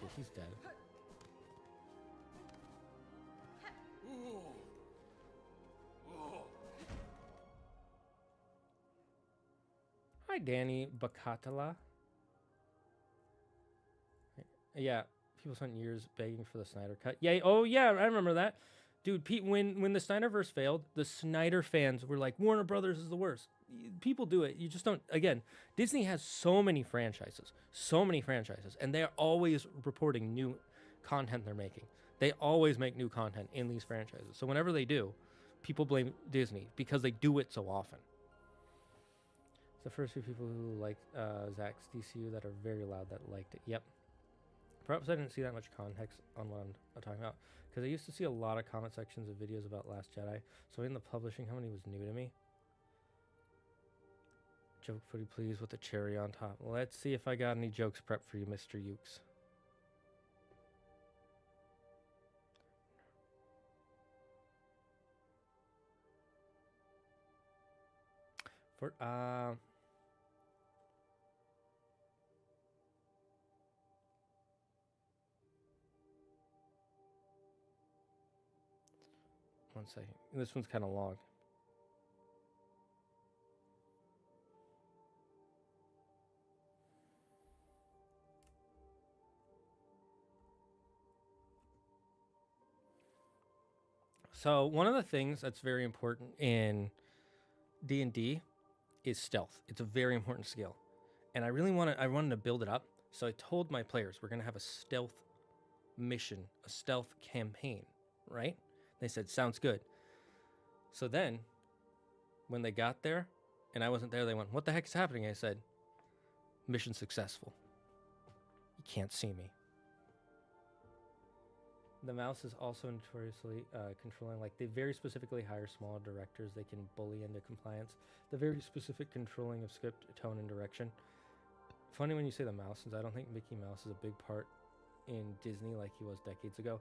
Okay, he's dead. Hi, Danny Bakatala. Yeah, people spent years begging for the Snyder cut. Yeah, oh yeah, I remember that. Dude, Pete, when the Snyderverse failed, the Snyder fans were like, Warner Brothers is the worst. People do it. You just don't. Again, Disney has so many franchises, and they are always reporting new content they're making. They always make new content in these franchises. So whenever they do, people blame Disney because they do it so often. It's the first few people who like Zach's DCU that are very loud that liked it. Yep. Perhaps I didn't see that much context on what I'm talking about, because I used to see a lot of comment sections of videos about Last Jedi, so in the publishing company was new to me. Joke footy, please, with the cherry on top. Let's see if I got any jokes prepped for you, Mr. Ukes. For, one second. This one's kind of long. So one of the things that's very important in D&D is stealth. It's a very important skill, and I wanted to build it up. So I told my players we're gonna have a stealth mission, a stealth campaign, right? They said sounds good. So then, when they got there, and I wasn't there, they went, "What the heck is happening?" I said, "Mission successful. You can't see me." The mouse is also notoriously controlling. Like, they very specifically hire smaller directors they can bully into compliance. The very specific controlling of script, tone, and direction. Funny when you say the mouse, since I don't think Mickey Mouse is a big part in Disney like he was decades ago.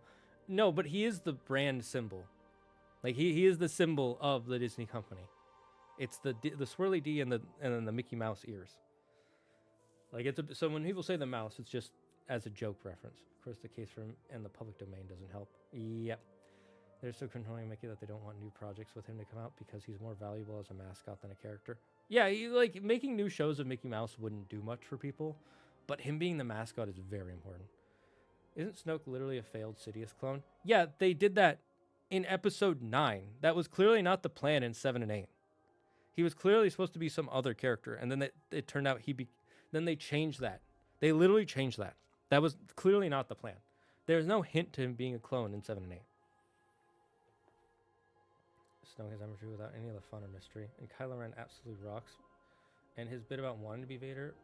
No, but he is the brand symbol. Like, he is the symbol of the Disney company. It's the swirly D and then the Mickey Mouse ears. Like, so when people say the mouse, it's just as a joke reference. Of course, the case for him and the public domain doesn't help. Yep. They're so controlling Mickey that they don't want new projects with him to come out because he's more valuable as a mascot than a character. Yeah, like, making new shows of Mickey Mouse wouldn't do much for people, but him being the mascot is very important. Isn't Snoke literally a failed Sidious clone? Yeah, they did that in episode 9. That was clearly not the plan in 7 and 8. He was clearly supposed to be some other character, and then it turned out then they changed that. They literally changed that. That was clearly not the plan. There's no hint to him being a clone in 7 and 8. Snoke has Emperor without any of the fun or mystery, and Kylo Ren absolutely rocks. And his bit about wanting to be Vader,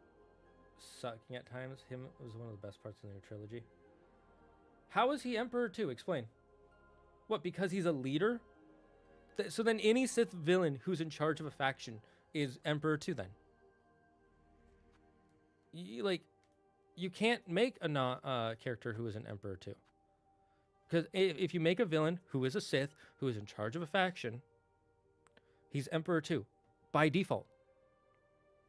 sucking at times, him was one of the best parts of the new trilogy. How is he Emperor too? Explain. What, because he's a leader? So then any Sith villain who's in charge of a faction is Emperor too then? You can't make a character who is an Emperor too. Because if you make a villain who is a Sith, who is in charge of a faction, he's Emperor too, by default.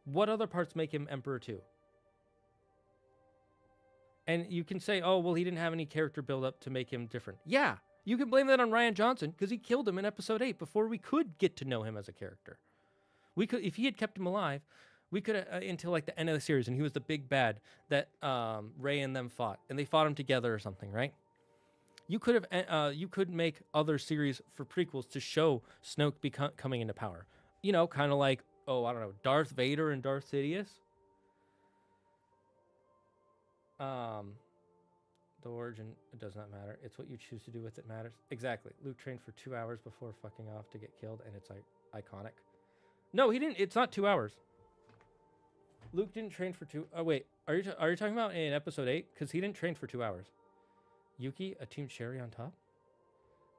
What other parts make him Emperor too? And you can say, oh, well, he didn't have any character build-up to make him different. Yeah, you can blame that on Rian Johnson because he killed him in episode 8 before we could get to know him as a character. We could, if he had kept him alive, we could until like the end of the series, and he was the big bad that Rey and them fought, and they fought him together or something, right? You could make other series for prequels to show Snoke coming into power. You know, kind of like, oh, I don't know, Darth Vader and Darth Sidious. The origin, it does not matter. It's what you choose to do with it matters. Exactly. Luke trained for 2 hours before fucking off to get killed, and it's like iconic. No, he didn't. It's not 2 hours. Luke didn't train for 2. Oh wait, are you talking about in episode 8? Because he didn't train for 2 hours. Yuki, a team cherry on top.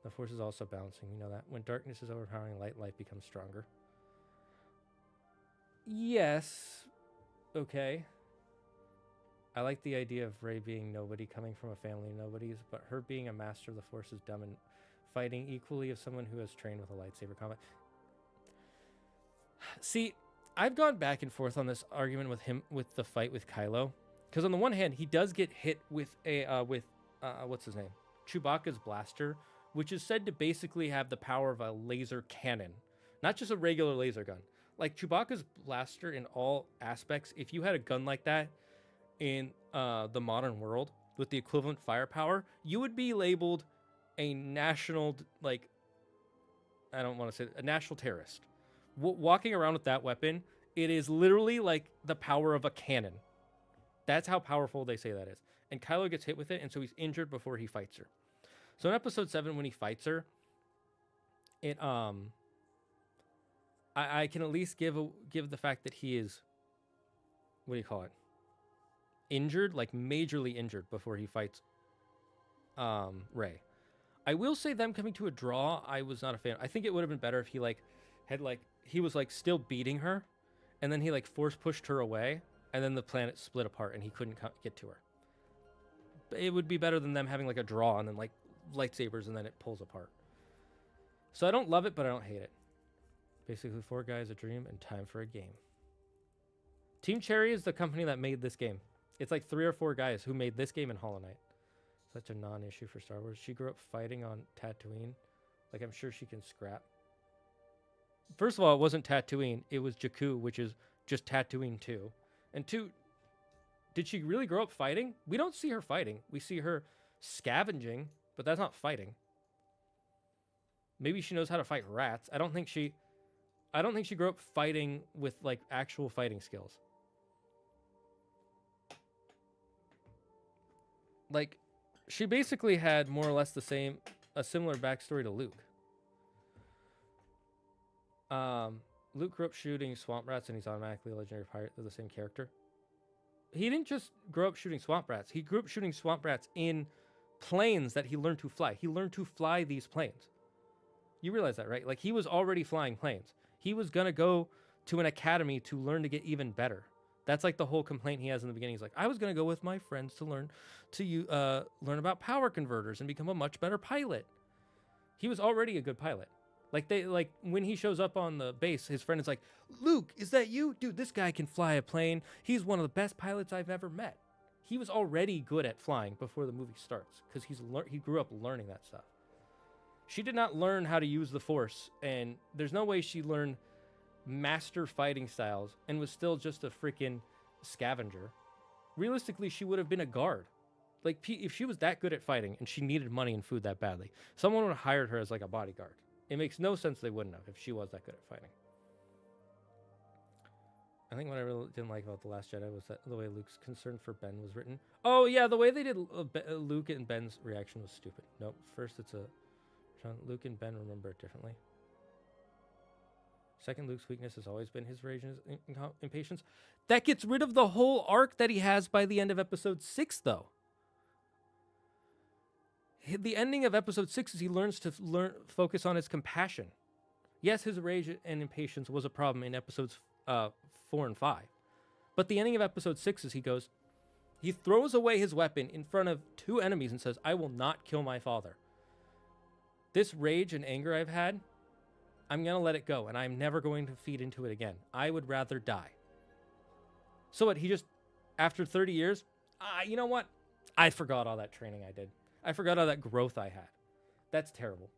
The force is also balancing. We know that when darkness is overpowering light becomes stronger. Yes. Okay. I like the idea of Rey being nobody, coming from a family of nobodies, but her being a master of the Force is dumb and fighting equally as someone who has trained with a lightsaber combat. See, I've gone back and forth on this argument with him with the fight with Kylo, because on the one hand, he does get hit with what's his name? Chewbacca's blaster, which is said to basically have the power of a laser cannon, not just a regular laser gun. like Chewbacca's blaster in all aspects. If you had a gun like that in the modern world with the equivalent firepower, you would be labeled a national, like, I don't want to say a national terrorist. Walking around with that weapon, it is literally like the power of a cannon. That's how powerful they say that is. And Kylo gets hit with it, and so he's injured before he fights her. So in episode 7, when he fights her, it I can at least give the fact that he is, what do you call it? Injured, like majorly injured before he fights Rey. I will say them coming to a draw, I was not a fan. I think it would have been better if he he was like still beating her, and then he like force pushed her away, and then the planet split apart and he couldn't get to her. It would be better than them having like a draw and then like lightsabers and then it pulls apart. So I don't love it, but I don't hate it. Basically 4 guys, a dream, and time for a game. Team Cherry is the company that made this game. It's like 3 or 4 guys who made this game in Hollow Knight. Such a non-issue for Star Wars. She grew up fighting on Tatooine. Like, I'm sure she can scrap. First of all, it wasn't Tatooine. It was Jakku, which is just Tatooine 2. And 2, did she really grow up fighting? We don't see her fighting. We see her scavenging, but that's not fighting. Maybe she knows how to fight rats. I don't think she grew up fighting with like actual fighting skills. Like, she basically had more or less a similar backstory to Luke. Luke grew up shooting swamp rats and he's automatically a legendary pirate. They're the same character. He didn't just grow up shooting swamp rats. He grew up shooting swamp rats in planes that he learned to fly. He learned to fly these planes. You realize that, right? Like, he was already flying planes. He was going to go to an academy to learn to get even better. That's like the whole complaint he has in the beginning. He's like, I was going to go with my friends to learn about power converters and become a much better pilot. He was already a good pilot. Like when he shows up on the base, his friend is like, Luke, is that you? Dude, this guy can fly a plane. He's one of the best pilots I've ever met. He was already good at flying before the movie starts because he grew up learning that stuff. She did not learn how to use the Force, and there's no way she learned master fighting styles and was still just a freaking scavenger. Realistically, she would have been a guard. Like, if she was that good at fighting and she needed money and food that badly, someone would have hired her as like a bodyguard. It makes no sense they wouldn't have if she was that good at fighting. I think what I really didn't like about The Last Jedi was that the way Luke's concern for Ben was written. Oh, yeah, the way they did Luke and Ben's reaction was stupid. Nope, first it's Luke and Ben remember it differently. Second, Luke's weakness has always been his rage and his impatience. That gets rid of the whole arc that he has by the end of episode 6, though. The ending of episode 6 is he learns to focus on his compassion. Yes, his rage and impatience was a problem in episodes 4 and 5. But the ending of episode 6 is he throws away his weapon in front of 2 enemies and says, I will not kill my father. This rage and anger I've had, I'm going to let it go, and I'm never going to feed into it again. I would rather die. So what, he just, after 30 years, you know what? I forgot all that training I did. I forgot all that growth I had. That's terrible.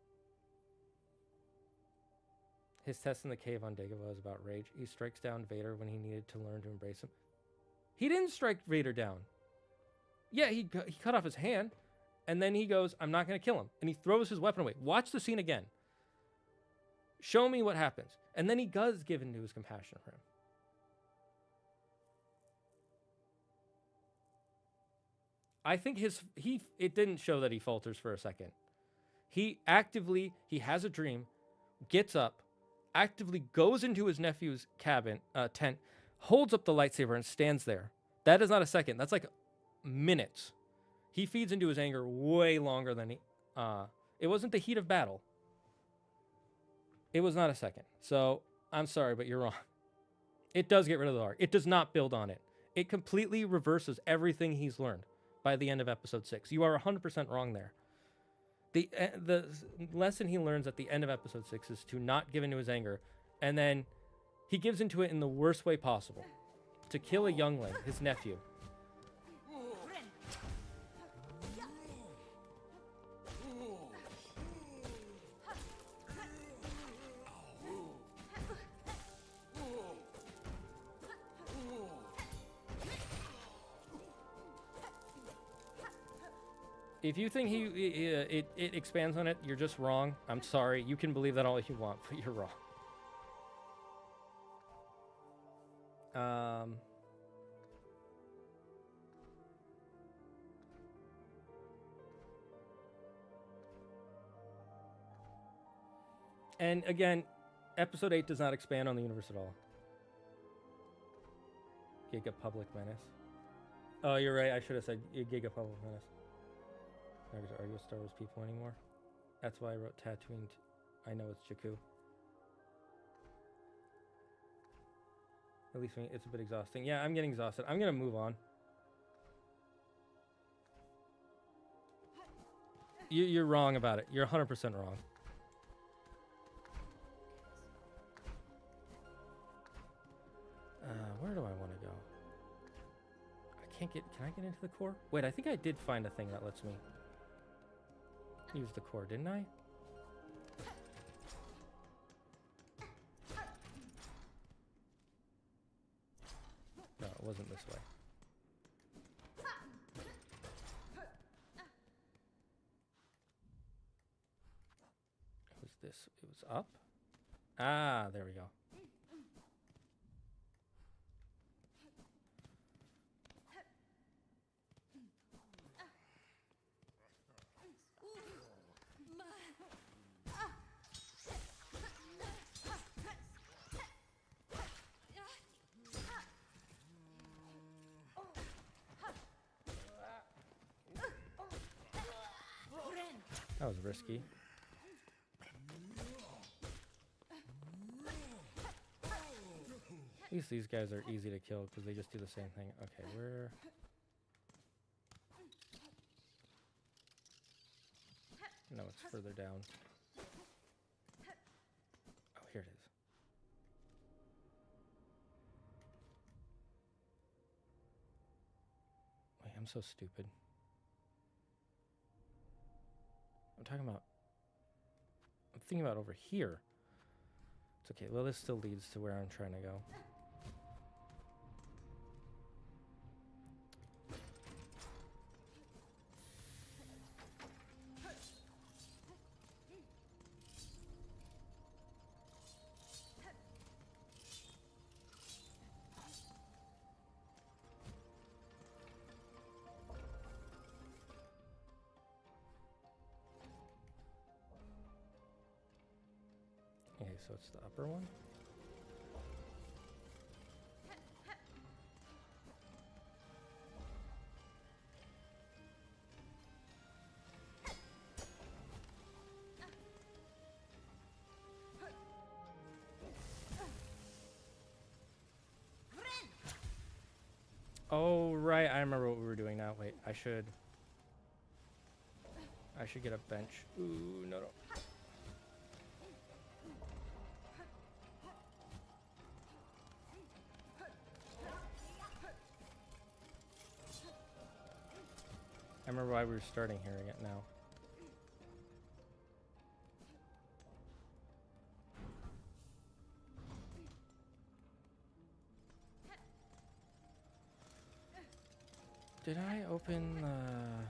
His test in the cave on Dagobah is about rage. He strikes down Vader when he needed to learn to embrace him. He didn't strike Vader down. Yeah, he cut off his hand, and then he goes, I'm not going to kill him. And he throws his weapon away. Watch the scene again. Show me what happens. And then he does give into his compassion for him. I think it didn't show that he falters for a second. He has a dream, gets up, actively goes into his nephew's cabin, tent, holds up the lightsaber and stands there. That is not a second. That's like minutes. He feeds into his anger way longer than it wasn't the heat of battle. It was not a second. So I'm sorry, but you're wrong. It does get rid of the arc. It does not build on it. It completely reverses everything he's learned by the end of episode 6. You are 100% wrong there. The lesson he learns at the end of episode 6 is to not give into his anger, and then he gives into it in the worst way possible, to kill a youngling, his nephew. If you think it expands on it, you're just wrong. I'm sorry. You can believe that all you want, but you're wrong. And again, episode 8 does not expand on the universe at all. Giga Public Menace. Oh, you're right. I should have said Giga Public Menace. I'm not going to argue with Star Wars people anymore. That's why I wrote Tatooine. I know it's Jakku. At least it's a bit exhausting. Yeah, I'm getting exhausted. I'm going to move on. You're wrong about it. You're 100% wrong. Where do I want to go? I can't get... Can I get into the core? Wait, I think I did find a thing that lets me use the core, didn't I? No, it wasn't this way. It was this. It was up? Ah, there we go. That was risky. At least these guys are easy to kill because they just do the same thing. Okay, where... No, it's further down. Oh, here it is. Wait, I'm so stupid. I'm thinking about over here. It's okay. Well, this still leads to where I'm trying to go. Okay, so it's the upper one. Oh, right. I remember what we were doing now. Wait, I should get a bench. Ooh, no. I remember why we were starting here again now. Did I open the...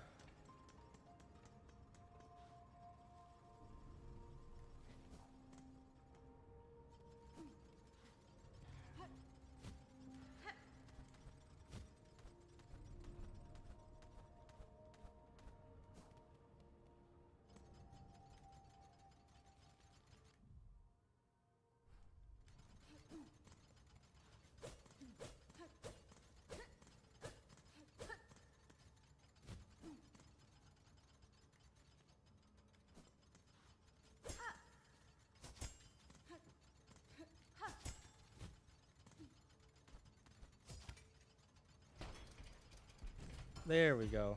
There we go.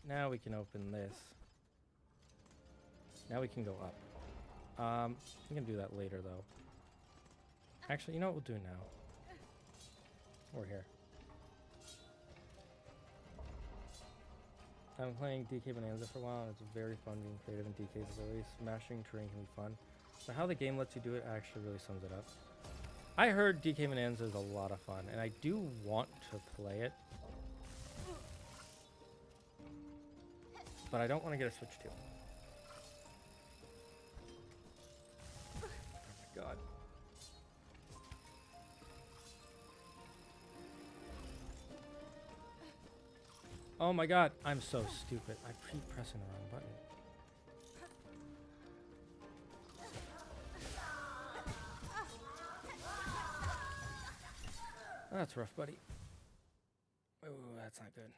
Now we can open this. Now we can go up. I'm gonna do that later though. Actually, you know what we'll do now? We're here. I've been playing DK Bonanza for a while and it's very fun being creative in DK's abilities. Smashing terrain can be fun. But how the game lets you do it actually really sums it up. I heard DK Bonanza is a lot of fun and I do want to play it. but I don't want to get a switch too. Oh my god. Oh my god, I'm so stupid. I keep pressing the wrong button. That's rough, buddy. Oh, that's not good.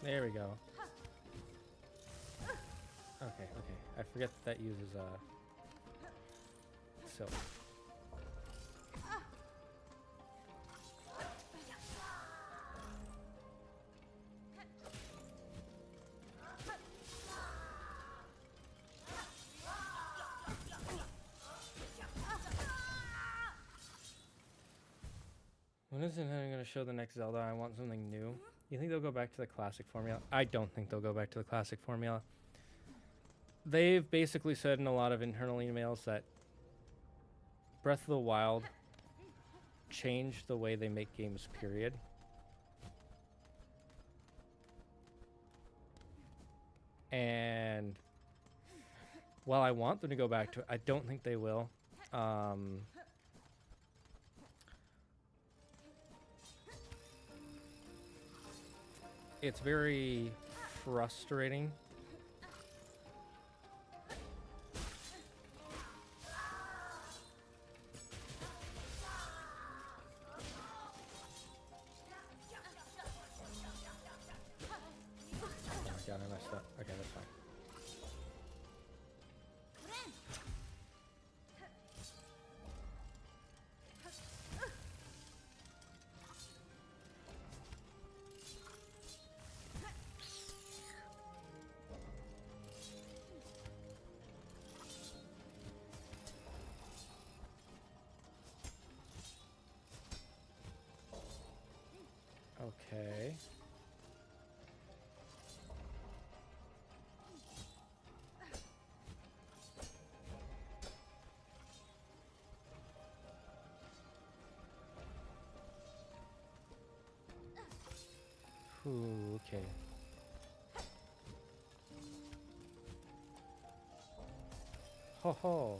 There we go. Okay. I forget that uses silk. When is it going to show the next Zelda? I want something new. You think they'll go back to the classic formula? I don't think they'll go back to the classic formula. They've basically said in a lot of internal emails that Breath of the Wild changed the way they make games, period. And while I want them to go back to it, I don't think they will. It's very frustrating. Oh my god, I messed up. Okay, that's fine. Okay. Ooh, okay. Ho ho.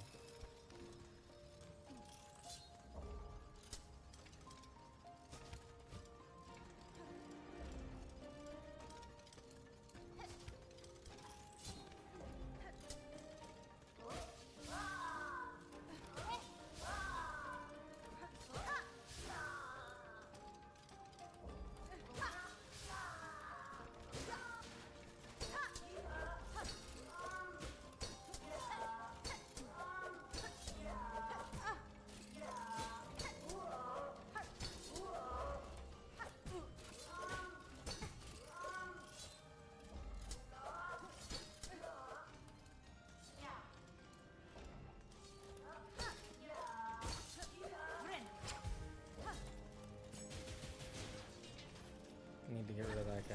Need to get rid of that guy.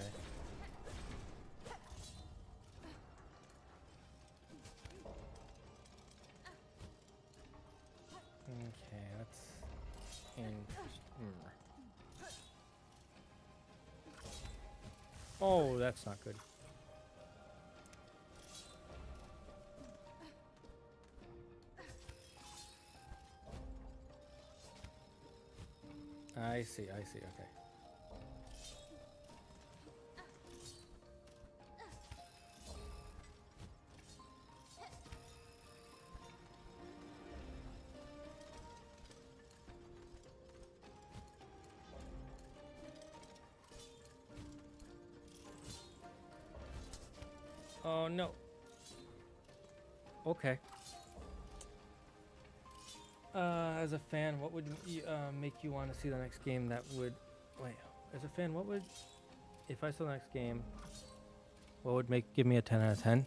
Okay, that's interesting. Oh, that's not good. I see, okay. Oh no. Okay. As a fan, what would make you want to see the next game that would... Wait, as a fan, what would... If I saw the next game, what would give me a 10 out of 10?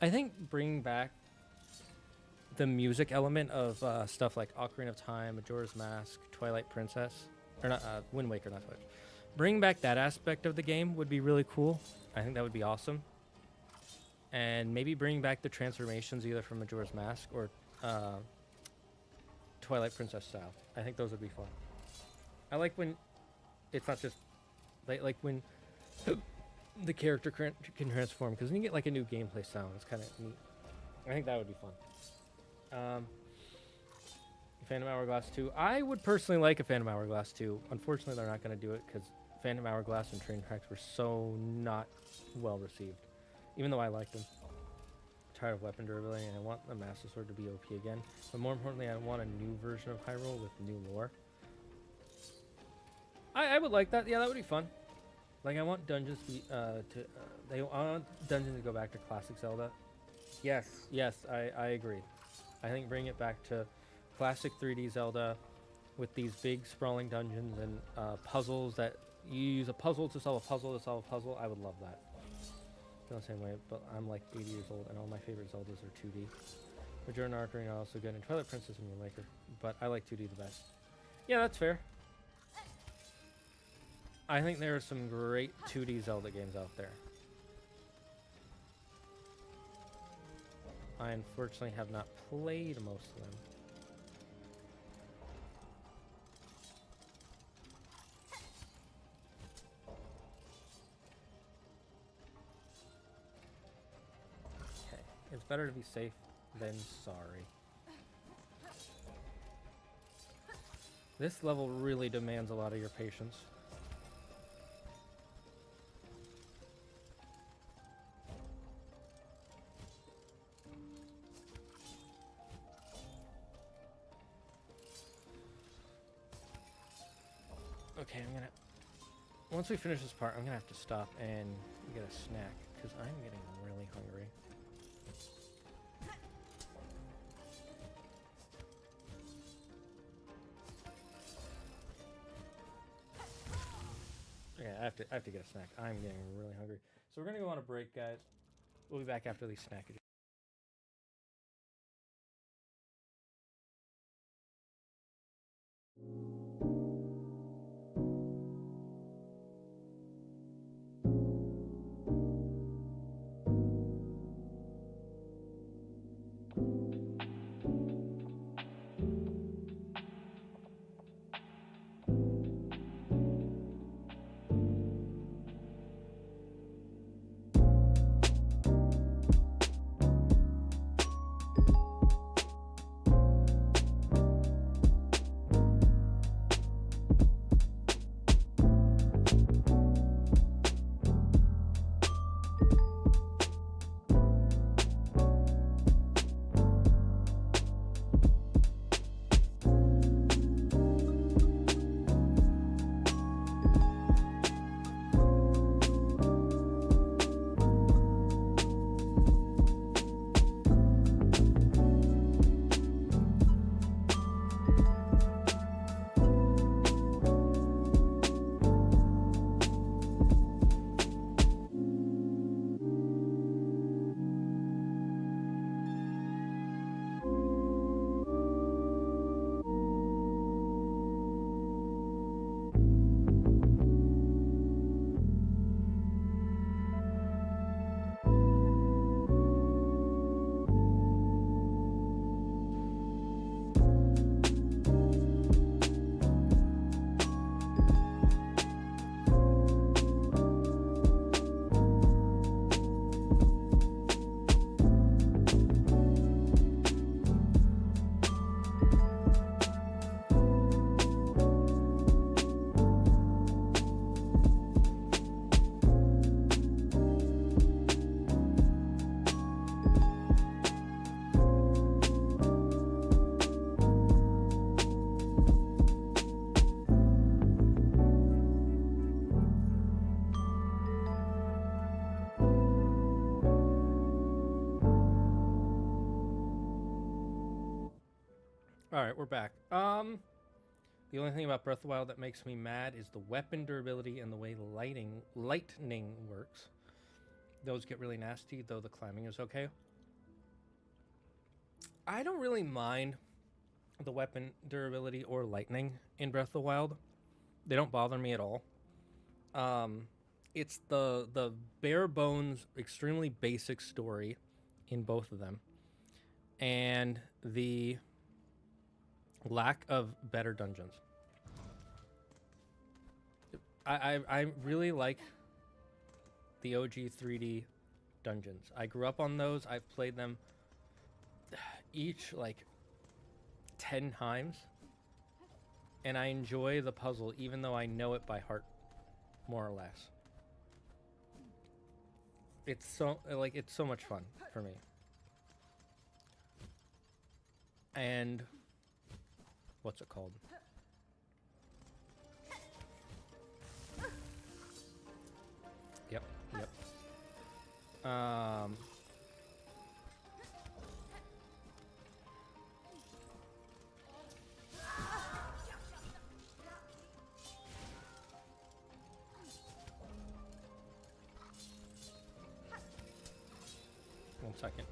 I think bringing back the music element of stuff like Ocarina of Time, Majora's Mask, Twilight Princess, or not, Wind Waker, not Twilight. Bring back that aspect of the game would be really cool. I think that would be awesome. And maybe bring back the transformations either from Majora's Mask or Twilight Princess style. I think those would be fun. I like when it's not just like when the character can transform, because then you get like a new gameplay style. It's kind of neat. I think that would be fun. Phantom Hourglass 2. I would personally like a Phantom Hourglass 2. Unfortunately, they're not going to do it because Phantom Hourglass and Train Tracks were so not well received. Even though I liked them. Tired of weapon durability, and I want the Master Sword to be OP again. But more importantly, I want a new version of Hyrule with new lore. I would like that. Yeah, that would be fun. Like, I want dungeons to be, I want dungeons to go back to classic Zelda. Yes, I agree. I think bring it back to classic 3D Zelda with these big sprawling dungeons and puzzles that you use a puzzle to solve a puzzle to solve a puzzle. I would love that. Feel the same way, but I'm like 80 years old and all my favorite Zeldas are 2D. Majora and Ocarina are also good, and Twilight Princess and Wind Waker, but I like 2D the best. Yeah, that's fair. I think there are some great 2D Zelda games out there. I unfortunately have not played most of them. Okay, it's better to be safe than sorry. This level really demands a lot of your patience. Okay, once we finish this part, I'm gonna have to stop and get a snack, because I'm getting really hungry. Okay, I have to get a snack. I'm getting really hungry. So we're gonna go on a break, guys. We'll be back after these snackages. All right, we're back. The only thing about Breath of the Wild that makes me mad is the weapon durability and the way lightning works. Those get really nasty, though the climbing is okay. I don't really mind the weapon durability or lightning in Breath of the Wild. They don't bother me at all. It's the bare bones, extremely basic story in both of them, and the lack of better dungeons. I really like the OG 3D dungeons. I grew up on those. I've played them each like 10 times, and I enjoy the puzzle even though I know it by heart, more or less. It's so much fun for me. And what's it called? Yep. One second.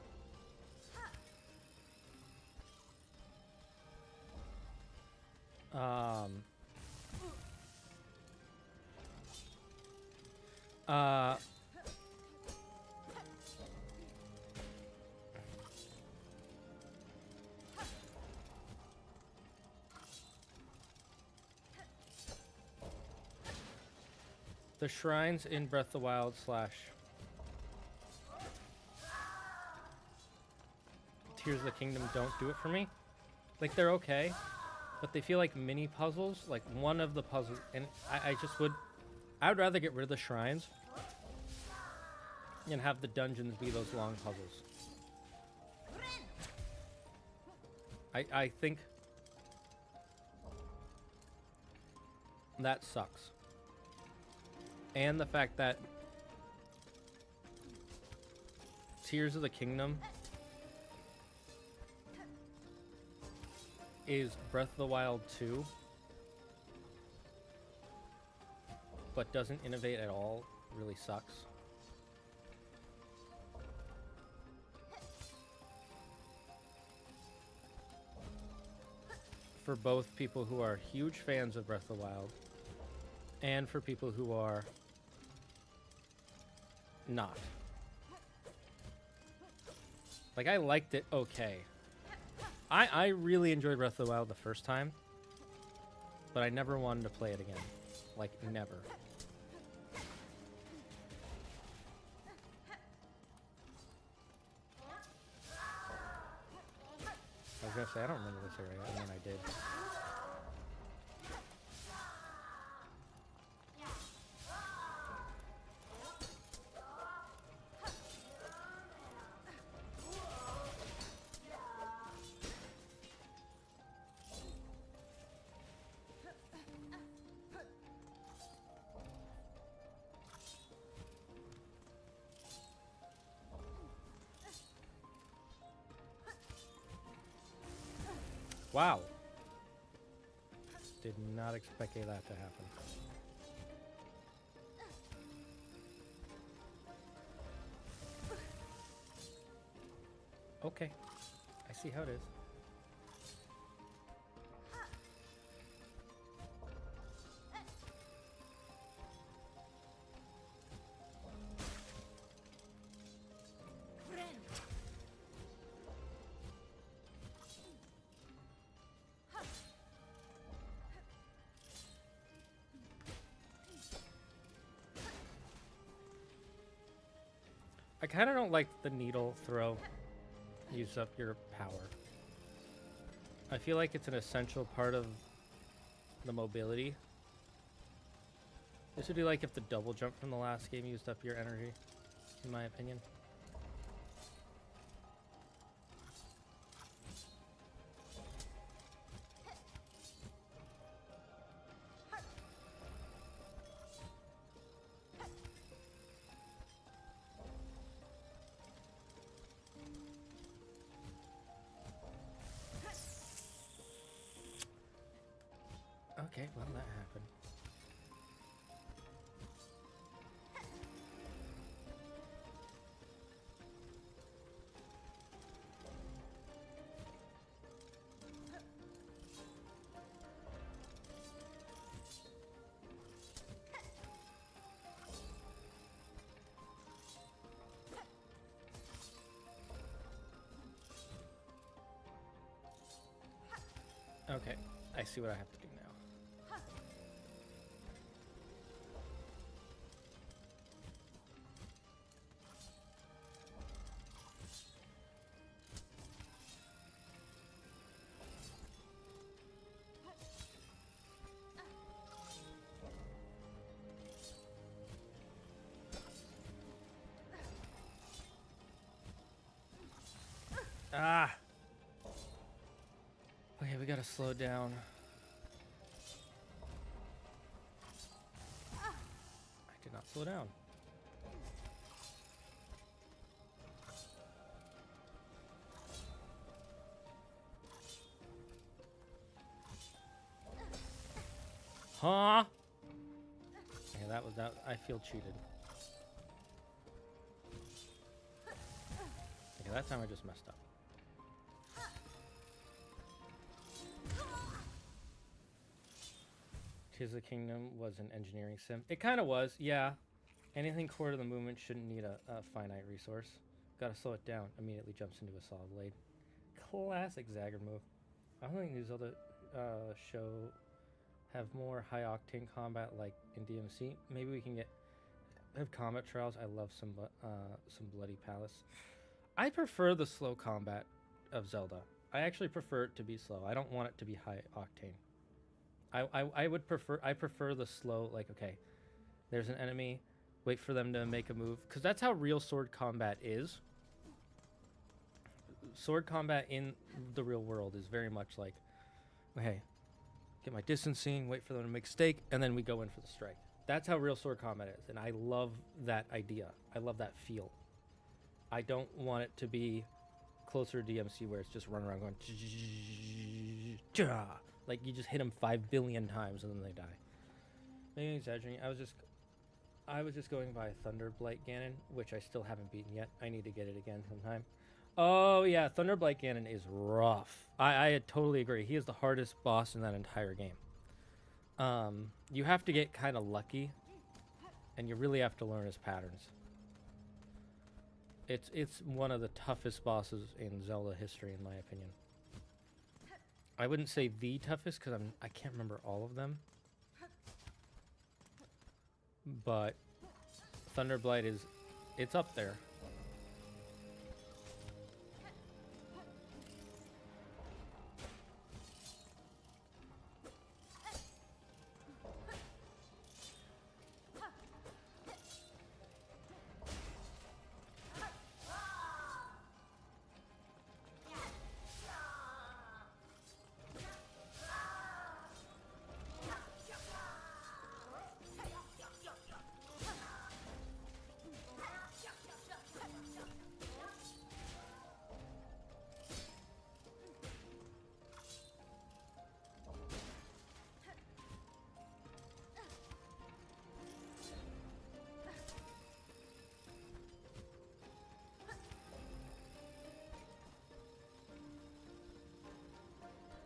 The shrines in Breath of the Wild / Tears of the Kingdom don't do it for me. Like, they're okay, but they feel like mini puzzles. Like, one of the puzzles, and I would rather get rid of the shrines and have the dungeons be those long puzzles. I think that sucks. And the fact that Tears of the Kingdom is Breath of the Wild 2, but doesn't innovate at all, really sucks. For both people who are huge fans of Breath of the Wild and for people who are not. Like, I liked it okay. I really enjoyed Breath of the Wild the first time, but I never wanted to play it again. Like, never. I was gonna say, I don't remember this area, and then I did. Wow. Did not expect that to happen. Okay. I see how it is. I kind of don't like the needle throw. Use up your power. I feel like it's an essential part of the mobility. This would be like if the double jump from the last game used up your energy, in my opinion. let that happen. Okay, I see what I have to do now. Ah! Okay, we gotta slow down. I did not slow down. Huh? Okay, that was that. I feel cheated. Okay, that time I just messed up. Tis the Kingdom was an engineering sim. It kind of was, yeah. Anything core to the movement shouldn't need a finite resource. Gotta slow it down. Immediately jumps into a saw blade. Classic Zagard move. I don't think these other show have more high octane combat like in DMC. Maybe we can have combat trials. I love some bloody palace. I prefer the slow combat of Zelda. I actually prefer it to be slow. I don't want it to be high octane. I prefer the slow, like, okay, there's an enemy, wait for them to make a move, because that's how real sword combat is. Sword combat in the real world is very much like, okay, get my distancing, wait for them to make a stake, and then we go in for the strike. That's how real sword combat is, and I love that idea. I love that feel. I don't want it to be closer to DMC where it's just run around going like you just hit them 5 billion times and then they die. Maybe exaggerating. I was just going by Thunderblight Ganon, which I still haven't beaten yet. I need to get it again sometime. Oh yeah, Thunderblight Ganon is rough. I totally agree. He is the hardest boss in that entire game. You have to get kind of lucky, and you really have to learn his patterns. It's one of the toughest bosses in Zelda history, in my opinion. I wouldn't say the toughest because I can't remember all of them, but Thunderblight it's up there.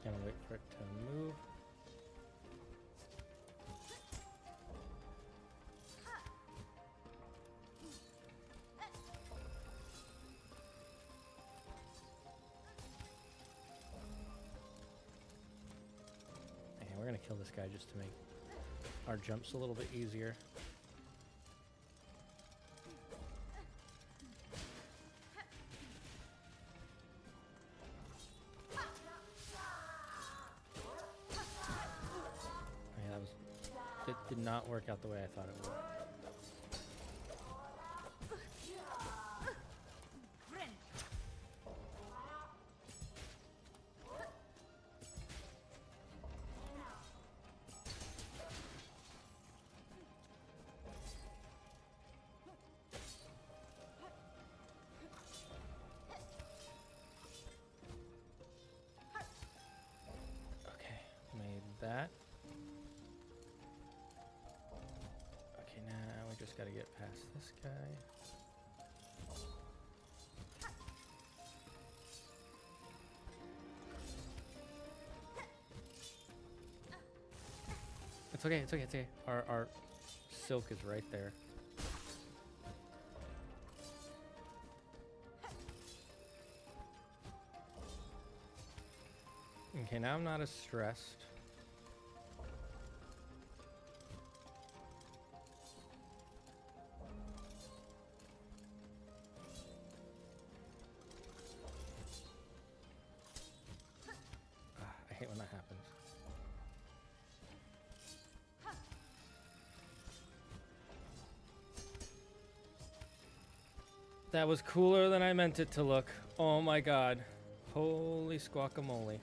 Gonna wait for it to move. Okay, we're gonna kill this guy just to make our jumps a little bit easier. It did not work out the way I thought it would. Okay, made that. It's okay, it's okay, it's okay. Our silk is right there. Okay, now I'm not as stressed. I hate when that happens. That was cooler than I meant it to look. Oh my god. Holy squawkamole.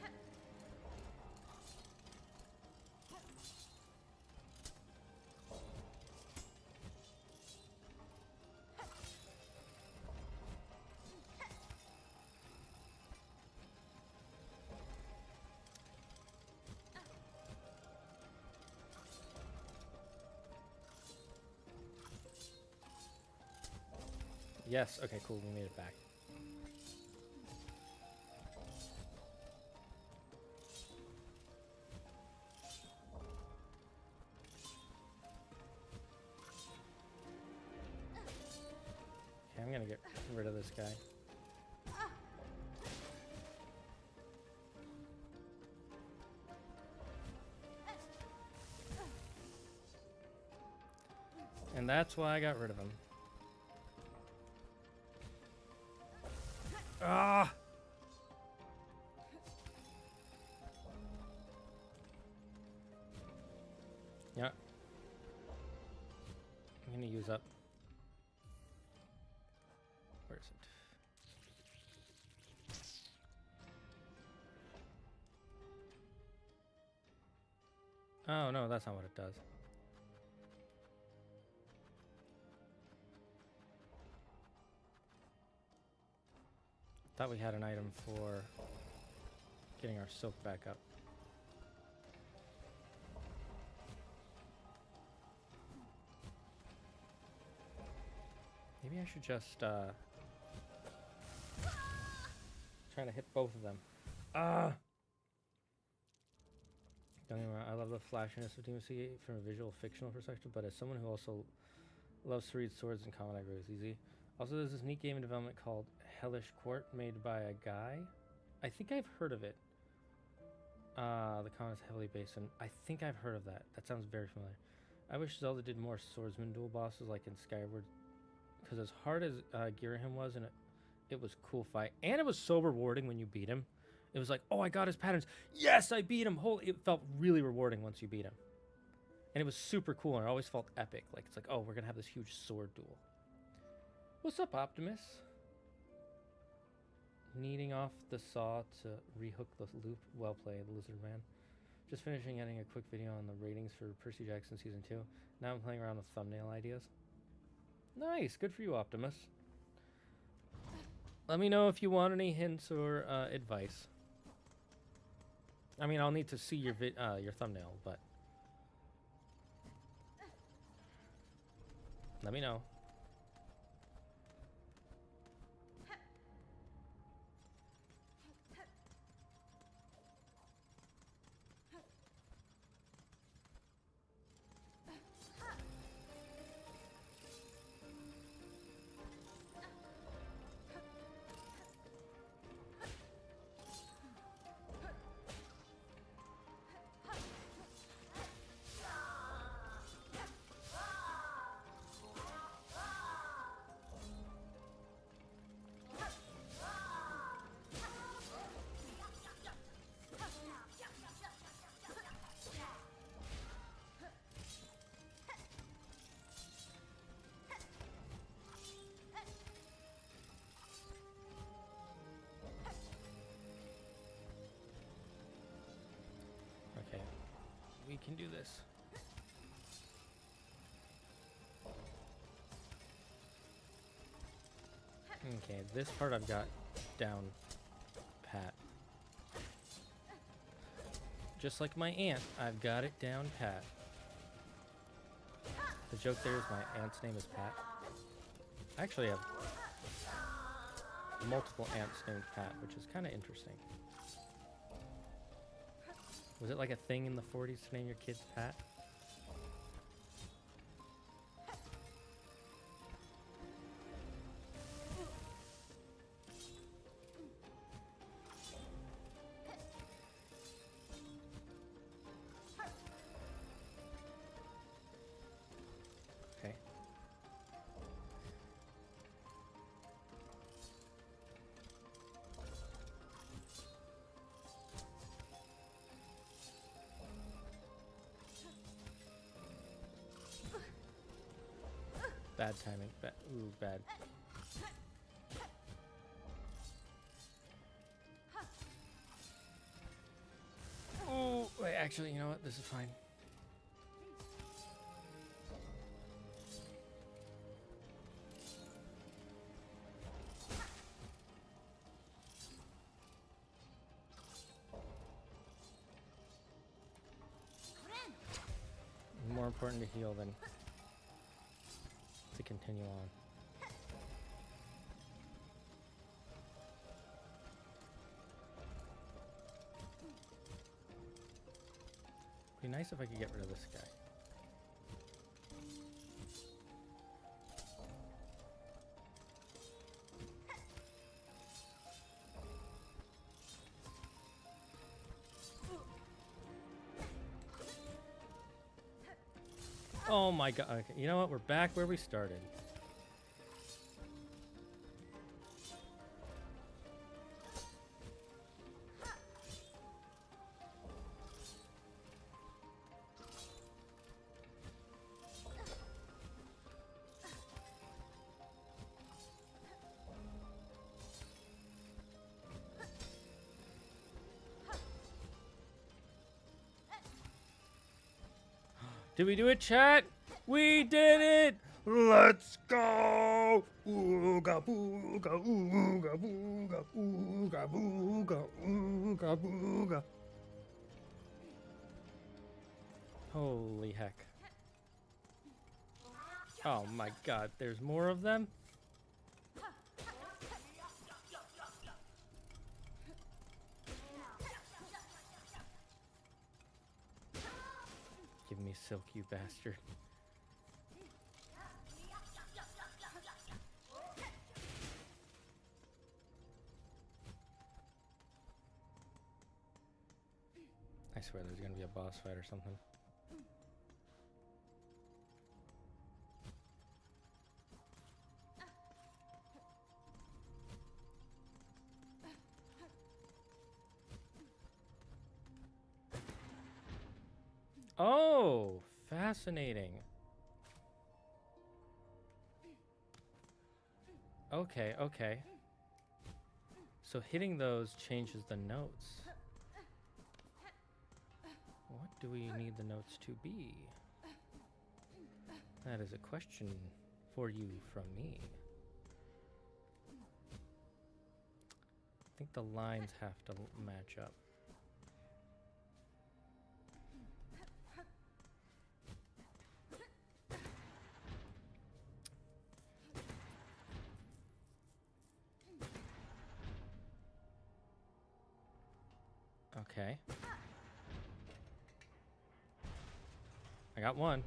Yes, okay, cool, we made it back. Okay, I'm gonna get rid of this guy. And that's why I got rid of him. Ah! Yeah. I'm gonna use up. Where is it? Oh, no, that's not what it does. Thought we had an item for getting our silk back up. Maybe I should just trying to hit both of them. Ah! Don't get me wrong, I love the flashiness of DMC from a visual fictional perspective, but as someone who also loves to read swords and comic, I agree with easy. Also, there's this neat game in development called Hellish Court, made by a guy. I think I've heard of it. The con is heavily based on... I think I've heard of that. That sounds very familiar. I wish Zelda did more swordsman dual bosses like in Skyward, because as hard as Girahim was, and it was a cool fight, and it was so rewarding when you beat him. It was like, oh, I got his patterns. Yes, I beat him. Holy, it felt really rewarding once you beat him. And it was super cool, and it always felt epic. Like, it's like, oh, we're going to have this huge sword duel. What's up, Optimus? Kneading off the saw to rehook the loop. Well played, Lizard Man. Just finishing editing a quick video on the ratings for Percy Jackson Season 2. Now I'm playing around with thumbnail ideas. Nice, good for you, Optimus. Let me know if you want any hints or advice. I mean, I'll need to see your thumbnail, but let me know. Okay, we can do this. Okay, this part I've got down pat. Just like my aunt, I've got it down pat. The joke there is my aunt's name is Pat. I actually have multiple aunts named Pat, which is kind of interesting. Was it like a thing in the 40s to name your kids Pat? Bad timing. Ooh, bad. Oh, wait, actually, you know what? This is fine. More important to heal than to continue on. Be nice if I could get rid of this guy. Oh my god. Okay, you know what? We're back where we started. Did we do it, chat? We did it! Let's go! Ooga booga, ooga booga, ooga booga, ooga booga. Holy heck. Oh my god, there's more of them? Give me silk, you bastard. I swear there's gonna be a boss fight or something. Oh, fascinating. Okay, okay. So hitting those changes the notes. What do we need the notes to be? That is a question for you from me. I think the lines have to match up. Okay. I got one.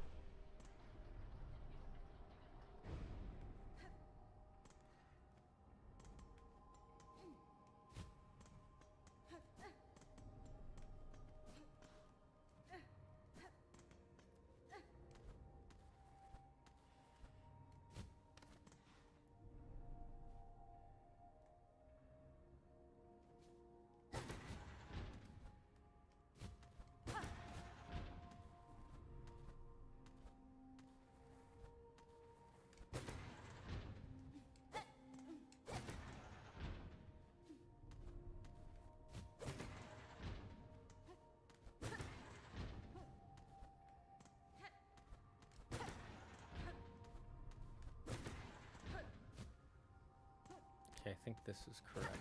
Okay, I think this is correct.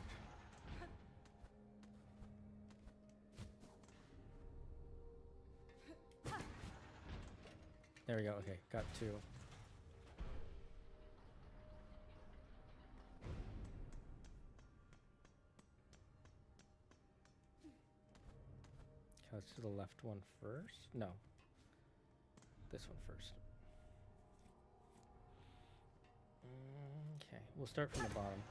There we go. Okay, got two. Okay, let's do the left one first. No. This one first. Okay, we'll start from the bottom.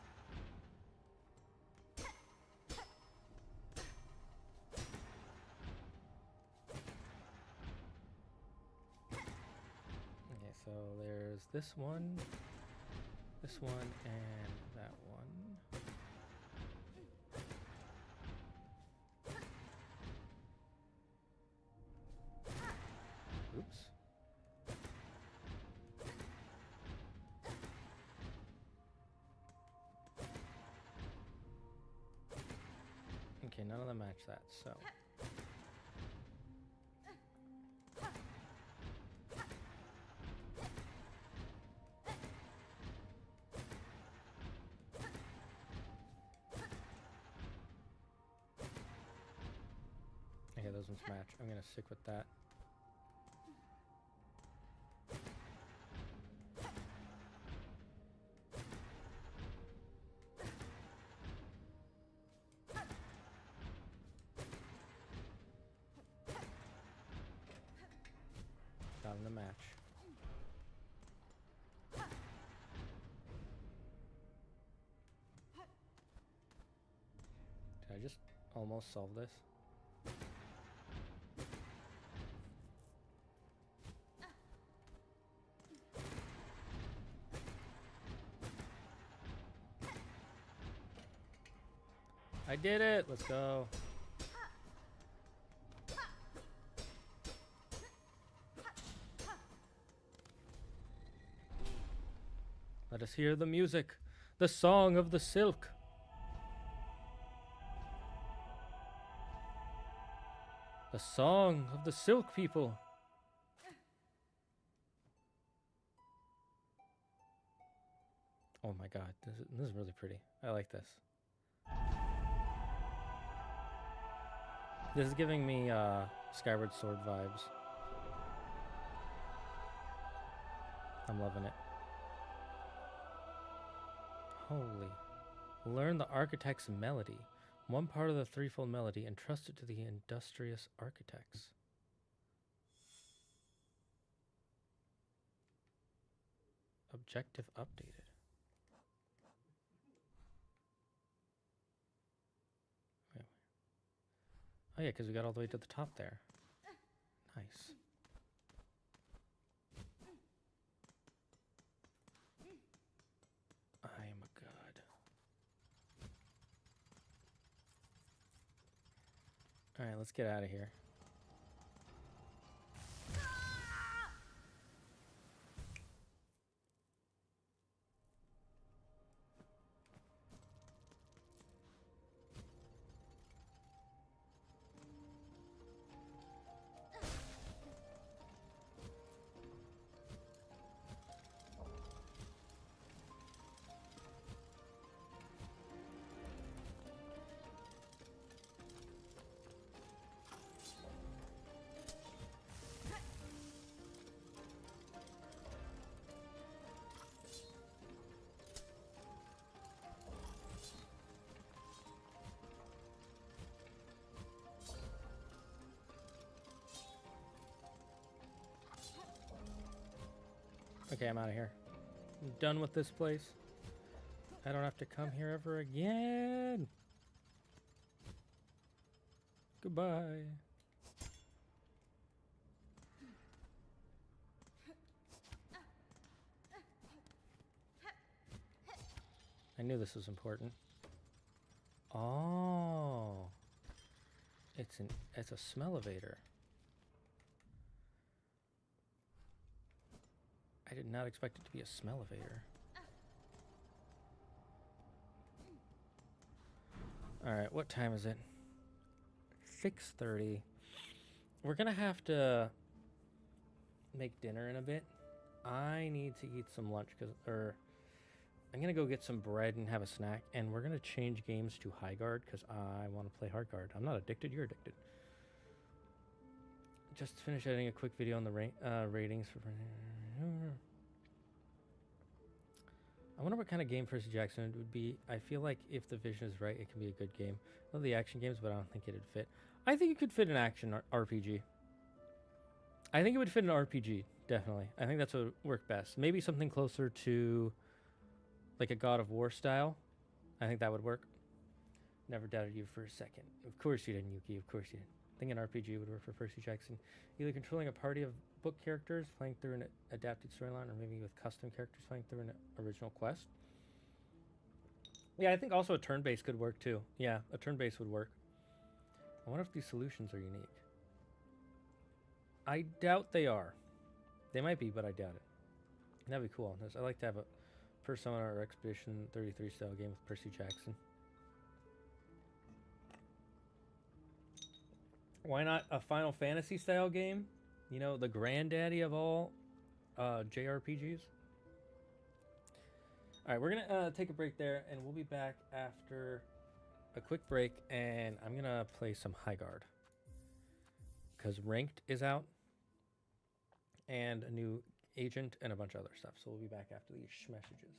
Okay, so there's this one, and that one. Oops. Okay, none of them match that, so. Okay, those ones match. I'm gonna stick with that. Got them to match. Did I just almost solve this? I did it! Let's go. Let us hear the music, the song of the silk. The song of the silk people. Oh my god, this is really pretty. I like this. This is giving me Skyward Sword vibes. I'm loving it. Holy. Learn the architect's melody. One part of the threefold melody, and trust it to the industrious architects. Objective updated. Wait. Oh yeah, because we got all the way to the top there. Nice. I am a god. Alright, let's get out of here. Okay, I'm out of here. I'm done with this place. I don't have to come here ever again. Goodbye. I knew this was important. Oh. It's a smell-evator. I did not expect it to be a smell-evator. Alright, what time is it? 6:30. We're gonna have to make dinner in a bit. I need to eat some lunch, I'm gonna go get some bread and have a snack, and we're gonna change games to HiGuard because I want to play HardGuard. I'm not addicted, you're addicted. Just finished editing a quick video on the ratings for... I wonder what kind of game Percy Jackson it would be. I feel like if the vision is right, it can be a good game. I love the action games, but I don't think it'd fit. I think it could fit an action RPG. I think it would fit an RPG, definitely. I think that's what would work best. Maybe something closer to like a God of War style. I think that would work. Never doubted you for a second. Of course you didn't, Yuki. Of course you didn't. I think an RPG would work for Percy Jackson. Either controlling a party of book characters playing through an adapted storyline, or maybe with custom characters playing through an original quest. Yeah, I think also a turn-based could work too. Yeah, a turn-based would work. I wonder if these solutions are unique. I doubt they are. They might be, but I doubt it. That'd be cool. I like to have a Persona or Expedition 33 style game with Percy Jackson. Why not a Final Fantasy style game? You know, the granddaddy of all JRPGs. All right, we're gonna take a break there, and we'll be back after a quick break, and I'm gonna play some HiGuard because ranked is out, and a new agent and a bunch of other stuff. So we'll be back after these messages.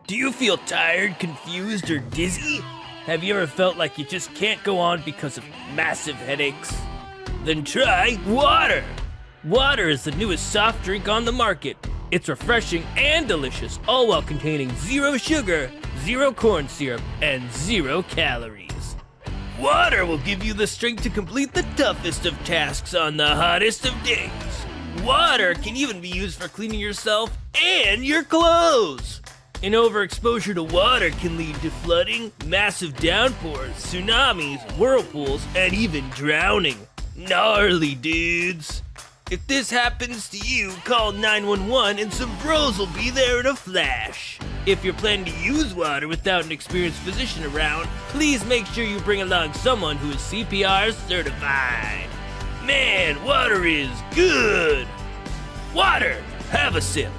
Do you feel tired, confused, or dizzy? Have you ever felt like you just can't go on because of massive headaches? Then try water! Water is the newest soft drink on the market. It's refreshing and delicious, all while containing 0 sugar, 0 corn syrup, and 0 calories. Water will give you the strength to complete the toughest of tasks on the hottest of days. Water can even be used for cleaning yourself and your clothes. An overexposure to water can lead to flooding, massive downpours, tsunamis, whirlpools, and even drowning. Gnarly, dudes. If this happens to you, call 911 and some bros will be there in a flash. If you're planning to use water without an experienced physician around, please make sure you bring along someone who is CPR certified. Man, water is good. Water, have a sip.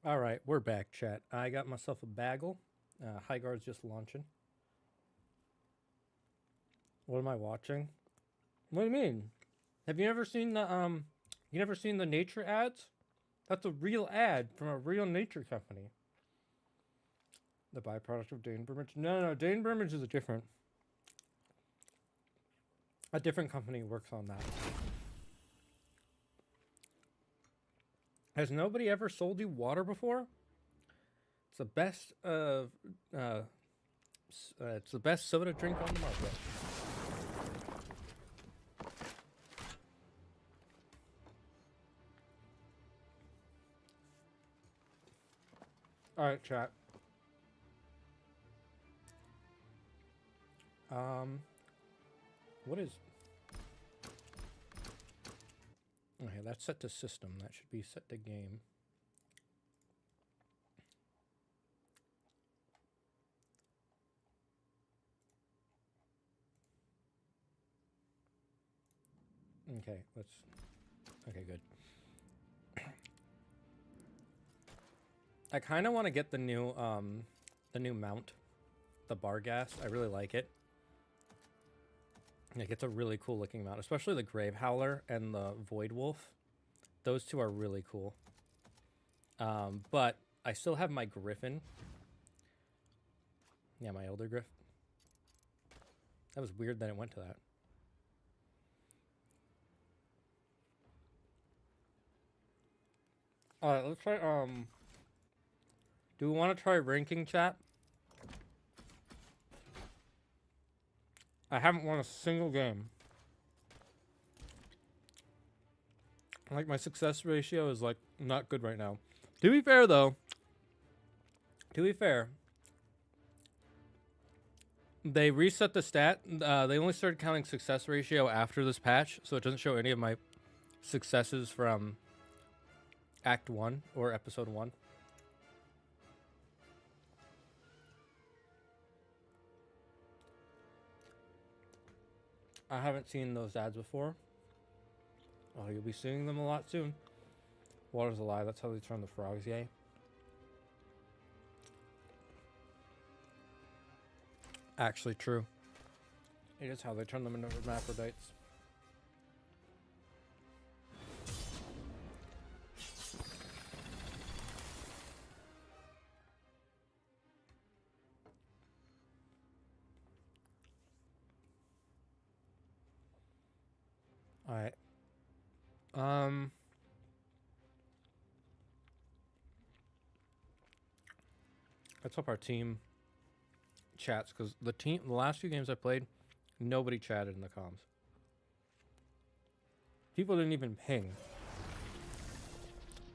All right, we're back, chat. I got myself a bagel. HiGuard's just launching. What am I watching? What do you mean? Have you never seen the You never seen the nature ads? That's a real ad from a real nature company. The byproduct of dainbermage. No, dainbermage is a different company works on that. Has nobody ever sold you water before? It's the best it's the best soda drink on the market. All right, chat. What is? Okay, that's set to system. That should be set to game. Okay, let's. Okay, good. I kind of want to get the new mount, the bar gas. I really like it. Like, it's a really cool looking mount, especially the Grave Howler and the Void Wolf. Those two are really cool. But I still have my Griffin. Yeah, my Elder Griff. That was weird that it went to that. Alright, let's try, do we want to try ranking, chat? I haven't won a single game. Like, my success ratio is, like, not good right now. To be fair, though, they reset the stat. They only started counting success ratio after this patch, so it doesn't show any of my successes from Act 1 or Episode 1. I haven't seen those ads before. Oh, you'll be seeing them a lot soon. Water's a lie. That's how they turn the frogs, yay. Actually true. It is how they turn them into hermaphrodites. Alright. Let's hope our team chats, because the last few games I played, nobody chatted in the comms. People didn't even ping.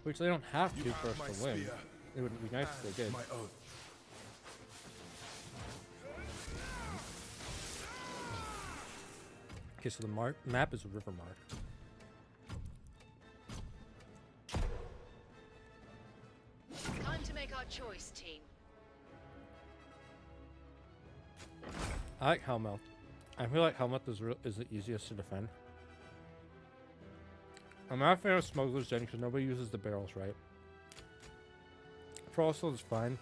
Which they don't have to for us to win. It would be nice if they did. Okay, so the map is River Mark. Time to make our choice, team. I like Helmet. I feel like Helmet is the easiest to defend. I'm not a fan of Smuggler's Den because nobody uses the barrels right. Trollsville is fine.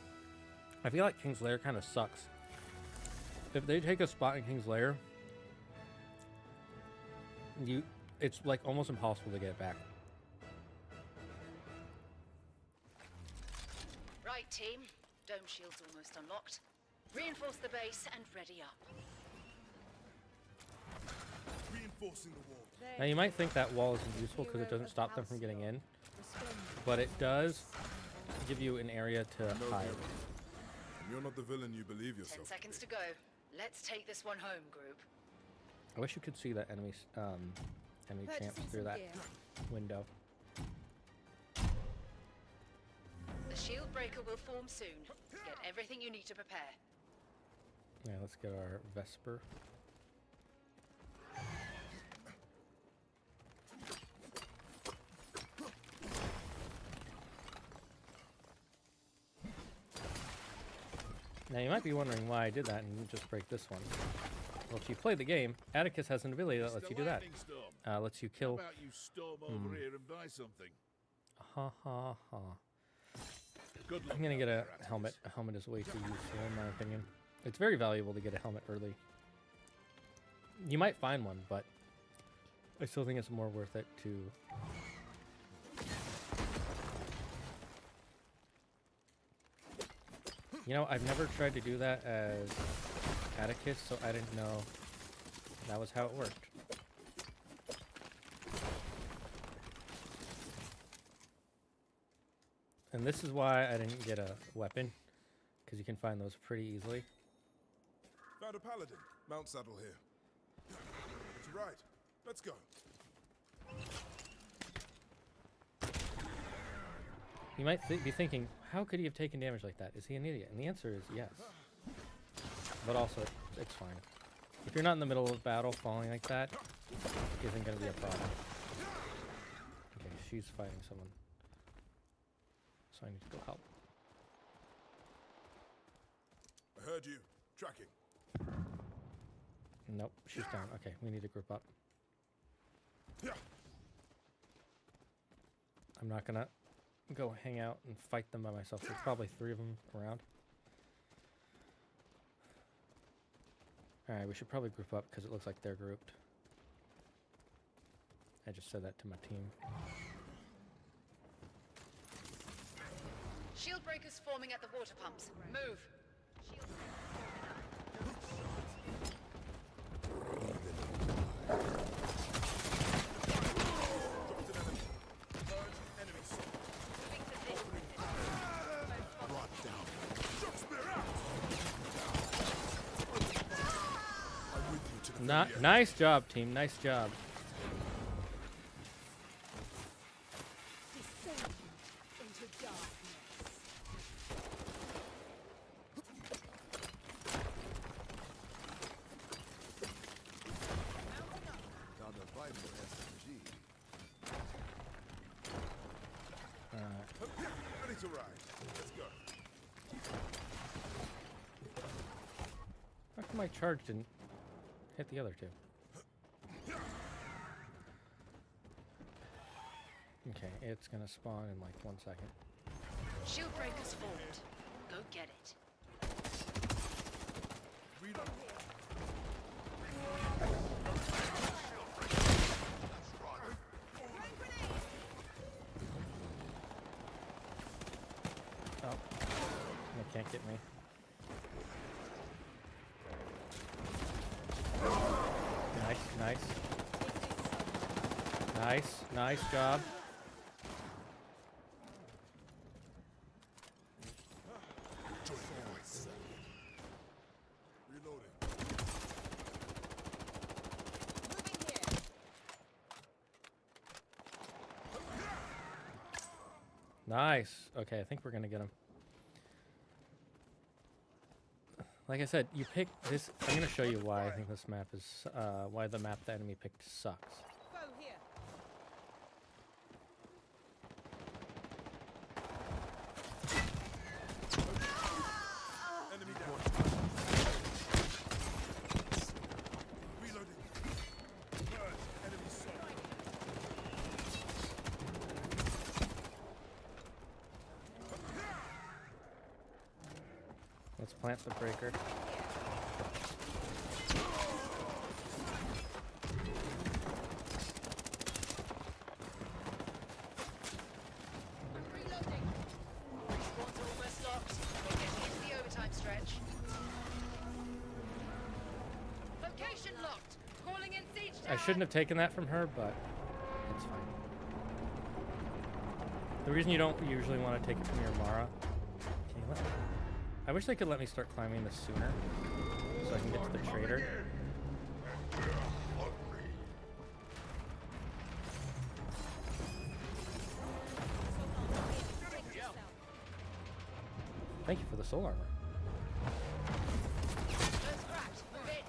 I feel like King's Lair kind of sucks. If they take a spot in King's Lair, it's like almost impossible to get it back. Right, team. Dome shield's almost unlocked. Reinforce the base and ready up. Reinforcing the wall. Now you might think that wall isn't useful because it doesn't stop them from getting in, but it does give you an area to hide. You're not the villain you believe 10 yourself. seconds to go. Let's take this one home, group. I wish you could see that enemy champ through that window. The shield breaker will form soon. Get everything you need to prepare. Yeah, let's get our Vesper. Now you might be wondering why I did that and just break this one. Well, if you play the game, Atticus has an ability that lets you do that. Lets you kill. How about you storm over here and buy something? Ha ha ha. Good luck. I'm gonna get a helmet. A helmet is way too useful in my opinion. It's very valuable to get a helmet early. You might find one, but I still think it's more worth it to... You know, I've never tried to do that as Atticus, so I didn't know that was how it worked. And this is why I didn't get a weapon, because you can find those pretty easily. Found a paladin. Mount saddle here. That's right. Let's go. You might be thinking, how could he have taken damage like that? Is he an idiot? And the answer is yes. But also, it's fine. If you're not in the middle of battle, falling like that isn't going to be a problem. Okay, she's fighting someone. So I need to go help. I heard you. Tracking. Nope, she's down. Okay, we need to group up. I'm not gonna go hang out and fight them by myself. There's probably 3 of them around. Alright, we should probably group up because it looks like they're grouped. I just said that to my team. Shield breakers forming at the water pumps. Move. Shield moving to this. Nice job, team. Nice job. Got a vital SMG. Ready to ride. Let's go. How come my charge didn't hit the other 2? Okay, it's gonna spawn in like 1 second. Shield breakers formed. Go get it. Reload. Oh, they can't get me. Nice. Nice job. Reloading. Nice. Okay, I think we're gonna get him. Like I said, you pick this. I'm gonna show you why I think this map is, why the map the enemy picked sucks. Enemy down. Reloading. Purge. Enemy sold. Let's plant the breaker. Respawn's almost locked. We're getting into the overtime stretch. Location locked. Calling in siege I tower. shouldn't have taken that from her, but it's fine. The reason you don't usually want to take it from your Mara. Can you let me? I wish they could let me start climbing this sooner, so I can get to the trader. Thank you for the soul armor. First cracked. Move in.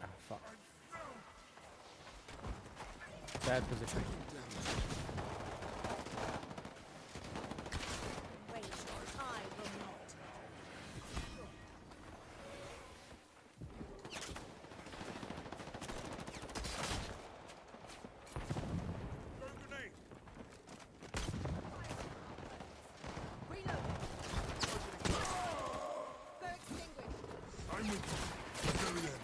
Ah, fuck. Bad position. Throw grenade. I'm with you. To the very end.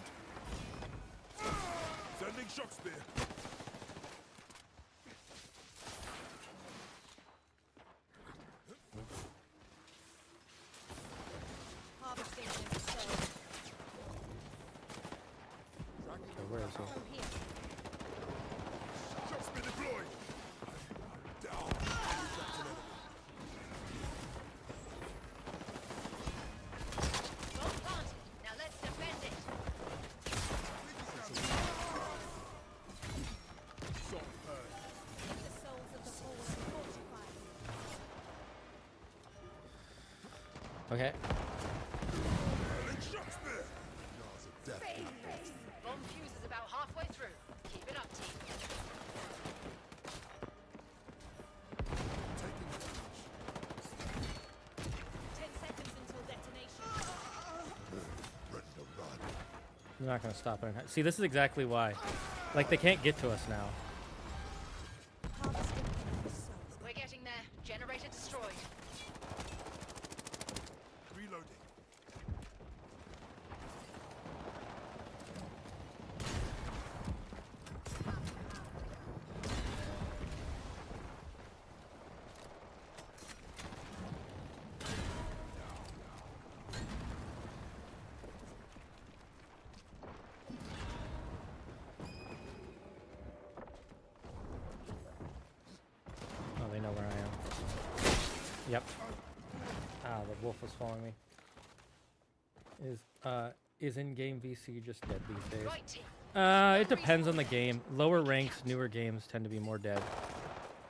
Sending shock spear. Okay, where is he? Shock spear deployed. Down. That's an enemy. Bomb planted. Now let's defend it. Song heard. Okay. Shock spear. Jaws of death. Bomb fuse is about halfway through. Keep it up, team. Taking damage. 10 seconds until detonation. Ready to run. They're not gonna stop it. See, this is exactly why. Like, they can't get to us now. We're getting there. Generator destroyed. Reloading. Oh, they know where I am. Yep. Ah, the wolf was following me. Is in-game VC just dead these days? Right, team. It depends on the game. Lower ranks, newer games tend to be more dead.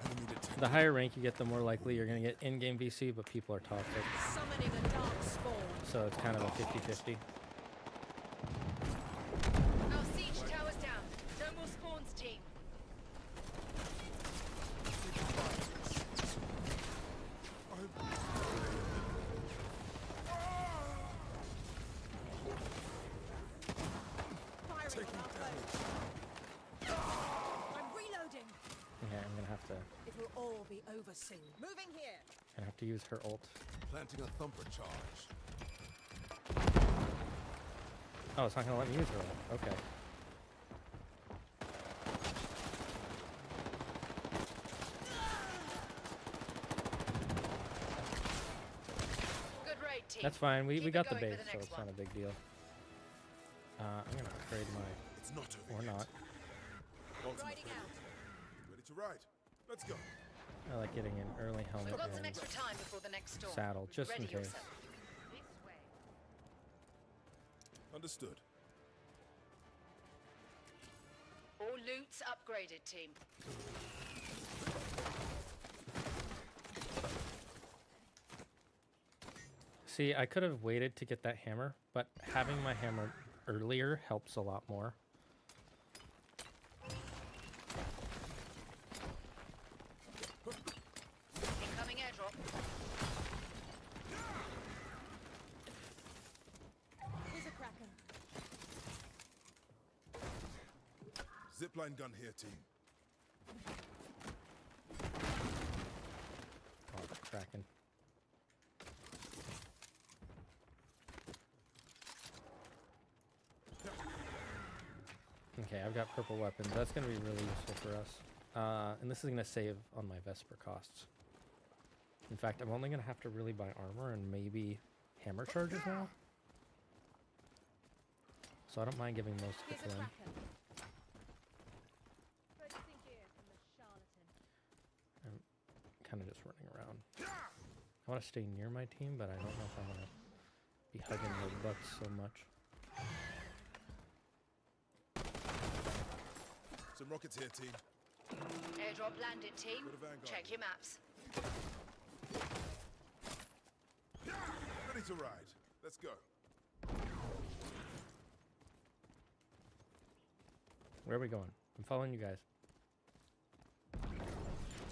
Enemy detected. The higher rank you get, the more likely you're gonna get in-game VC, but people are toxic. Summoning a dark spawn. So it's kind of a 50-50. Our siege tower's down. No more spawns, team. Firing on our foes. I'm reloading. Yeah, I'm gonna have to It will all be over soon. Moving here. use her ult. Planting a thumper charge. Oh, it's not gonna let me use her ult. Okay. Good raid, team. That's fine. We Keep it got the going base, for the so next it's one. not a big deal. I'm gonna upgrade my It's not over or yet. not. Ultimate Riding ready. out. Ready to ride. Let's go. I like getting an early helmet We've got some and extra time before the next storm. saddle, just Ready in case. yourself. This way. Understood. All loot's upgraded, team. See, I could have waited to get that hammer, but having my hammer earlier helps a lot more. Incoming airdrop. Here's a kraken. Zipline gun here, team. Oh, Kraken. Okay, I've got purple weapons. That's going to be really useful for us. And this is going to save on my Vesper costs. In fact, I'm only going to have to really buy armor and maybe hammer charges now. So I don't mind giving most of it Here's to a them. kraken. Focusing here from the charlatan. Kind of just running around. I want to stay near my team, but I don't know if I want to be hugging their butts so much. Some rockets here, team. Airdrop landed, team. Got a Vanguard Check here. your maps. Ready to ride. Let's go. Where are we going? I'm following you guys.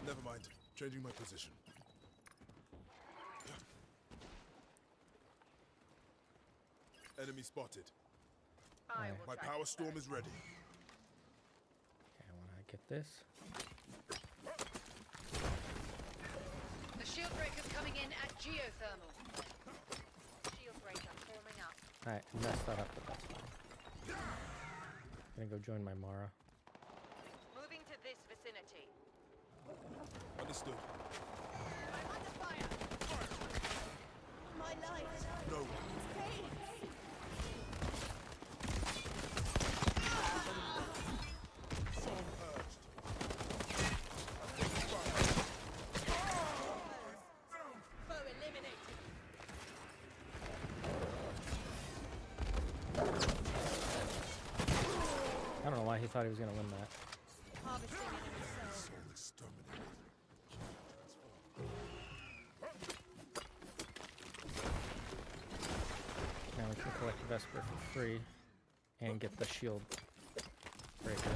Never mind. Changing my position. Enemy spotted. I Aye. will My track power you storm first. is ready. Okay, I want to get this. The shield breaker's coming in at geothermal. Shield breaker forming up. Alright, messed that up, but that's fine. Gonna go join my Mara. Moving to this vicinity. Understood. I'm under fire. My light. No. Please. Foe eliminated. I don't know why he thought he was gonna win that. Harvesting enemy cells. Soul exterminated. Now we can collect Vesper for free and get the shield breaker.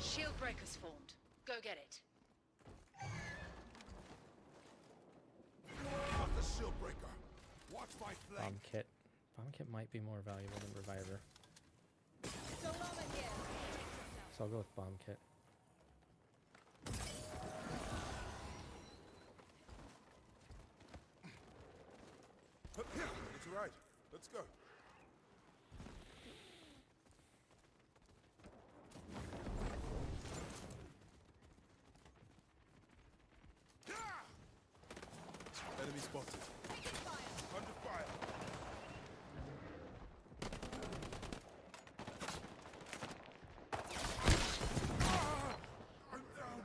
Shield breaker's formed. Go get it. Got the shield breaker. Watch my flank. Bomb kit. Bomb kit might be more valuable than reviver. So long here. So I'll go with bomb kit. It's right. Let's go. Enemy spotted. Under fire. I'm down.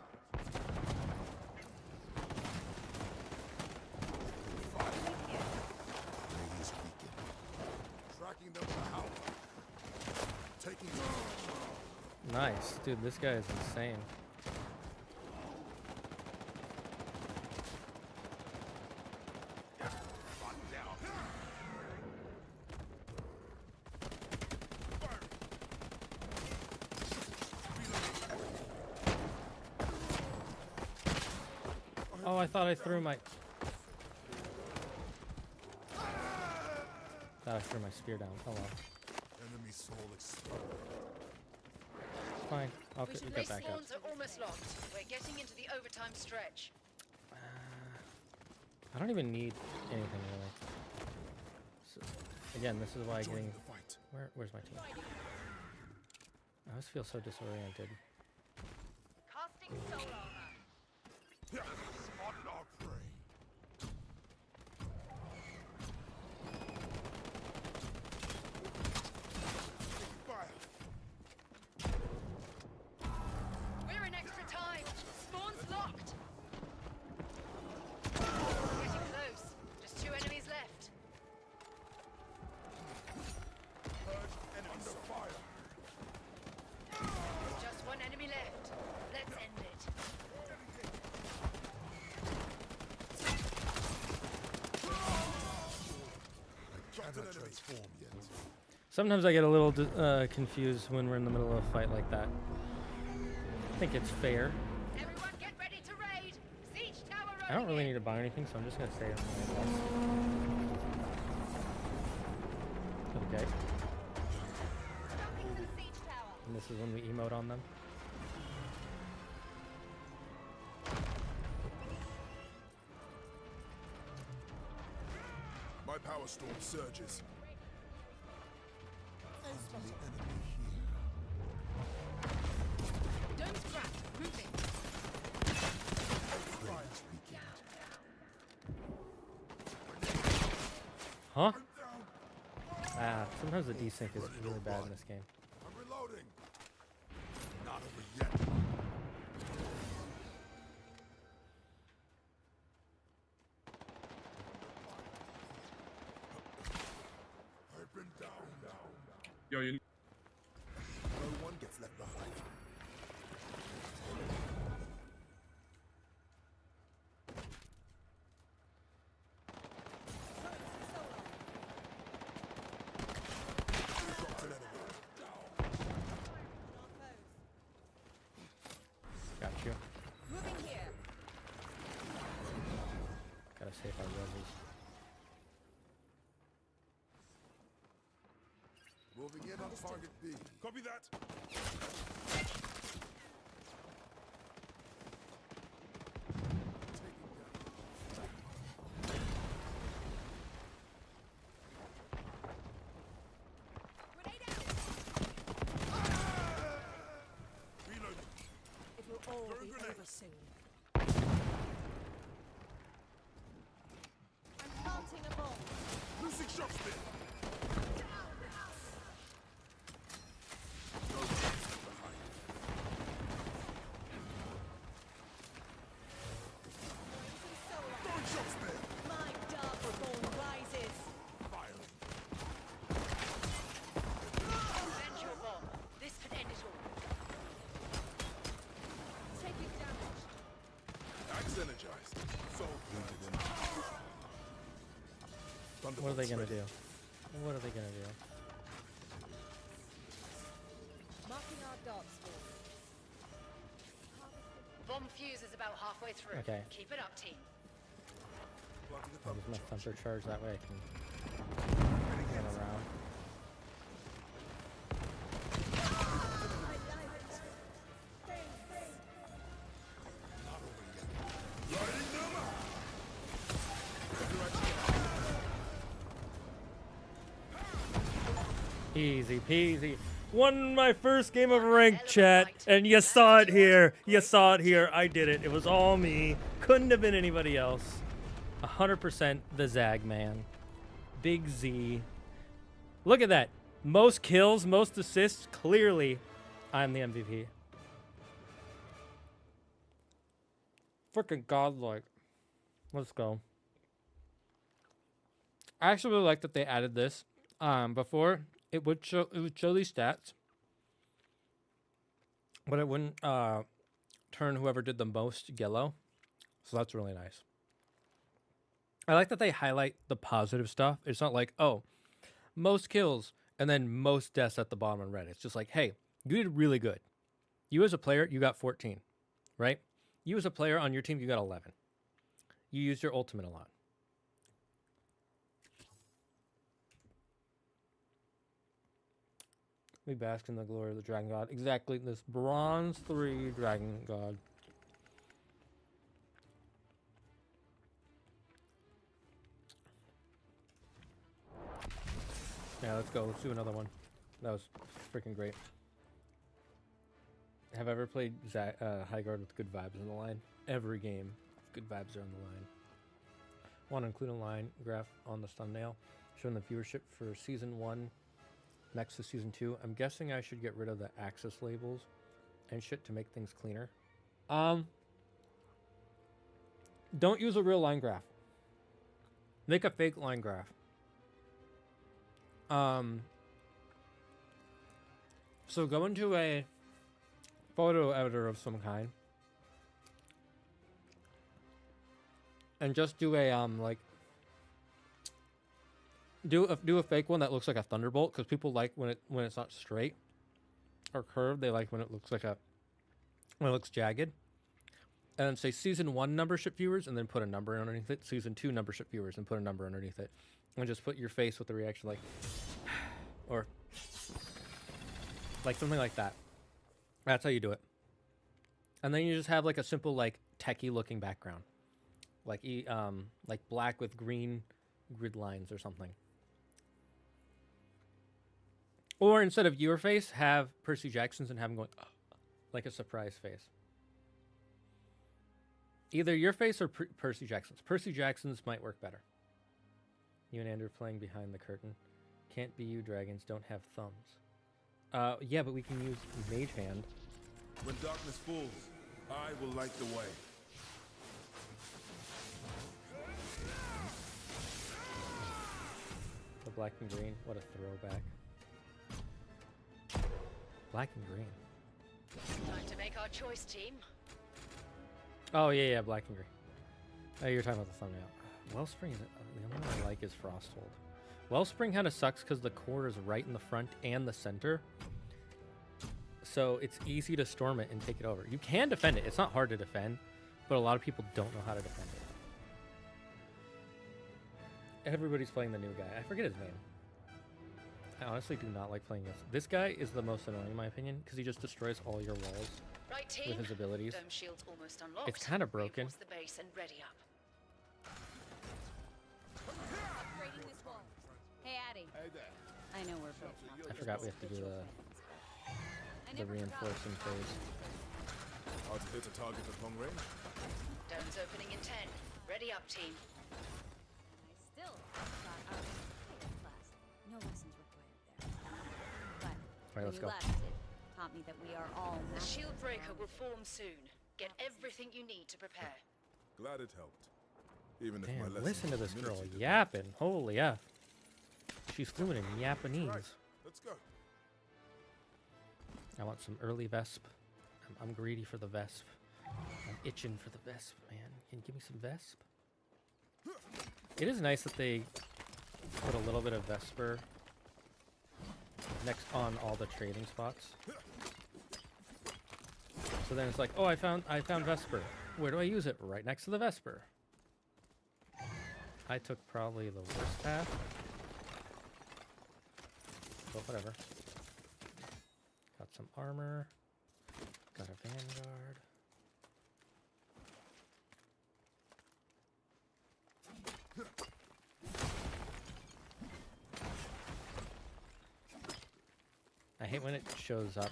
Raise weakened. Tracking them with a howl. Taking charge. Nice. Dude, this guy is insane. Oh, I thought I threw my... Thought I threw my spear down. Oh well. Enemy soul exploded. It's fine. I'll Mission get back up. respawns are almost locked. We're getting into the overtime stretch. I don't even need anything really. So, again, this is why Joining getting... the fight. Where's my team? I always feel so disoriented. Casting soul armor. Spotted our prey. Fire. We're in extra time. Spawn's locked. Getting close. Just 2 enemies left. Purge enemy under fire. Just 1 enemy left. Let's end it. Cannot transform yet. Sometimes I get a little confused when we're in the middle of a fight like that. I think it's fair. Everyone get ready to raid. Siege tower I don't really rolling need to buy anything, so I'm just gonna stay on my boss. Okay. Stopping the siege tower. And this is when we emote on them. My power storm surges. So spotted. Enemy here. Dome's cracked. Moving. Fire's weakened. Huh? I'm down. Ah, sometimes the desync is really bad in this game. I'm reloading. Not over yet. I've been down. Yo, you No one gets left behind. Dropped an enemy. Got you. Moving here. Gotta save our reses. Moving in on target B. Copy that. Taking down. Grenade out. Reloading. It will all Throw be grenade. over soon. I'm planting a bomb. Losing shot speed. Throwing shot speed. My darkborn rises. Firing. Send your bomb. This could end it all. Taking damage. Axe energized. Soul wounded in. What are they gonna do? What are they gonna do? Marking our dark spawn. Bomb fuse is about halfway through. Okay. Keep it up, team. I'll use my thumper charge that way I can run around. Easy peasy. Won my first game of ranked, chat, and you saw it here. You saw it here. I did it. It was all me. Couldn't have been anybody else. 100% the Zag man. Big Z. Look at that. Most kills, most assists. Clearly, I'm the MVP. Freaking godlike. Let's go. I actually really like that they added this. Before it would show these stats, but it wouldn't turn whoever did the most yellow. So that's really nice. I like that they highlight the positive stuff. It's not like, oh, most kills and then most deaths at the bottom in red. It's just like, hey, you did really good. You as a player, you got 14, right? You as a player on your team, you got 11. You used your ultimate a lot. We bask in the glory of the Dragon God. Exactly, this Bronze 3 Dragon God. Yeah, let's go. Let's do another one. That was freaking great. Have I ever played HiGuard with good vibes on the line? Every game, good vibes are on the line. Want to include a line graph on the thumbnail showing the viewership for Season 1 next to Season 2. I'm guessing I should get rid of the axis labels and shit to make things cleaner. Don't use a real line graph. Make a fake line graph. So go into a photo editor of some kind and just do a like do a fake one that looks like a thunderbolt, because people like when it's not straight or curved. They like when it looks like when it looks jagged. And then say Season 1 numbership viewers, and then put a number underneath it. Season 2 numbership viewers, and put a number underneath it. And just put your face with the reaction like, or like something like that. That's how you do it. And then you just have like a simple like techie looking background, like black with green grid lines or something. Or instead of your face, have Percy Jackson's and have him going like a surprise face. Either your face or Percy Jackson's. Percy Jackson's might work better. You and Andrew playing behind the curtain. Can't be you, dragons don't have thumbs. Yeah, but we can use Mage Hand. When darkness falls, I will light the way. The black and green, what a throwback. Black and green. Time to make our choice, team. Oh, yeah, black and green. Oh, you're talking about the thumbnail. Wellspring, the only one I like is Frosthold. Wellspring kind of sucks because the core is right in the front and the center. So it's easy to storm it and take it over. You can defend it. It's not hard to defend, but a lot of people don't know how to defend it. Everybody's playing the new guy. I forget his name. I honestly do not like playing this. This guy is the most annoying in my opinion because he just destroys all your walls Right, team. with his abilities. Dome shield's almost unlocked. It's kind of broken. Reinforce the base and ready up. Upgrading this wall. Hey, Addy. Hey there. I know we're both not. I forgot we have to do the reinforcing phase. Hard to hit a target at long range. Dome's opening in 10. Ready up, team. I still got out of the class. No lessons required there. But Alright, let's go. when you left, it taught me that we are all The massive shield breaker around will form soon. Get everything you need to prepare. Glad it helped. Even if my Damn, lesson listen to this girl community did- yapping. Holy F. She's fluent in Japanese. Right, let's go. I want some early Vesp. I'm greedy for the Vesp. I'm itching for the Vesp, man. Can you give me some Vesp? It is nice that they put a little bit of Vesper next on all the trading spots. So then it's like, oh, I found Vesper. Where do I use it? Right next to the Vesper. I took probably the worst path. But whatever. Got some armor. Got a vanguard. I hate when it shows up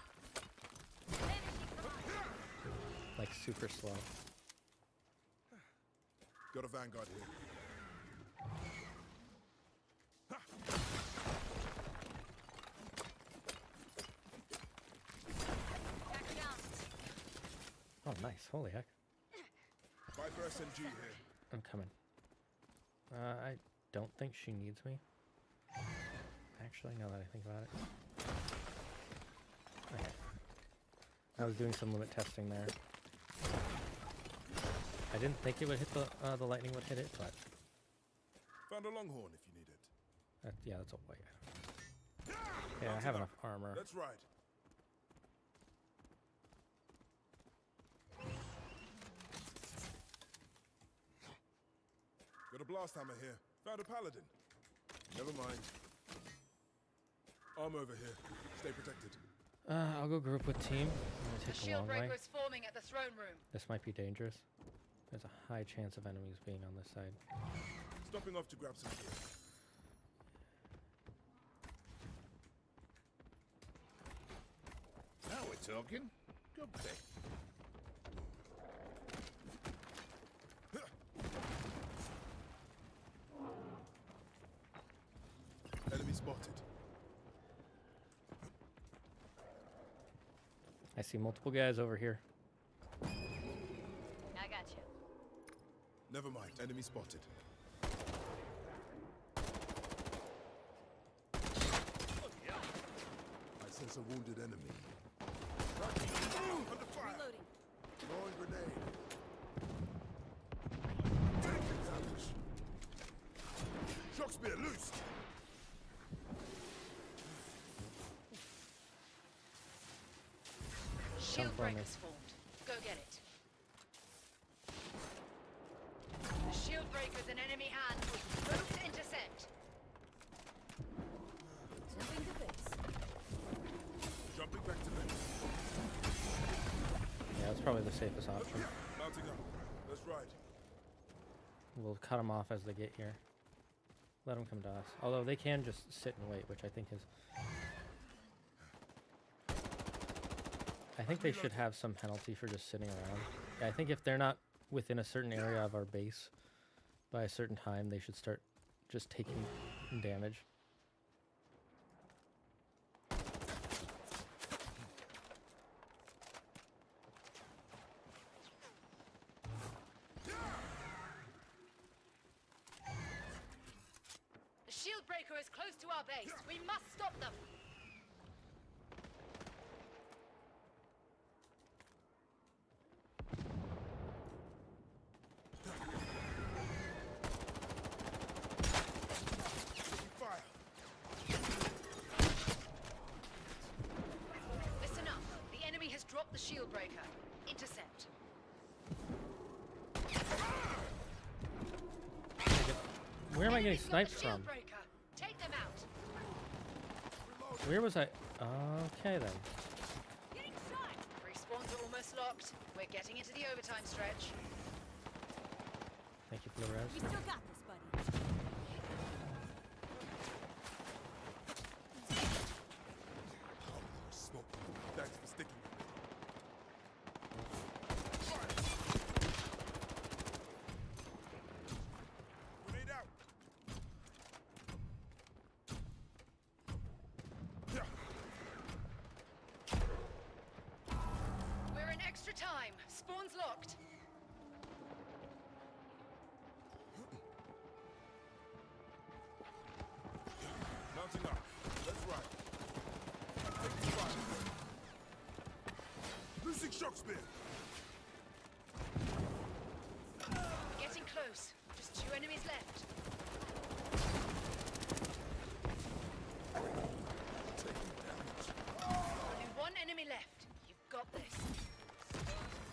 like super slow. Got a vanguard here. Back down. Oh, nice. Holy heck. Viper SMG here. I'm coming. I don't think she needs me. Actually, now that I think about it. Okay. I was doing some limit testing there. I didn't think it would hit the lightning would hit it, but Found a longhorn if you need it. yeah, that's a white. Yeah, I have enough armor. Let's ride. Got a blast hammer here. Found a paladin. Never mind. Arm over here. Stay protected. I'll go group with team. I'm The gonna take the shield long way. breaker is forming at the throne room. This might be dangerous. There's a high chance of enemies being on this side. Stopping off to grab some gear. Now we're talking. Good thing. Enemy spotted. I see multiple guys over here. I got you. Never mind. Enemy spotted. I sense a wounded enemy. Under fire. Reloading. Throwing grenade. Taking damage. Shock spear loosed. Shield for me. breaker's formed. Go get it. The shield breaker's in enemy hands. Move to intercept. Jumping to base. Jumping back to base. Yeah, that's probably the safest option. Mounting up. Let's ride. We'll cut them off as they get here. Let them come to us. Although they can just sit and wait, which I think is... I think they should have some penalty for just sitting around. I think if they're not within a certain area of our base by a certain time, they should start just taking damage. The shield breaker is close to our base. We must stop them. Fire. Listen up. The enemy has dropped the shield breaker. Intercept. Where am I getting Enemy's got the sniped shield from? breaker. Take them out. Where was I? Okay then. Getting shot. Respawns are almost locked. We're getting into the overtime stretch. Thank you for the res. We still got this, buddy. Smoke. Thanks for sticking with me. Grenade out. We're in extra time. Spawn's locked. Mounting up. Let's ride. Taking fire. Losing shock spear. Getting close. Just 2 enemies left. Taking damage. Only 1 enemy left. You've got this.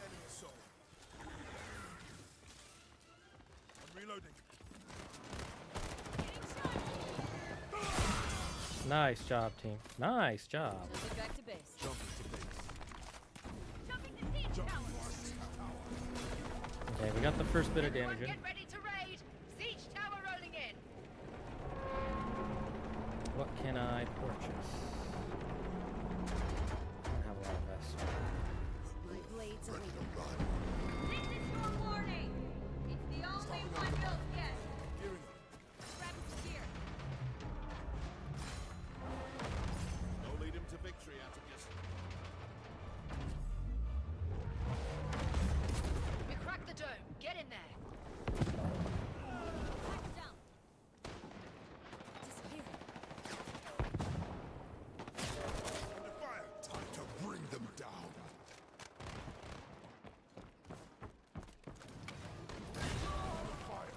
Enemy soul. I'm reloading. Nice job, team. Nice job. Jumping back to base. Jumping to base. Jumping to siege tower. Okay, we got the first bit of damage in. Get ready to raid. Siege tower rolling in. What can I purchase? I don't have a lot of vests. My blades are leaving. This is your warning. It's the only one you'll get. Gearing up. Grab his gear. Don't lead him to victory, Atticus. We cracked the dome. Get in there. Pack down. Disappear. Under fire. Time to bring them down. Fire.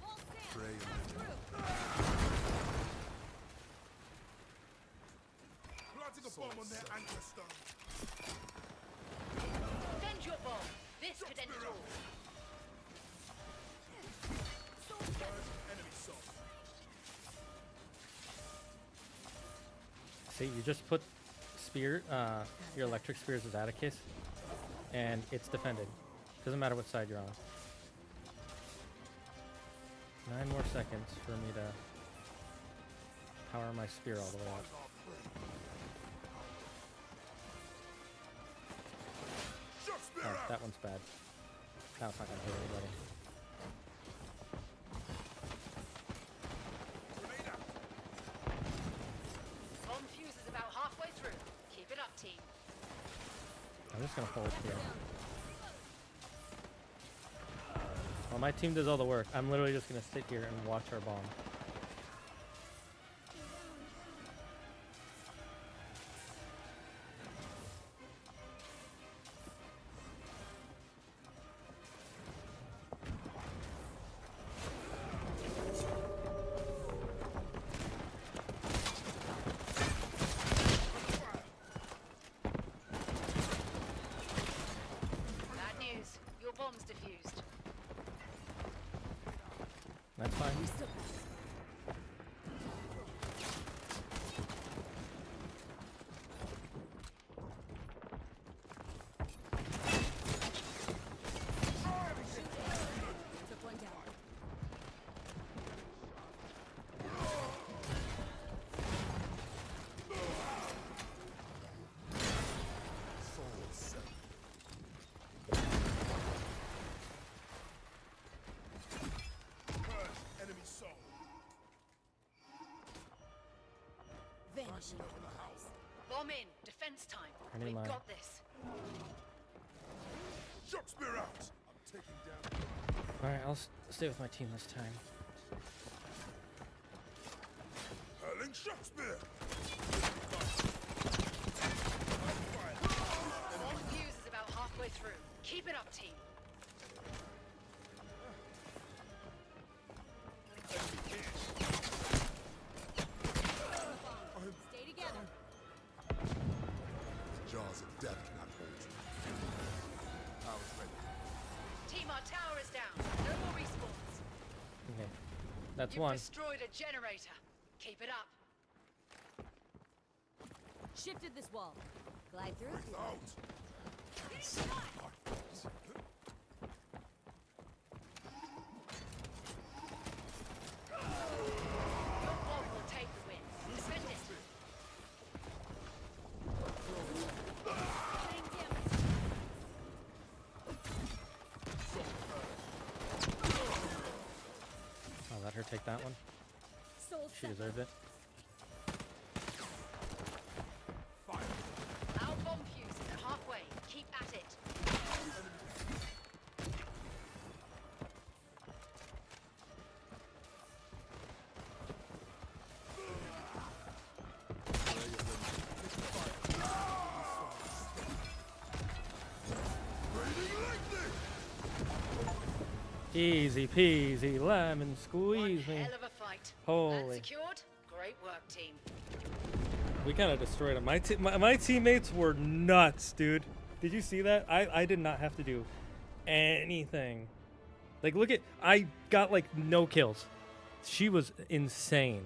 Wall stand. Pray. Pass through. Planting a bomb on their anchor stone. Defend your bomb. This could end it all. Enemy soul. See, you just put spear, your electric spears as Atticus, and it's defended. Doesn't matter what side you're on. 9 more seconds for me to power my spear all the way up. Shot spear Oh, out. that one's bad. That one's not gonna hit anybody. Grenade out. Bomb fuse is about halfway through. Keep it up, team. I'm just gonna hold here. While my team does all the work, I'm literally just gonna sit here and watch our bomb. Bad news. Your bomb's defused. That's fine. We still have it. Took one down. Soul set. Purge enemy soul. Vanishing. Over the house. Bomb in. Defense time. I need We've my- got this. Shock spear out. I'm taking down. Alright, I'll stay with my team this time. Hurling shock spear. Bomb fuse is about halfway through. Keep it up, team. Stay together. Jaws of death cannot hold you. Power's ready. Team, our tower is down. No more respawns. Okay. That's You've one. destroyed a generator. Keep it up. Shifted this wall. Glide through. Out. Your bomb will take the win. Defend it. Getting damage. I'll let her take that one. Soul She set. deserved it. Our bomb fuse is at halfway. Keep at it. Easy peasy lemon squeeze One me. hell of a fight. Holy. That secured. Great work, team. We kind of destroyed him. My teammates were nuts, dude. Did you see that? I did not have to do anything. Like, look at, I got like no kills. She was insane.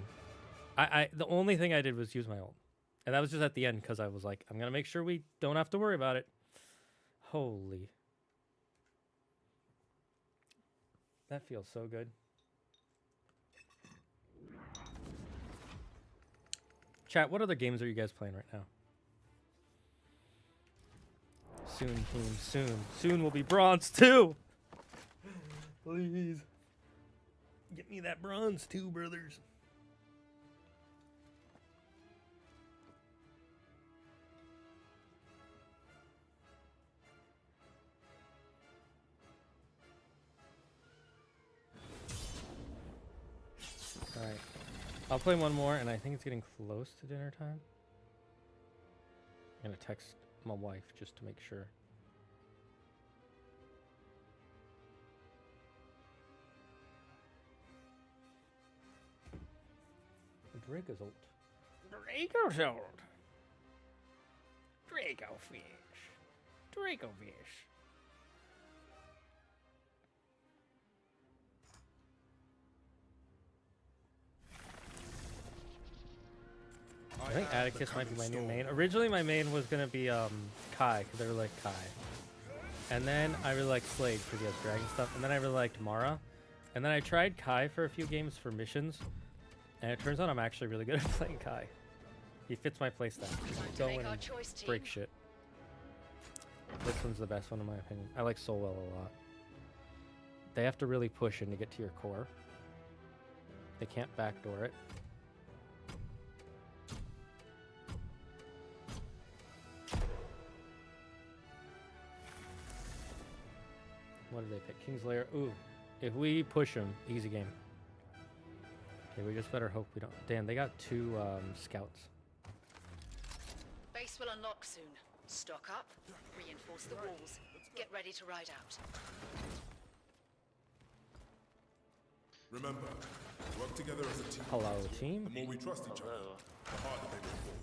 The only thing I did was use my ult. And that was just at the end because I was like, I'm going to make sure we don't have to worry about it. Holy. That feels so good. Chat, what other games are you guys playing right now? Soon, team, soon. Soon will be bronze too. Please. Get me that bronze too, brothers. Alright. I'll play one more, and I think it's getting close to dinner time. I'm gonna text my wife just to make sure. Draco's ult. Draco's ult. Draco fish. Draco fish. I think Atticus might be my new main. Originally, my main was gonna be Kai, because I really like Kai. And then I really liked Slade, because he has dragon stuff. And then I really liked Mara. And then I tried Kai for a few games for missions. And it turns out I'm actually really good at playing Kai. He fits my playstyle. Just go in and break shit. This one's the best one in my opinion. I like Solwell a lot. They have to really push in to get to your core. They can't backdoor it. What did they pick? Kingslayer. Ooh. If we push him, easy game. Okay, we just better hope we don't. Damn, they got 2 scouts. Base will unlock soon. Stock up, reinforce the walls. Get ready to ride out. Remember, work together as a team. Hello, team. The more we trust each other, the harder they will fall.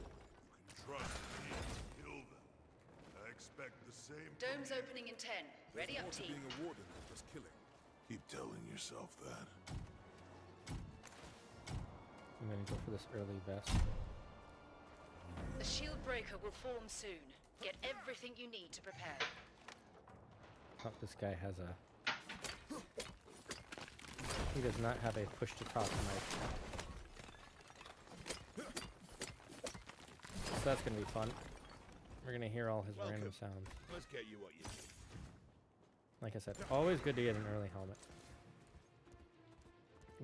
You can trust me to kill them. I expect the same. Dome's opening in 10. Ready up, More to team. being a warden than just killing. Keep telling yourself that. I'm gonna go for this early vest. The shield breaker will form soon. Get everything you need to prepare. Oh, this guy has a... He does not have a push to top knife. So that's gonna be fun. We're gonna hear all his random sounds. Let's get you what you need. Like I said, always good to get an early helmet.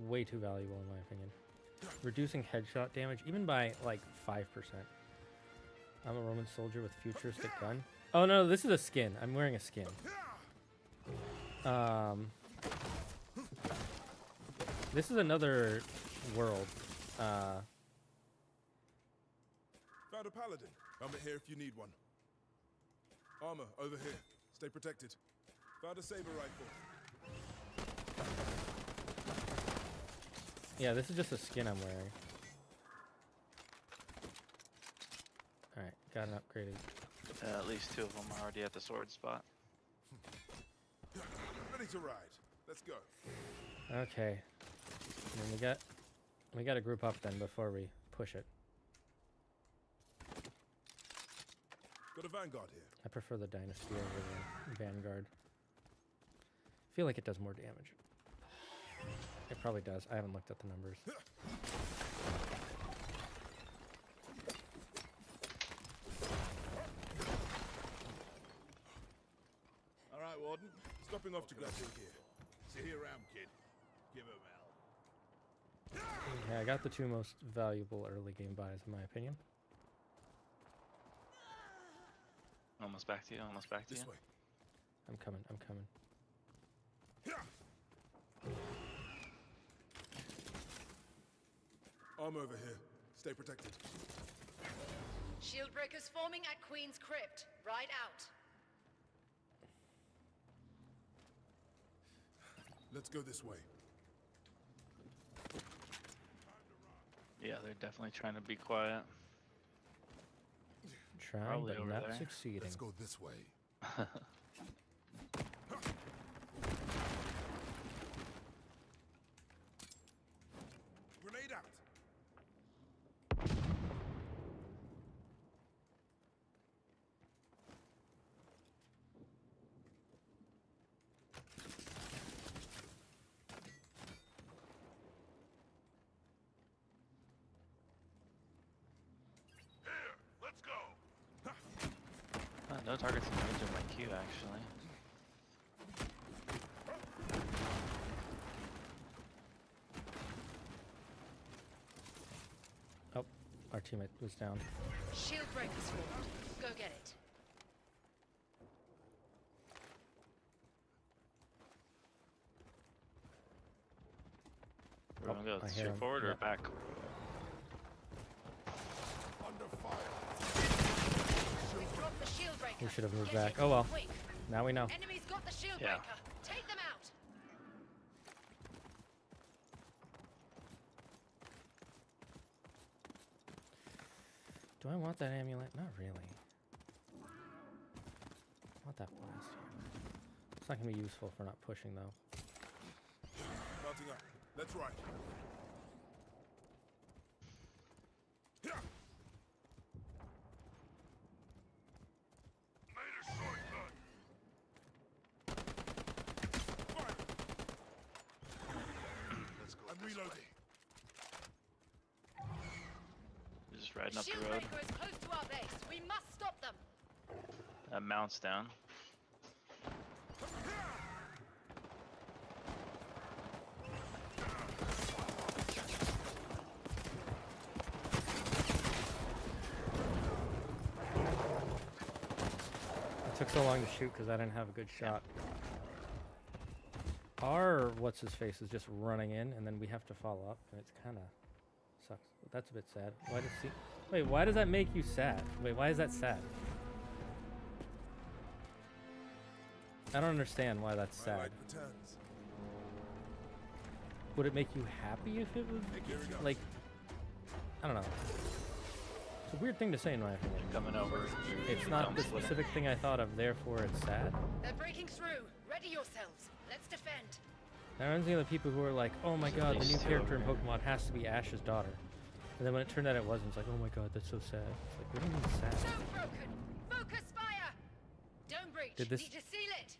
Way too valuable in my opinion. Reducing headshot damage, even by like 5%. I'm a Roman soldier with futuristic gun. Oh no, this is a skin. I'm wearing a skin. This is another world. Found a paladin. Helmet here if you need one. Armor over here. Stay protected. Found a saber rifle. Yeah, this is just a skin I'm wearing. Alright, got an upgraded. At least 2 of them are already at the sword spot. Ready to ride. Let's go. Okay. And then we got to group up then before we push it. Got a vanguard here. I prefer the Dynasty over the Vanguard. I feel like it does more damage. It probably does. I haven't looked at the numbers. All right, Warden. Stopping off to grab See here. See you around, kid. Give him hell. Yeah, I got the 2 most valuable early game buys in my opinion. Almost back to you, almost back to This you. way. I'm coming, I'm coming. Armor over here. Stay protected. Shield breakers forming at Queen's Crypt. Ride out. Let's go this way. Yeah, they're definitely trying to be quiet. Trying, Probably but over not there. succeeding. Let's go this way. Grenade out. No targets in range of my Q, actually. Oh, our teammate was down. Shield breaker swarmed. Go get it. We're gonna go I hear straight him. forward or Yep. back? Under fire. We've dropped the shield breaker. We should have moved Get back. it. Oh well. Quick. Now we know. Enemy's got the shield Yeah. breaker. Take them out. Do I want that amulet? Not really. I want that blast here. It's not gonna be useful for not pushing though. Mounting up. Let's ride. Yeah. Made a shortcut. Fire. Let's go. I'm this reloading. way. We're just riding up the Shield road. breaker is close to our base. We must stop them. That mounts down. It took so long to shoot because I didn't have a good shot. Our what's his face is just running in, and then we have to follow up, and it's kind of sucks. That's a bit sad. Why does he? Wait, why does that make you sad? Wait, why is that sad? I don't understand why that's My sad. light returns. Would it make you happy if it was Here we go. like? I don't know. It's a weird thing to say in my opinion. Coming over. It's not the specific thing I thought of, therefore it's sad. They're breaking through. Ready yourselves. Let's defend. That reminds me of the people who are like, oh my god, the These new two character in over Pokemon has to be Ash's daughter. And then when it turned out it wasn't, it's like, oh my god, that's so sad. It's like, what do you mean sad? Zone broken. Focus fire. Dome breach. Did this- Need to seal it.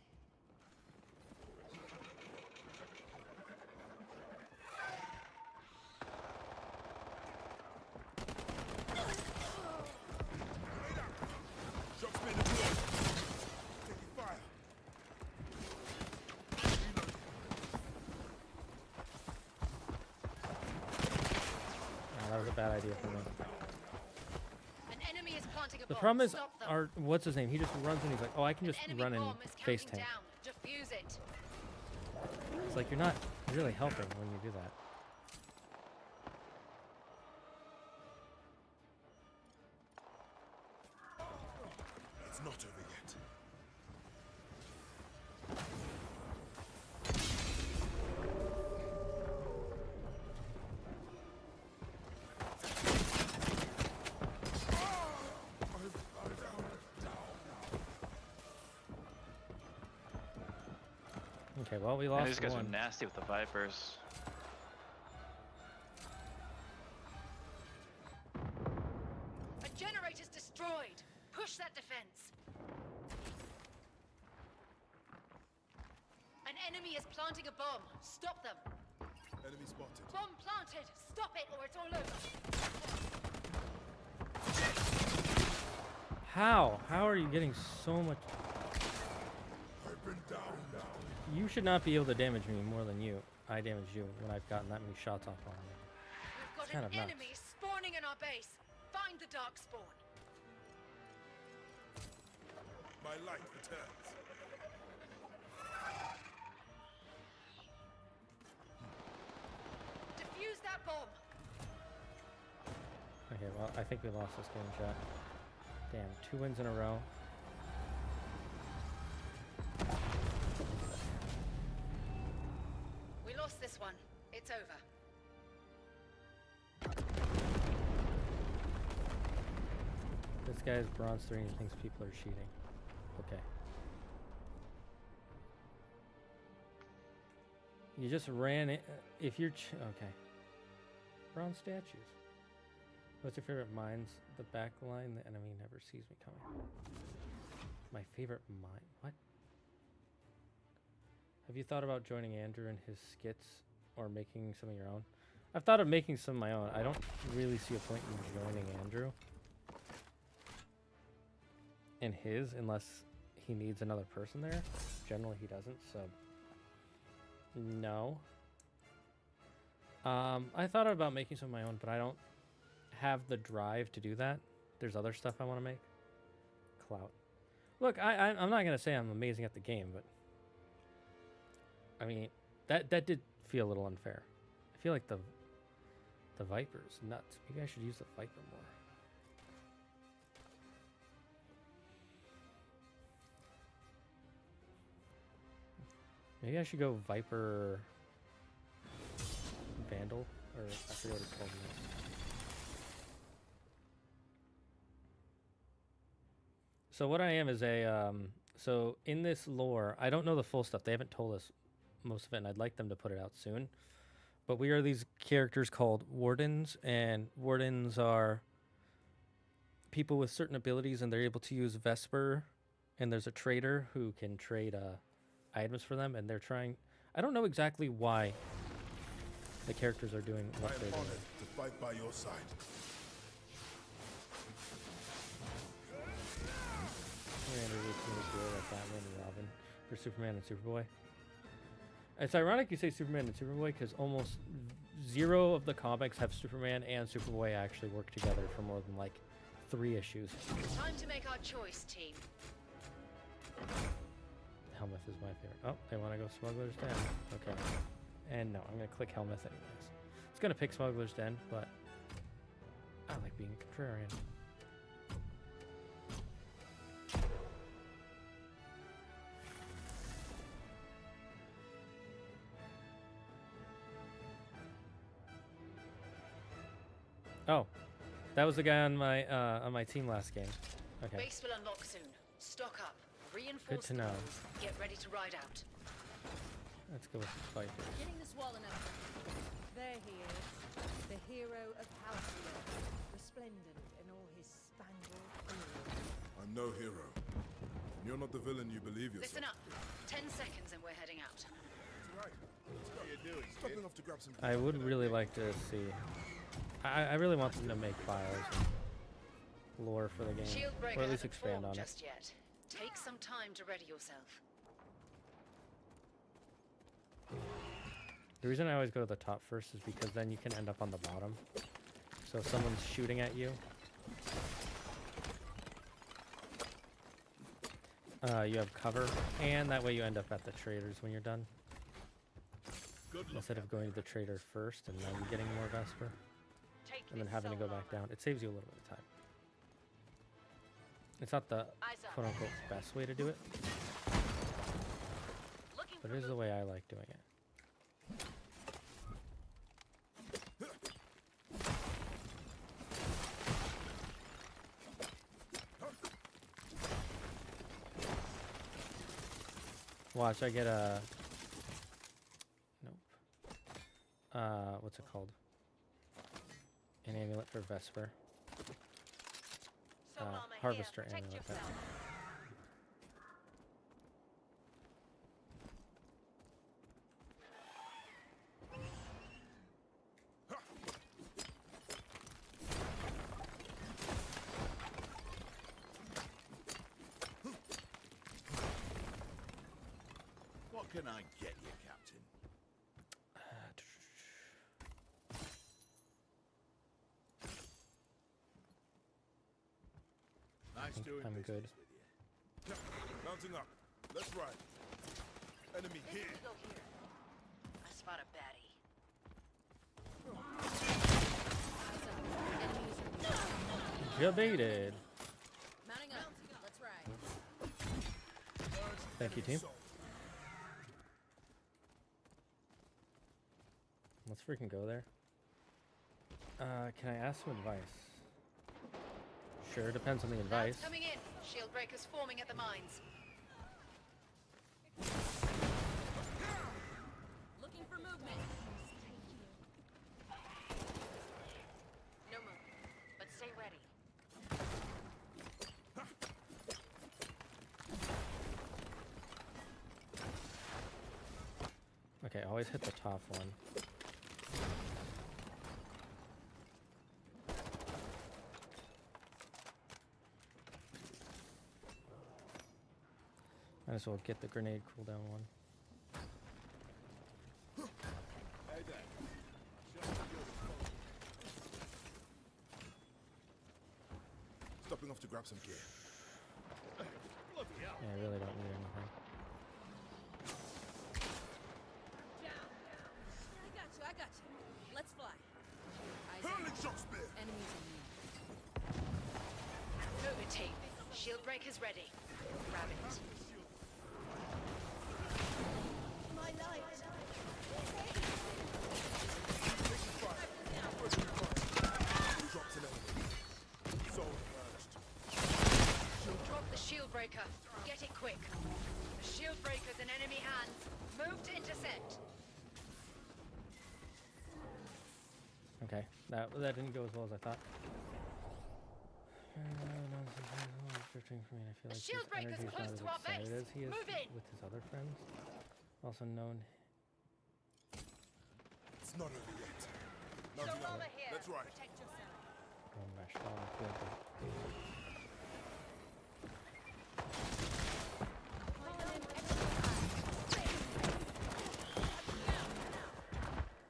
Shock spin deployed. Taking fire. Reloading. Oh, that was a bad idea for me. An enemy is planting a The bomb. problem is, Stop them. our what's his name? He just runs and he's like, oh, I can An just enemy run and bomb is face counting tank. down. Defuse it. It's like you're not really helping when you do that. It's not over yet. Okay, well we Yeah, lost these guys are one. nasty with the Vipers. A generator's destroyed. Push that defense. An enemy is planting a bomb. Stop them. Enemy spotted. Bomb planted. Stop it or it's all over. How? How are you getting so much? I've been down. You should not be able to damage me more than I damage you when I've gotten that many shots off on you. We've got kind an of nuts. enemy spawning in our base. Find the dark spawn. My light returns. Defuse that bomb. Okay, well I think we lost this game, chat. Damn, 2 wins in a row. We lost this one. It's over. This guy is bronze 3 and he thinks people are cheating. Okay. You just ran it. If you're okay. Bronze statues. What's your favorite mines? The back line. The enemy never sees me coming. My favorite mine. What? Have you thought about joining Andrew in his skits or making some of your own? I've thought of making some of my own. I don't really see a point in joining Andrew. in his unless he needs another person there. Generally, he doesn't, so no. I thought about making some of my own, but I don't have the drive to do that. There's other stuff I want to make. Clout. Look, I'm not gonna say I'm amazing at the game, but I mean that did feel a little unfair. I feel like the Viper's nuts. Maybe I should use the Viper more. Maybe I should go Viper Vandal, or I forget what it's called now. So what I am is a, so in this lore, I don't know the full stuff. They haven't told us most of it, and I'd like them to put it out soon. But we are these characters called wardens, and wardens are people with certain abilities, and they're able to use Vesper, and there's a trader who can trade items for them, and they're trying... I don't know exactly why the characters are doing what they're doing. To fight by your side. Batman and Robin for Superman and Superboy. It's ironic you say Superman and Superboy because almost zero of the comics have Superman and Superboy actually work together for more than like 3 issues. Time to make our choice, team. Helmuth is my favorite. Oh, they want to go Smuggler's Den. Okay. And no, I'm going to click Helmuth anyways. It's going to pick Smuggler's Den, but I like being a contrarian. Oh, that was the guy on my team last game. Okay. Base will unlock soon. Stock up. Reinforce. Good to know. Get ready to ride out. Let's go with the Viper. Getting the swollen up. There he is, the hero of Halcyon, resplendent in all his spangled glory. I'm no hero. You're not the villain you believe yourself. Listen up. 10 seconds and we're heading out. Right. Stopping off to grab some. I would really like to see. I really want them to make files and lore for the game, Shieldbreaker or at least hasn't expand formed on it. just yet. Take some time to ready yourself. The reason I always go to the top first is because then you can end up on the bottom. So if someone's shooting at you, you have cover, and that way you end up at the traders when you're done. Instead of going to the trader first and then getting more Vesper, and then having to go back down. It saves you a little bit of time. It's not the quote-unquote best way to do it, but it is the way I like doing it. Watch, I get a... Nope. What's it called? An amulet for Vesper. Harvester amulet, that's it. What can I get you, Captain? Nice doing I'm good. business with you. Mounting up. Let's ride. Enemy here. Go here. I spot a baddie. Debated. Mounting up. Let's ride. Thank you, team. Let's freaking go there. Can I ask some advice? Sure, depends on the advice. Lads coming in. Shield breakers forming at the mines. Looking for movement. No move, but stay ready. Okay, always hit the top one. Might as well get the grenade cooldown one. Hey there. Stopping off to grab some gear. Yeah, I really don't need anything. I got you. Let's fly. Eyes Hurling on. shock spear. Enemies in view. Move it, team. Shield breaker's ready. Grab it. My light. Drops an enemy. Soul emerged. Drop the shield breaker. Get it quick. The shield breaker's in enemy hands. Move to intercept. Okay, that didn't go as well as I thought. Drifting from me, I feel The like shield his breaker's energy is close not as to our excited base. as he is Move in. with his other friends. Also known. It's not over yet. Show Nothing armor over. here. That's right. Protect yourself. Oh my gosh, oh, I feel good.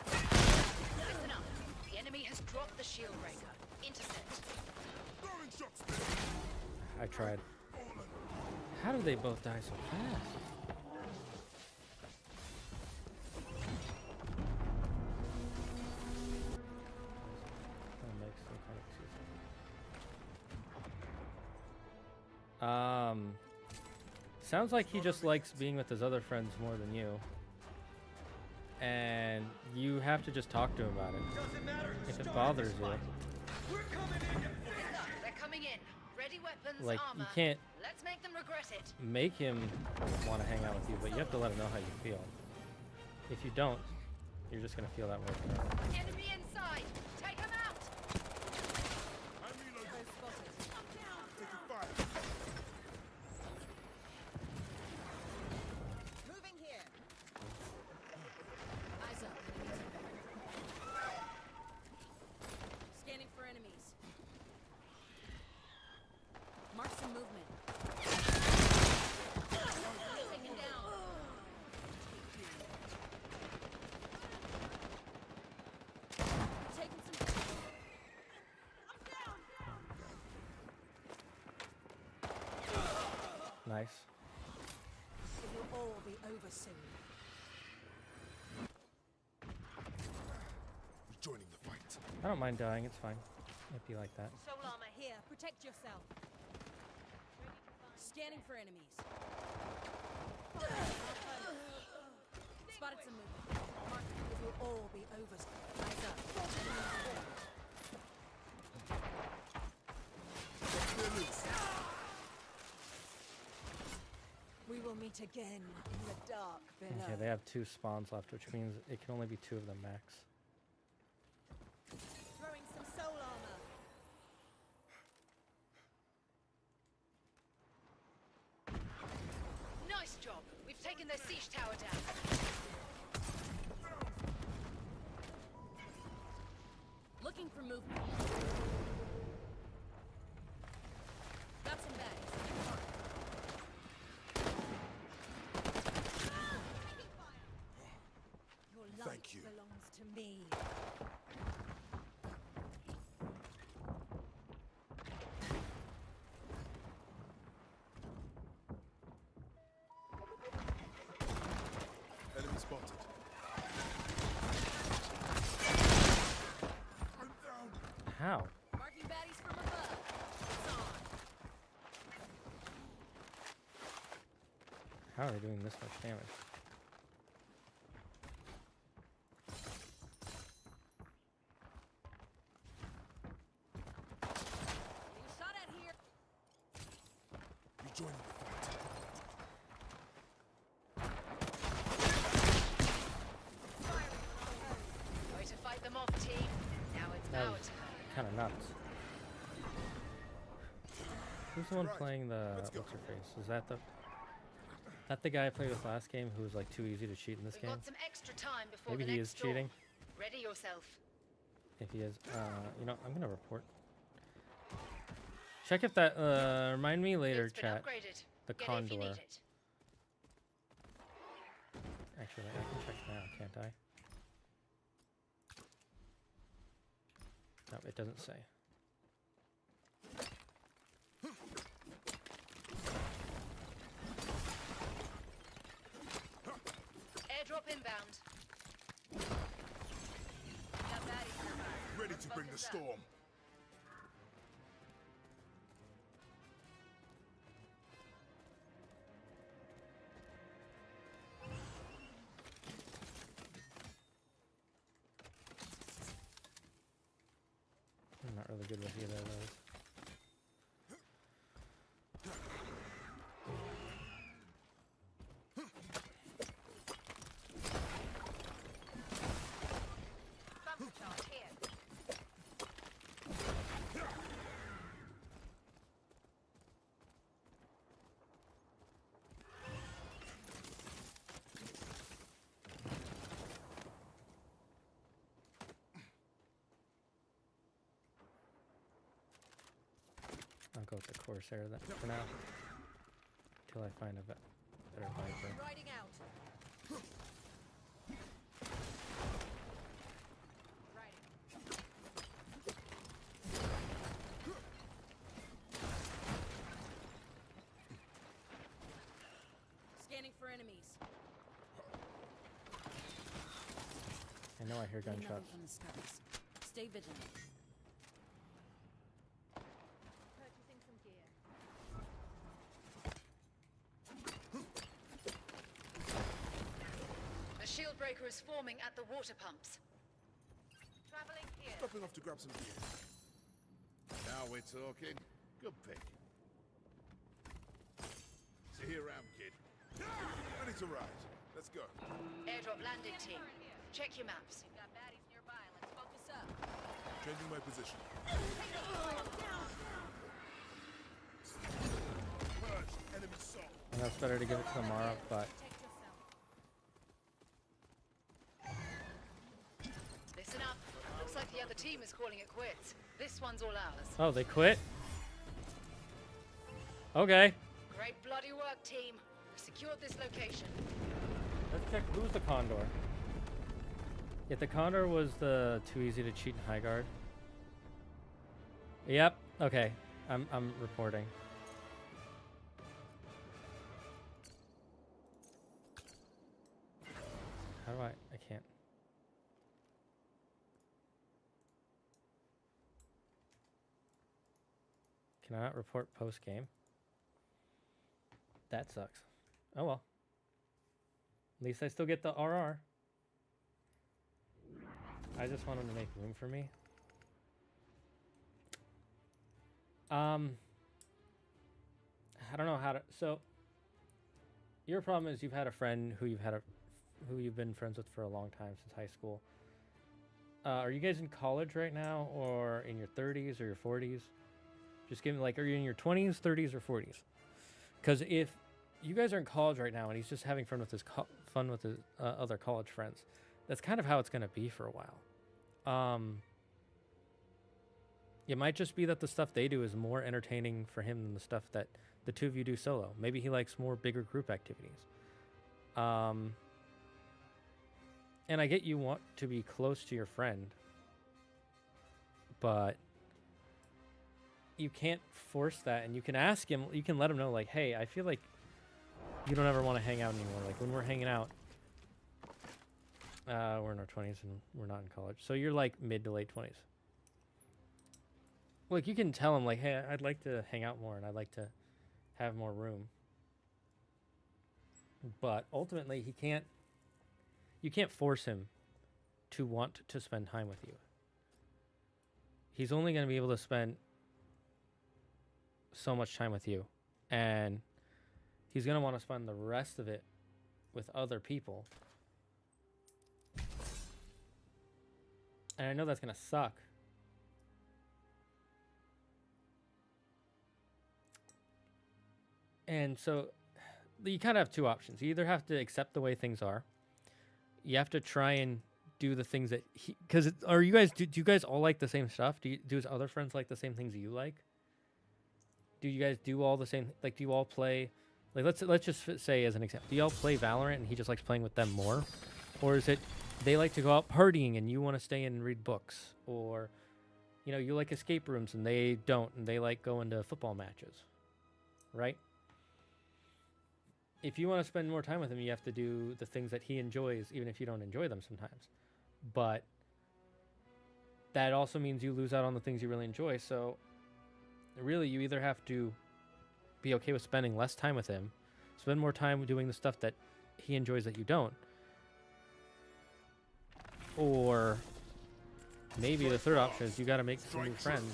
Listen up. The enemy has dropped the shield breaker. Intercept. Throwing shock spear. I tried. How did they both die so fast? That makes some kind of excuse. Sounds like he just likes being with his other friends more than you. And you have to just talk to him about it. If it bothers you. They're coming in. Ready weapons, Like, armor. you can't Let's make them regret it. make him want to hang out with you, but you have to let him know how you feel. If you don't, you're just going to feel that way forever. Enemy inside. Take them out. I'm reloading. Spotted. Taking fire. Moving here. Eyes up. Scanning for enemies. Mark some movement. Taken down. Taking some. I'm down. Nice. It will all be over soon. Rejoining the fight. I don't mind dying, it's fine. It'd be like that. Soul armor here. Protect yourself. Scanning for enemies. Spotted some movement. Mark, it will all be over. Eyes up. Spear loose. We will meet again in the dark below. Okay, they have 2 spawns left, which means it can only be 2 of them max. Throwing some soul armor. Nice job. We've taken their siege tower down. Looking for movement. Got some bags. Your life Thank you. belongs to me. Enemy spotted. I'm down. How? Marking baddies from above. It's on. How are they doing this much damage? Being shot at here. Rejoining the fight. Way to fight them off, team. Now it's That our was turn. kind of nuts. Who's the one Right, playing the let's go. what's her face? Is that the guy I played with last game who was like too easy to cheat in this We've game? got some extra time before Maybe the he next is storm. cheating. Ready yourself. If he is, you know, I'm gonna report. Check if that remind me later, It's been chat. upgraded. The Get it if you need condor. it. Actually, I can check now, can't I? No, it doesn't say. Airdrop inbound. Got baddies nearby. Ready to bring the Focus up. storm. I'm not really good with either of those. Bumper charge here. I'll go with the Corsair then for now. Until I find a better viper. Riding out. Scanning for enemies. I know I hear Nothing gunshots. from the skies. Stay vigilant. Purchasing some gear. A shield breaker is forming at the water pumps. Traveling here. Stopping off to grab some gear. Now we're talking. Good pick. See you around, kid. Ready to ride. Let's go. Airdrop landing team. Check your maps. Got baddies nearby. Let's focus up. Changing my position. Purged. Enemy soul. I know it's better to give it to tomorrow, but Protect yourself. Listen up. Looks like the other team is calling it quits. This one's all ours. oh, they quit. Okay, Great bloody work, team. We've secured this location. let's check who's the Condor. Yeah, the Condor was the too easy to cheat in HiGuard. Yep. Okay, I'm reporting. How do I can't. Can I not report post game? That sucks. Oh well. At least I still get the RR. I just want him to make room for me. I don't know how to. So, your problem is you've had a friend who you've been friends with for a long time since high school. Are you guys in college right now, or in your 30s or your 40s? Just give me like, are you in your 20s, 30s, or 40s? Because if you guys are in college right now and he's just having fun with his other college friends, that's kind of how it's gonna be for a while. It might just be that the stuff they do is more entertaining for him than the stuff that the two of you do solo. Maybe he likes more bigger group activities. And I get you want to be close to your friend, but you can't force that, and you can ask him, you can let him know, like, hey, I feel like you don't ever want to hang out anymore. Like, when we're hanging out, we're in our 20s and we're not in college. So you're like mid to late 20s. Like, you can tell him, like, hey, I'd like to hang out more and I'd like to have more room. But ultimately, you can't force him to want to spend time with you. He's only going to be able to spend so much time with you, and he's going to want to spend the rest of it with other people. And I know that's going to suck. And so you kind of have two options. You either have to accept the way things are. You have to try and do the things that he, because are you guys, do you guys all like the same stuff? Do his other friends like the same things you like? Do you guys do all the same, like, do you all play Like let's just say as an example, do y'all play Valorant and he just likes playing with them more, or is it they like to go out partying and you want to stay in and read books, or you know you like escape rooms and they don't, and they like going to football matches, right? If you want to spend more time with him, you have to do the things that he enjoys, even if you don't enjoy them sometimes. But that also means you lose out on the things you really enjoy. So really, you either have to be okay with spending less time with him, spend more time doing the stuff that he enjoys that you don't, or maybe the third option is you got to make some new friends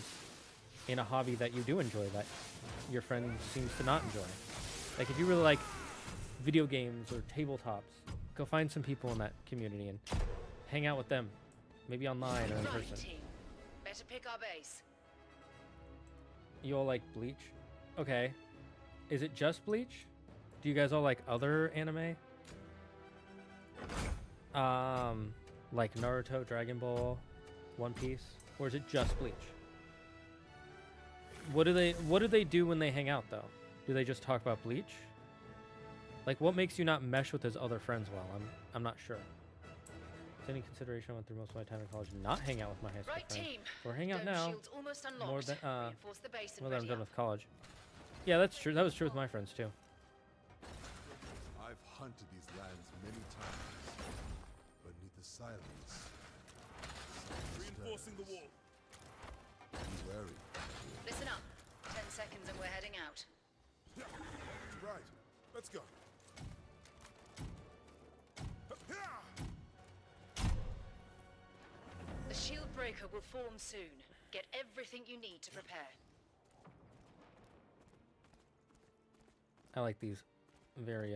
in a hobby that you do enjoy that your friend seems to not enjoy. Like if you really like video games or tabletops, go find some people in that community and hang out with them, maybe online or in person. Right, team. Better pick our base. You all like Bleach? Okay. Is it just Bleach? Do you guys all like other anime? Like Naruto, Dragon Ball, One Piece? Or is it just Bleach? What do they do when they hang out though? Do they just talk about Bleach? Like what makes you not mesh with his other friends well? I'm not sure. Is any consideration I went through most of my time in college and not hang out with my high school Right, friends? team. Or hang out Dome now shield's almost unlocked. more than Reinforce the base and more than I'm ready done up. with college. Yeah, that's true. That was true with my friends too. I've hunted these lands many times. Beneath the silence. Reinforcing the wall. Be wary. Listen up. 10 seconds and we're heading out. Right. Let's go. The shield breaker will form soon. Get everything you need to prepare. I like these very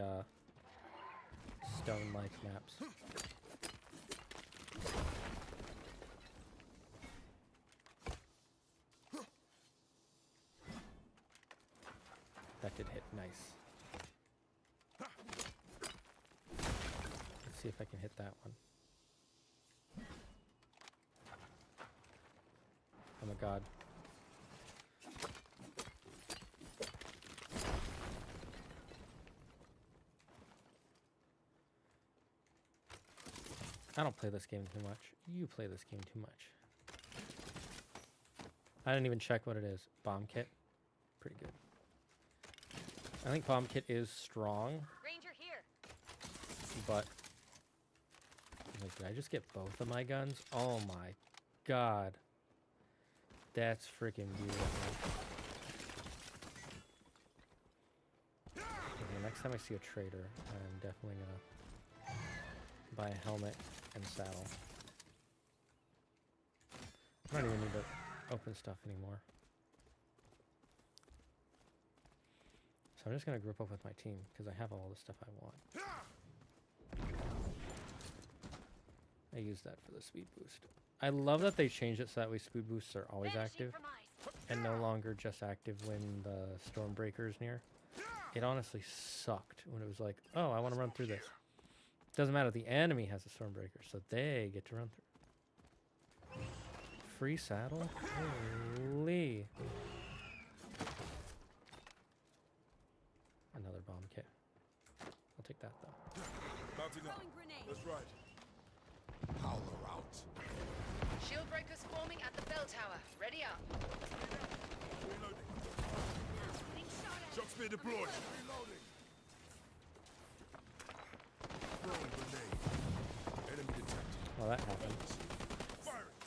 stone-like maps. That did hit nice. Let's see if I can hit that one. Oh my god. I don't play this game too much. You play this game too much. I didn't even check what it is. Bomb kit. Pretty good. I think bomb kit is strong, Ranger here. but like, did I just get both of my guns? Oh my god. That's freaking beautiful. Okay, next time I see a trader, I'm definitely gonna buy a helmet and saddle. I don't even need to open stuff anymore. So I'm just gonna group up with my team because I have all the stuff I want. I use that for the speed boost. I love that they changed it so that way speed boosts are always active and no longer just active when the Stormbreaker is near. It honestly sucked when it was like, oh, I want to run through this. Doesn't matter, the enemy has a Stormbreaker, so they get to run through. Free saddle? Holy. Another bomb kit. I'll take that though. Mounting up. Throwing grenade. That's right. Howler out. Shield breakers forming at the bell tower. Ready up. Reloading. Getting shot at. Shock spear deployed. Reloading. Throwing grenade. Enemy detected. Well, that happened. Firing.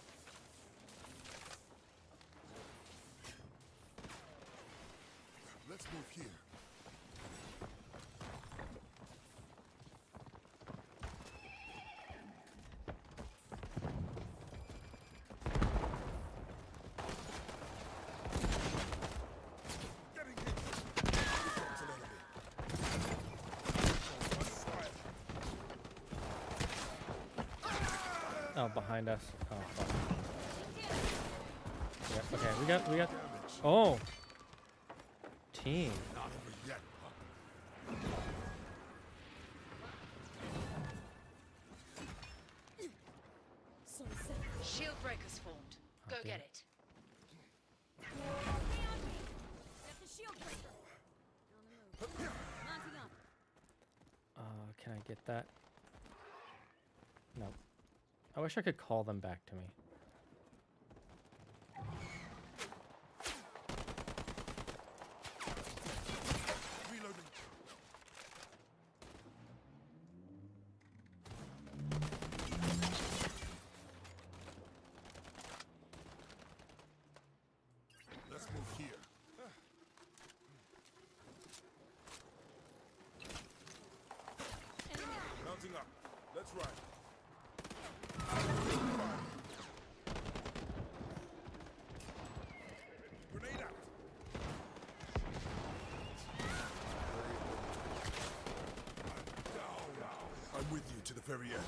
Let's move here. Getting hit. Shock's an enemy. Oh, behind us. Oh, fuck. Yep, okay, we got, oh! Team. Not over yet. Shield breakers formed. Go damn. get it. Stay on me. Get the shield breaker. On the move. get that? No. I wish I could call them back to me. Reloading. Let's move here. Mounting up. Let's ride. Grenade out. I'm with you to the very end.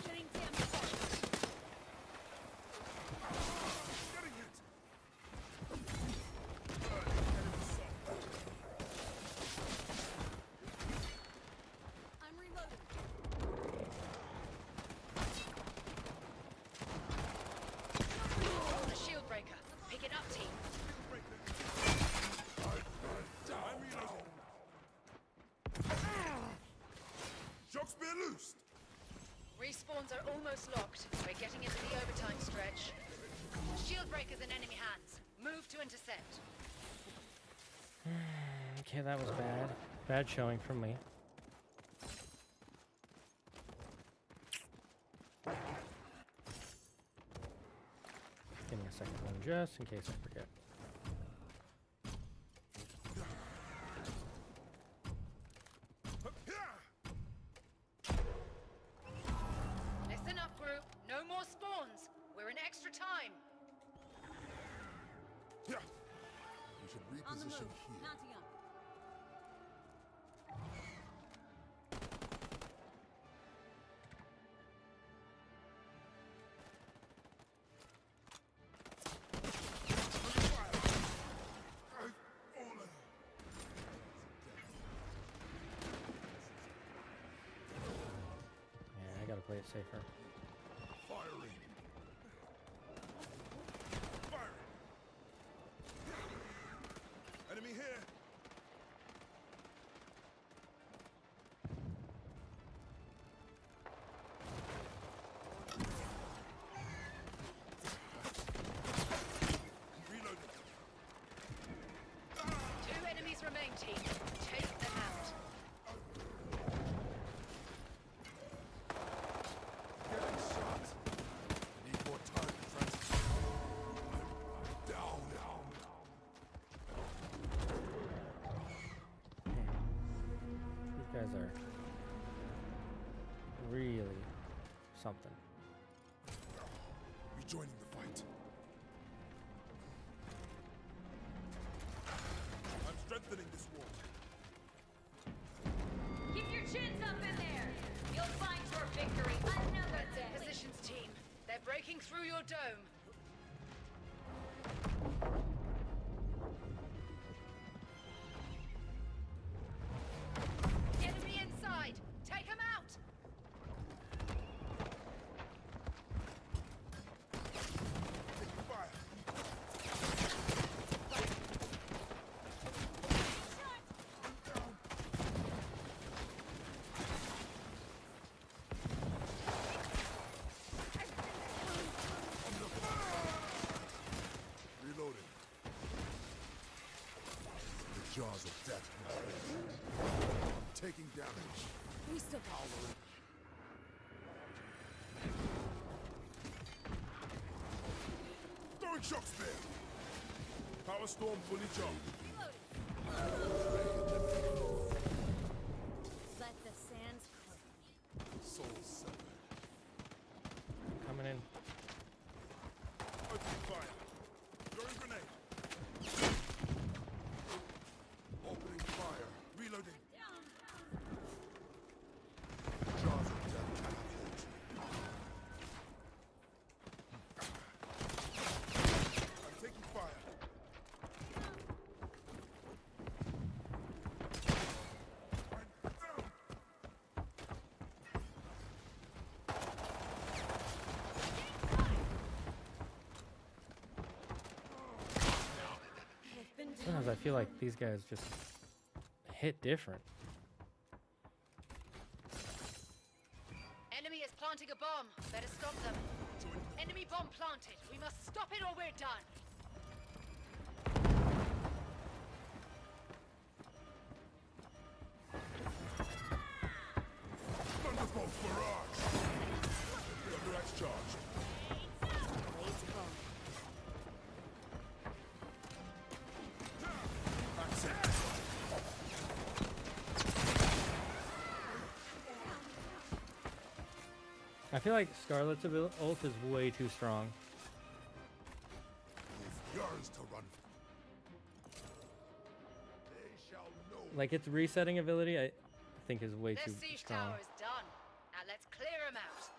Getting damaged. Getting hit. I'm reloading. The shield breaker. Pick it up, team. I'm reloading. Shock spear loosed. Respawns are almost locked. We're getting into the overtime stretch. Shield breaker's in enemy hands. Move to intercept. Okay, that was bad. Bad showing from me. Give me a second one just in case I forget. Listen up, group. No more spawns. We're in extra time. Yeah. We should On the move. reposition here. Mounting up. Yeah, I gotta play it safer. Firing. Firing. Enemy here. Reloading. 2 enemies remain, team. Take them out. Getting shot. Need more time to transfer. Down. These guys are really something. Rejoining the fight. I'm strengthening this wall. Keep your chins up in there. You'll find your victory another day. Positions, team. They're breaking through your dome. Enemy inside. Take him out. Taking fire. Reloading. The jaws of death. I'm taking damage. We still got Throwing shock spear. Power storm fully charged. Let the sands cover me. Soul severed. Coming in. Opening fire. Throwing grenade. Opening fire. Reloading. Jaws of death cannot hold you. I'm taking fire. I'm down. I've been down. Sometimes I feel like these guys just hit different. Enemy is planting a bomb. Better stop them. Enemy bomb planted. We must stop it or we're done. Thunderbolt barrage! Thunderaxe charged. Blades come. Accent. I feel like Scarlet's ult is way too strong. With yours to run. They shall know. Like its resetting ability, I think is way Their too siege strong. tower is done. Now let's clear them out.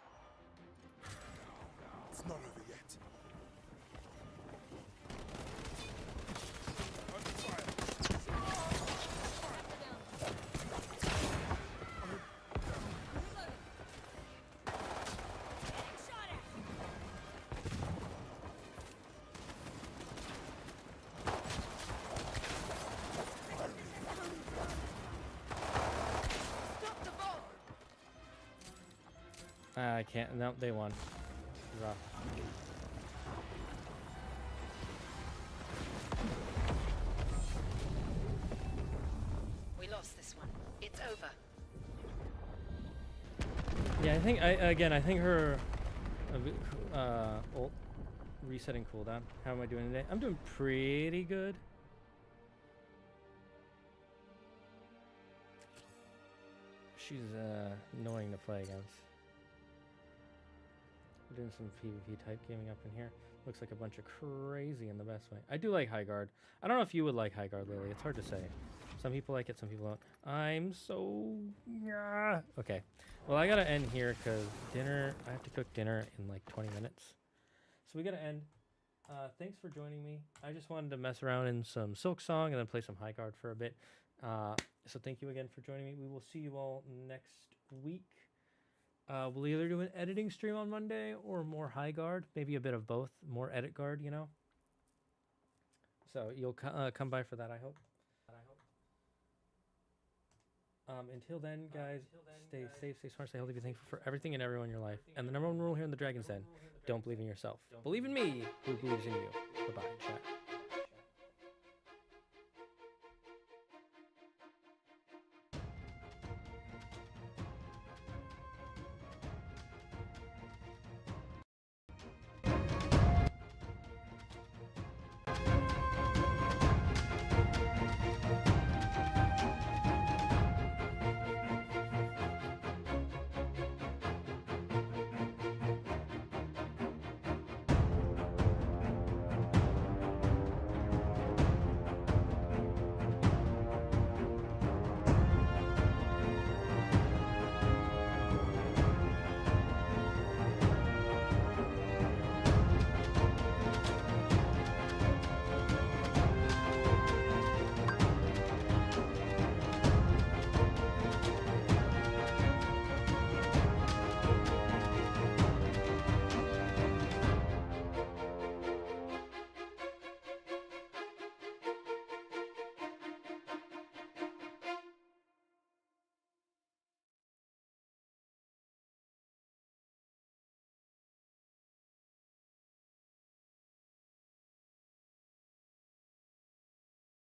It's not over yet. Under fire. Stop the bomb. I can't. No, they won. Rough. We lost this one. It's over. Yeah, I think I think her ult resetting cooldown. How am I doing today? I'm doing pretty good. She's annoying to play against. I'm doing some PvP type gaming up in here. Looks like a bunch of crazy in the best way. I do like HiGuard. I don't know if you would like HiGuard, Lily. It's hard to say. Some people like it, some people don't. I'm so... yeah. Okay. Well, I gotta end here because dinner... I have to cook dinner in like 20 minutes. So we gotta end. Thanks for joining me. I just wanted to mess around in some Silksong and then play some HiGuard for a bit. So thank you again for joining me. We will see you all next week. We'll either do an editing stream on Monday or more HiGuard. Maybe a bit of both. More edit guard, you know? So you'll come by for that, I hope. Until then, guys, stay safe, stay smart, stay healthy, be thankful for everything and everyone in your life. And the number one rule here in the Dragon's Den, don't believe in yourself. Believe in me, who believes in you. Bye-bye, chat.